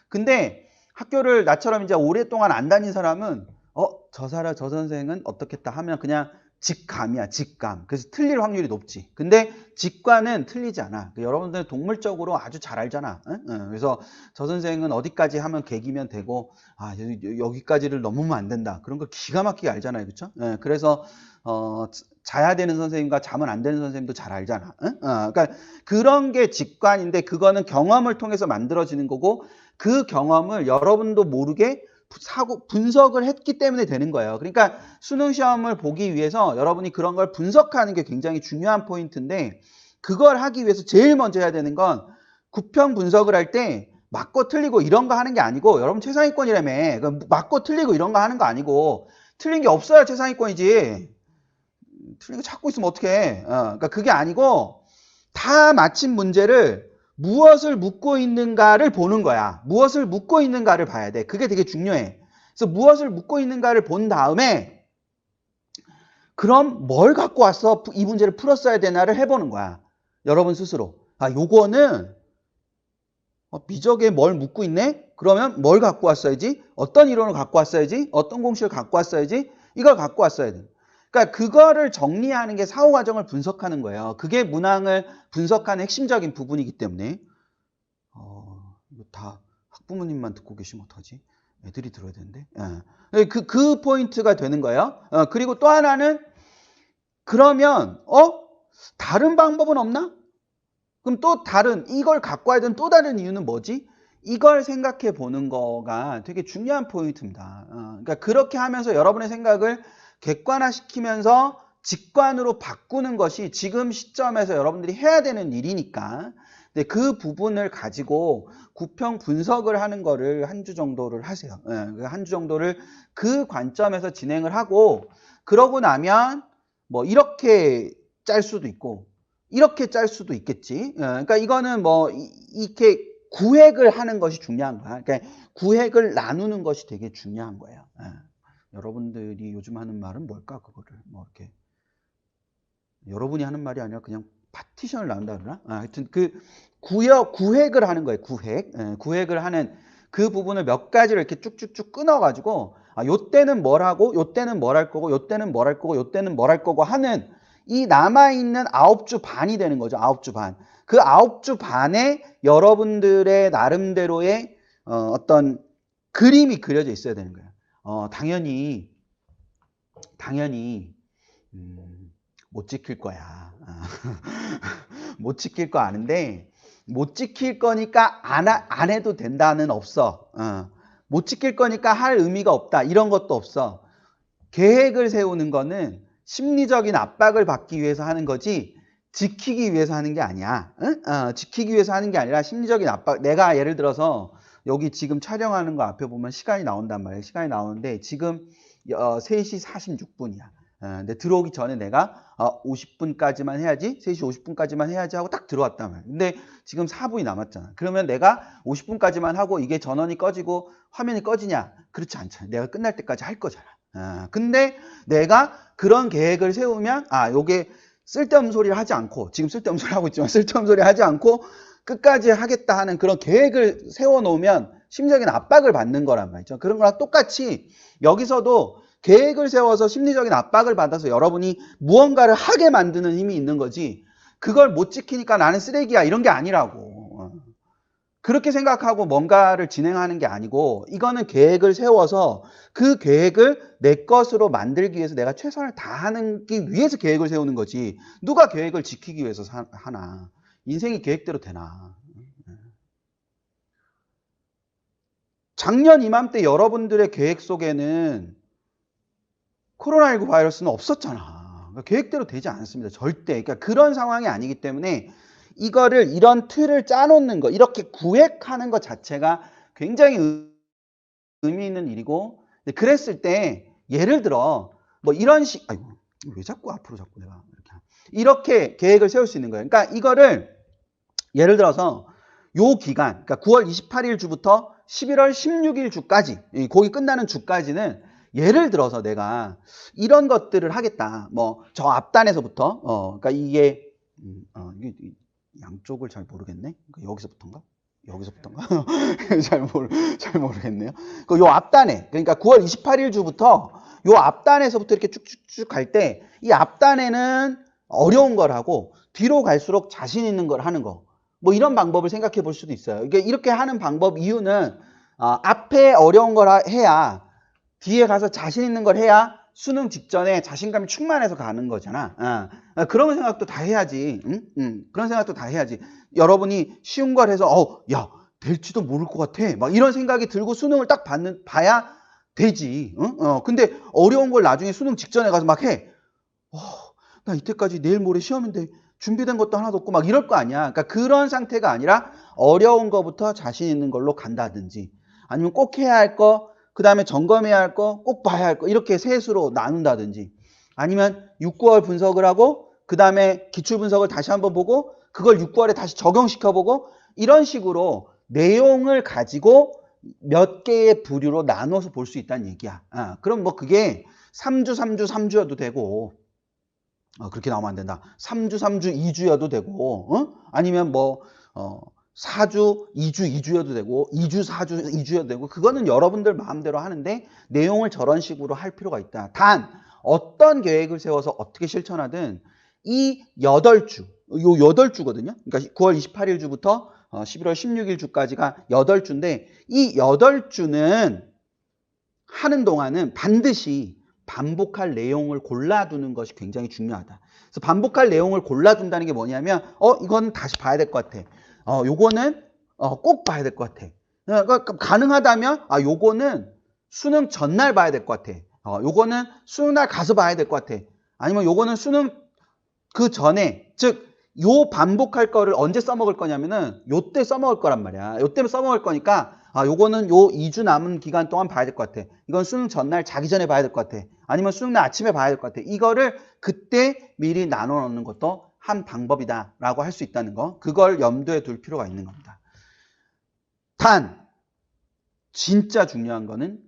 근데 학교를 나처럼 이제 오랫동안 안 다닌 사람은 저 선생은 어떻겠다 하면 그냥 직감이야, 직감. 그래서 틀릴 확률이 높지. 근데 직관은 틀리지 않아. 여러분들 동물적으로 아주 잘 알잖아. 그래서 저 선생은 어디까지 하면 객이면 되고, 아, 여기까지를 넘으면 안 된다. 그런 걸 기가 막히게 알잖아요. 그쵸? 그래서, 자야 되는 선생님과 자면 안 되는 선생님도 잘 알잖아. 그러니까 그런 게 직관인데, 그거는 경험을 통해서 만들어지는 거고, 그 경험을 여러분도 모르게 분석을 했기 때문에 되는 거예요. 그러니까 수능 시험을 보기 위해서 여러분이 그런 걸 분석하는 게 굉장히 중요한 포인트인데, 그걸 하기 위해서 제일 먼저 해야 되는 건 구평 분석을 할 때 맞고 틀리고 이런 거 하는 게 아니고, 여러분 최상위권이라며. 맞고 틀리고 이런 거 하는 거 아니고, 틀린 게 없어야 최상위권이지. 틀린 거 찾고 있으면 어떡해. 그러니까 그게 아니고, 다 맞힌 문제를 무엇을 묻고 있는가를 보는 거야. 무엇을 묻고 있는가를 봐야 돼. 그게 되게 중요해. 그래서 무엇을 묻고 있는가를 본 다음에 그럼 뭘 갖고 와서 이 문제를 풀었어야 되나를 해보는 거야. 여러분 스스로. 아, 요거는 미적에 뭘 묻고 있네? 그러면 뭘 갖고 왔어야지? 어떤 이론을 갖고 왔어야지? 어떤 공식을 갖고 왔어야지? 이걸 갖고 왔어야 돼. 그러니까 그거를 정리하는 게 사후 과정을 분석하는 거예요. 그게 문항을 분석하는 핵심적인 부분이기 때문에 이거 다 학부모님만 듣고 계시면 어떡하지? 애들이 들어야 되는데. 그 포인트가 되는 거예요. 그리고 또 하나는 그러면 다른 방법은 없나? 그럼 또 다른 이걸 갖고 와야 되는 또 다른 이유는 뭐지? 이걸 생각해 보는 거가 되게 중요한 포인트입니다. 그러니까 그렇게 하면서 여러분의 생각을 객관화시키면서 직관으로 바꾸는 것이 지금 시점에서 여러분들이 해야 되는 일이니까. 근데 그 부분을 가지고 구평 분석을 하는 거를 한 주 정도를 하세요. 한 주 정도를 그 관점에서 진행을 하고, 그러고 나면 뭐 이렇게 짤 수도 있고 이렇게 짤 수도 있겠지. 그러니까 이거는 뭐 이렇게 구획을 하는 것이 중요한 거야. 그러니까 구획을 나누는 것이 되게 중요한 거예요. 여러분들이 요즘 하는 말은 뭘까? 그거를 뭐 이렇게 여러분이 하는 말이 아니라 그냥 파티션을 나눈다 그러나? 하여튼 그 구획을 하는 거예요. 구획을 하는 그 부분을 몇 가지를 이렇게 쭉쭉쭉 끊어가지고, 요때는 뭘 하고, 요때는 뭘 할 거고, 요때는 뭘 할 거고, 요때는 뭘 할 거고 하는 이 남아있는 9주 반이 되는 거죠. 9주 반. 그 9주 반에 여러분들의 나름대로의 어떤 그림이 그려져 있어야 되는 거예요. 당연히 못 지킬 거야. 못 지킬 거 아는데 못 지킬 거니까 안 해도 된다는 없어. 못 지킬 거니까 할 의미가 없다. 이런 것도 없어. 계획을 세우는 거는 심리적인 압박을 받기 위해서 하는 거지 지키기 위해서 하는 게 아니야. 지키기 위해서 하는 게 아니라 심리적인 압박. 내가 예를 들어서 여기 지금 촬영하는 거 앞에 보면 시간이 나온단 말이에요. 시간이 나오는데 지금 3시 46분이야. 근데 들어오기 전에 내가 50분까지만 해야지, 3시 50분까지만 해야지 하고 딱 들어왔단 말이야. 근데 지금 4분이 남았잖아. 그러면 내가 50분까지만 하고 이게 전원이 꺼지고 화면이 꺼지냐? 그렇지 않잖아. 내가 끝날 때까지 할 거잖아. 근데 내가 그런 계획을 세우면 요게 쓸데없는 소리를 하지 않고, 지금 쓸데없는 소리 하고 있지만 쓸데없는 소리 하지 않고 끝까지 하겠다 하는 그런 계획을 세워놓으면 심리적인 압박을 받는 거란 말이죠. 그런 거랑 똑같이 여기서도 계획을 세워서 심리적인 압박을 받아서 여러분이 무언가를 하게 만드는 힘이 있는 거지, 그걸 못 지키니까 나는 쓰레기야 이런 게 아니라고. 그렇게 생각하고 뭔가를 진행하는 게 아니고, 이거는 계획을 세워서 그 계획을 내 것으로 만들기 위해서 내가 최선을 다하기 위해서 계획을 세우는 거지, 누가 계획을 지키기 위해서 하나. 인생이 계획대로 되나. 작년 이맘때 여러분들의 계획 속에는 코로나19 바이러스는 없었잖아. 그러니까 계획대로 되지 않습니다. 절대. 그러니까 그런 상황이 아니기 때문에 이런 틀을 짜놓는 거, 이렇게 구획하는 것 자체가 굉장히 의미 있는 일이고, 그랬을 때 예를 들어 뭐 이런 아이고 왜 자꾸 앞으로 자꾸 내가 이렇게 계획을 세울 수 있는 거예요. 그러니까 이거를 예를 들어서 요 기간, 그러니까 9월 28일 주부터 11월 16일 주까지, 거기 끝나는 주까지는 예를 들어서 내가 이런 것들을 하겠다. 뭐 저 앞단에서부터 그러니까 이게 양쪽을 잘 모르겠네. 그러니까 여기서부터인가? 여기서부터인가? 잘 모르겠네요. 그 요 앞단에, 그러니까 9월 28일 주부터 요 앞단에서부터 이렇게 쭉쭉쭉 갈 때 이 앞단에는 어려운 걸 하고 뒤로 갈수록 자신 있는 걸 하는 거. 뭐 이런 방법을 생각해 볼 수도 있어요. 이게 이렇게 하는 방법 이유는 앞에 어려운 걸 해야 뒤에 가서 자신 있는 걸 해야 수능 직전에 자신감이 충만해서 가는 거잖아. 그런 생각도 다 해야지. 그런 생각도 다 해야지. 여러분이 쉬운 걸 해서 야 될지도 모를 것 같아. 막 이런 생각이 들고 수능을 딱 봐야 되지. 근데 어려운 걸 나중에 수능 직전에 가서 막 해. 나 이때까지 내일 모레 시험인데 준비된 것도 하나도 없고 막 이럴 거 아니야. 그러니까 그런 상태가 아니라 어려운 거부터 자신 있는 걸로 간다든지 아니면 꼭 해야 할 거, 그 다음에 점검해야 할 거, 꼭 봐야 할 거 이렇게 셋으로 나눈다든지 아니면 6, 9월 분석을 하고 그 다음에 기출 분석을 다시 한번 보고 그걸 6, 9월에 다시 적용시켜보고 이런 식으로 내용을 가지고 몇 개의 부류로 나눠서 볼 수 있다는 얘기야. 그럼 뭐 그게 3주여도 되고 그렇게 나오면 안 된다. 3주, 2주여도 되고 아니면 뭐 4주, 2주여도 되고 2주, 4주, 2주여도 되고 그거는 여러분들 마음대로 하는데 내용을 저런 식으로 할 필요가 있다. 단 어떤 계획을 세워서 어떻게 실천하든 이 8주, 요 8주거든요. 그러니까 9월 28일 주부터 11월 16일 주까지가 8주인데 이 8주는 하는 동안은 반드시 반복할 내용을 골라두는 것이 굉장히 중요하다. 그래서 반복할 내용을 골라둔다는 게 뭐냐면 이건 다시 봐야 될 것 같아. 요거는 꼭 봐야 될 것 같아. 그러니까 가능하다면 요거는 수능 전날 봐야 될 것 같아. 요거는 수능 날 가서 봐야 될 것 같아. 아니면 요거는 수능 그 전에, 즉 요 반복할 거를 언제 써먹을 거냐면은 요때 써먹을 거란 말이야. 요때 써먹을 거니까 요거는 요 2주 남은 기간 동안 봐야 될 것 같아. 이건 수능 전날 자기 전에 봐야 될 것 같아. 아니면 수능 날 아침에 봐야 될 것 같아. 이거를 그때 미리 나눠 놓는 것도 한 방법이다라고 할 수 있다는 거. 그걸 염두에 둘 필요가 있는 겁니다. 단 진짜 중요한 거는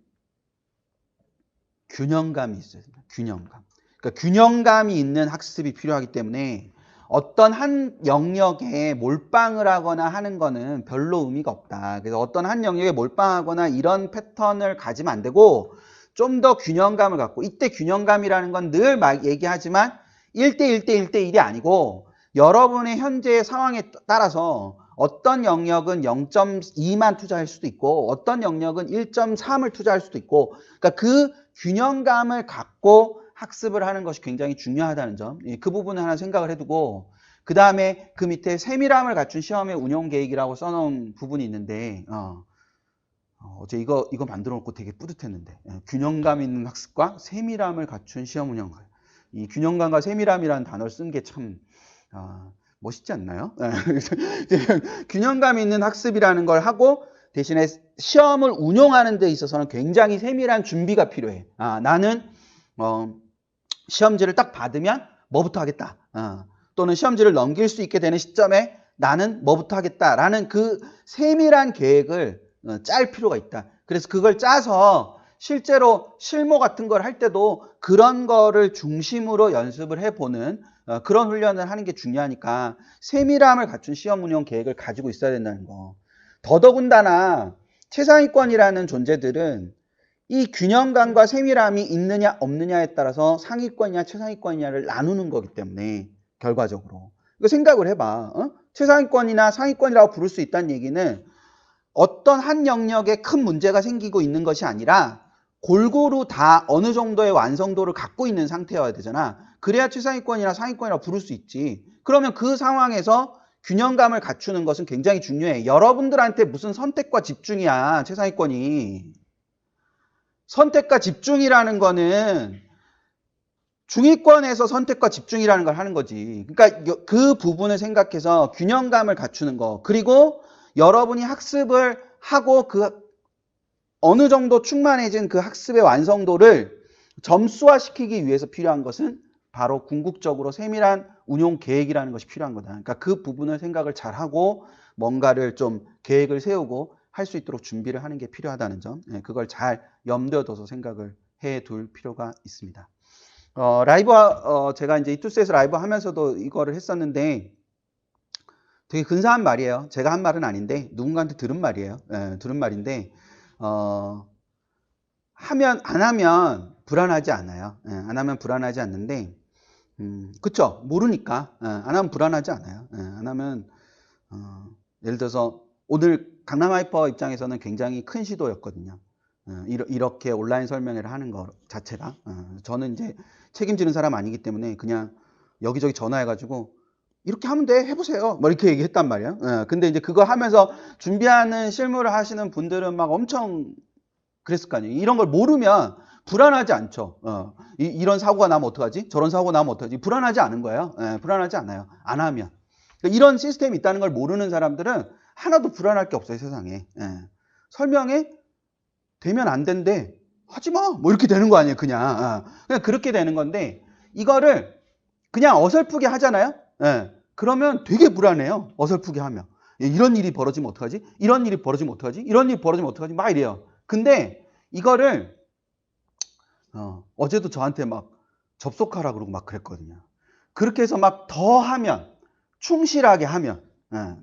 균형감이 있어야 됩니다. 균형감. 그러니까 균형감이 있는 학습이 필요하기 때문에 어떤 한 영역에 몰빵을 하거나 하는 거는 별로 의미가 없다. 그래서 어떤 한 영역에 몰빵하거나 이런 패턴을 가지면 안 되고 좀 더 균형감을 갖고 이때 균형감이라는 건 늘 얘기하지만 1대1대1대1이 아니고 여러분의 현재의 상황에 따라서 어떤 영역은 0.2만 투자할 수도 있고 어떤 영역은 1.3을 투자할 수도 있고 그러니까 그 균형감을 갖고 학습을 하는 것이 굉장히 중요하다는 점, 그 부분을 하나 생각을 해두고 그 다음에 그 밑에 세밀함을 갖춘 시험의 운용 계획이라고 써놓은 부분이 있는데 어제 이거 만들어 놓고 되게 뿌듯했는데 균형감 있는 학습과 세밀함을 갖춘 시험 운영. 이 균형감과 세밀함이라는 단어를 쓴 게 참 멋있지 않나요? 균형감 있는 학습이라는 걸 하고 대신에 시험을 운용하는 데 있어서는 굉장히 세밀한 준비가 필요해. 나는 시험지를 딱 받으면 뭐부터 하겠다. 또는 시험지를 넘길 수 있게 되는 시점에 나는 뭐부터 하겠다라는 그 세밀한 계획을 짤 필요가 있다. 그래서 그걸 짜서 실제로 실무 같은 걸 할 때도 그런 거를 중심으로 연습을 해보는 그런 훈련을 하는 게 중요하니까 세밀함을 갖춘 시험 운영 계획을 가지고 있어야 된다는 거. 더더군다나 최상위권이라는 존재들은 이 균형감과 세밀함이 있느냐 없느냐에 따라서 상위권이냐 최상위권이냐를 나누는 거기 때문에 결과적으로 이거 생각을 해봐. 최상위권이나 상위권이라고 부를 수 있다는 얘기는 어떤 한 영역에 큰 문제가 생기고 있는 것이 아니라 골고루 다 어느 정도의 완성도를 갖고 있는 상태여야 되잖아. 그래야 최상위권이나 상위권이라고 부를 수 있지. 그러면 그 상황에서 균형감을 갖추는 것은 굉장히 중요해. 여러분들한테 무슨 선택과 집중이야, 최상위권이. 선택과 집중이라는 거는 중위권에서 선택과 집중이라는 걸 하는 거지. 그러니까 그 부분을 생각해서 균형감을 갖추는 거. 그리고 여러분이 학습을 하고 그 어느 정도 충만해진 그 학습의 완성도를 점수화시키기 위해서 필요한 것은 바로 궁극적으로 세밀한 운용 계획이라는 것이 필요한 거다. 그러니까 그 부분을 생각을 잘 하고 뭔가를 좀 계획을 세우고 할 수 있도록 준비를 하는 게 필요하다는 점, 그걸 잘 염두에 둬서 생각을 해둘 필요가 있습니다. 라이브 제가 이제 이투스에서 라이브 하면서도 이거를 했었는데 되게 근사한 말이에요. 제가 한 말은 아닌데 누군가한테 들은 말이에요. 예, 들은 말인데 안 하면 불안하지 않아요. 예, 안 하면 불안하지 않는데 그쵸? 모르니까 안 하면 불안하지 않아요. 예, 안 하면 예를 들어서 오늘 강남 하이퍼 입장에서는 굉장히 큰 시도였거든요. 이렇게 온라인 설명회를 하는 것 자체가 저는 이제 책임지는 사람 아니기 때문에 그냥 여기저기 전화해가지고 이렇게 하면 돼 해보세요 뭐 이렇게 얘기했단 말이에요. 근데 이제 그거 하면서 준비하는 실무를 하시는 분들은 막 엄청 그랬을 거 아니에요. 이런 걸 모르면 불안하지 않죠. 이런 사고가 나면 어떡하지? 저런 사고가 나면 어떡하지? 불안하지 않은 거예요. 불안하지 않아요. 안 하면. 그러니까 이런 시스템이 있다는 걸 모르는 사람들은 하나도 불안할 게 없어요, 세상에. 설명에 되면 안 된대. 하지 마. 뭐 이렇게 되는 거 아니에요, 그냥. 그냥 그렇게 되는 건데, 이거를 그냥 어설프게 하잖아요? 그러면 되게 불안해요. 어설프게 하면. 이런 일이 벌어지면 어떡하지? 이런 일이 벌어지면 어떡하지? 이런 일이 벌어지면 어떡하지? 막 이래요. 근데 이거를, 어제도 저한테 막 접속하라 그러고 막 그랬거든요. 그렇게 해서 막 더 하면, 충실하게 하면,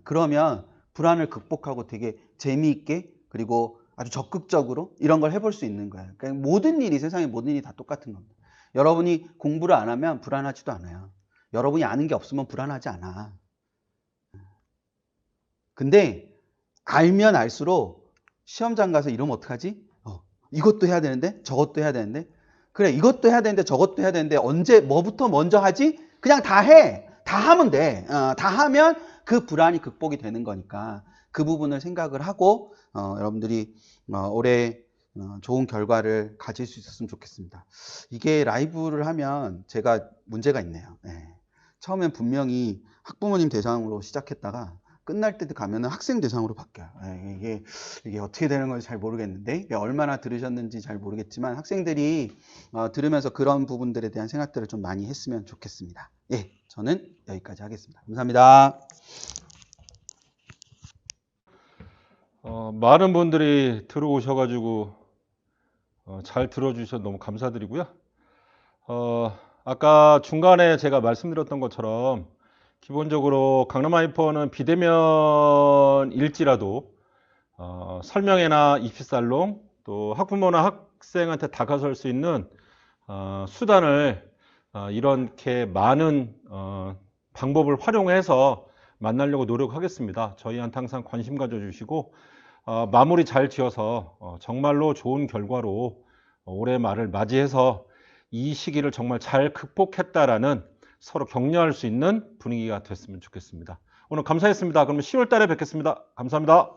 그러면 불안을 극복하고 되게 재미있게 그리고 아주 적극적으로 이런 걸 해볼 수 있는 거예요. 그러니까 모든 일이 세상의 모든 일이 다 똑같은 겁니다. 여러분이 공부를 안 하면 불안하지도 않아요. 여러분이 아는 게 없으면 불안하지 않아. 근데 알면 알수록 시험장 가서 이러면 어떡하지? 이것도 해야 되는데 저것도 해야 되는데 그래 이것도 해야 되는데 저것도 해야 되는데 언제 뭐부터 먼저 하지? 그냥 다 해. 다 하면 돼. 다 하면 그 불안이 극복이 되는 거니까 그 부분을 생각을 하고 여러분들이 올해 좋은 결과를 가질 수 있었으면 좋겠습니다. 이게 라이브를 하면 제가 문제가 있네요. 처음엔 분명히 학부모님 대상으로 시작했다가 끝날 때 가면은 학생 대상으로 바뀌어요. 이게 어떻게 되는 건지 잘 모르겠는데 얼마나 들으셨는지 잘 모르겠지만 학생들이 들으면서 그런 부분들에 대한 생각들을 좀 많이 했으면 좋겠습니다. 저는 여기까지 하겠습니다. 감사합니다. 많은 분들이 들어오셔가지고 잘 들어주셔서 너무 감사드리고요. 아까 중간에 제가 말씀드렸던 것처럼 기본적으로 강남 하이퍼는 비대면일지라도 설명회나 입시살롱 또 학부모나 학생한테 다가설 수 있는 수단을 이렇게 많은 방법을 활용해서 만나려고 노력하겠습니다. 저희한테 항상 관심 가져주시고 마무리 잘 지어서 정말로 좋은 결과로 올해 말을 맞이해서 이 시기를 정말 잘 극복했다라는 서로 격려할 수 있는 분위기가 됐으면 좋겠습니다. 오늘 감사했습니다. 그러면 10월 달에 뵙겠습니다. 감사합니다.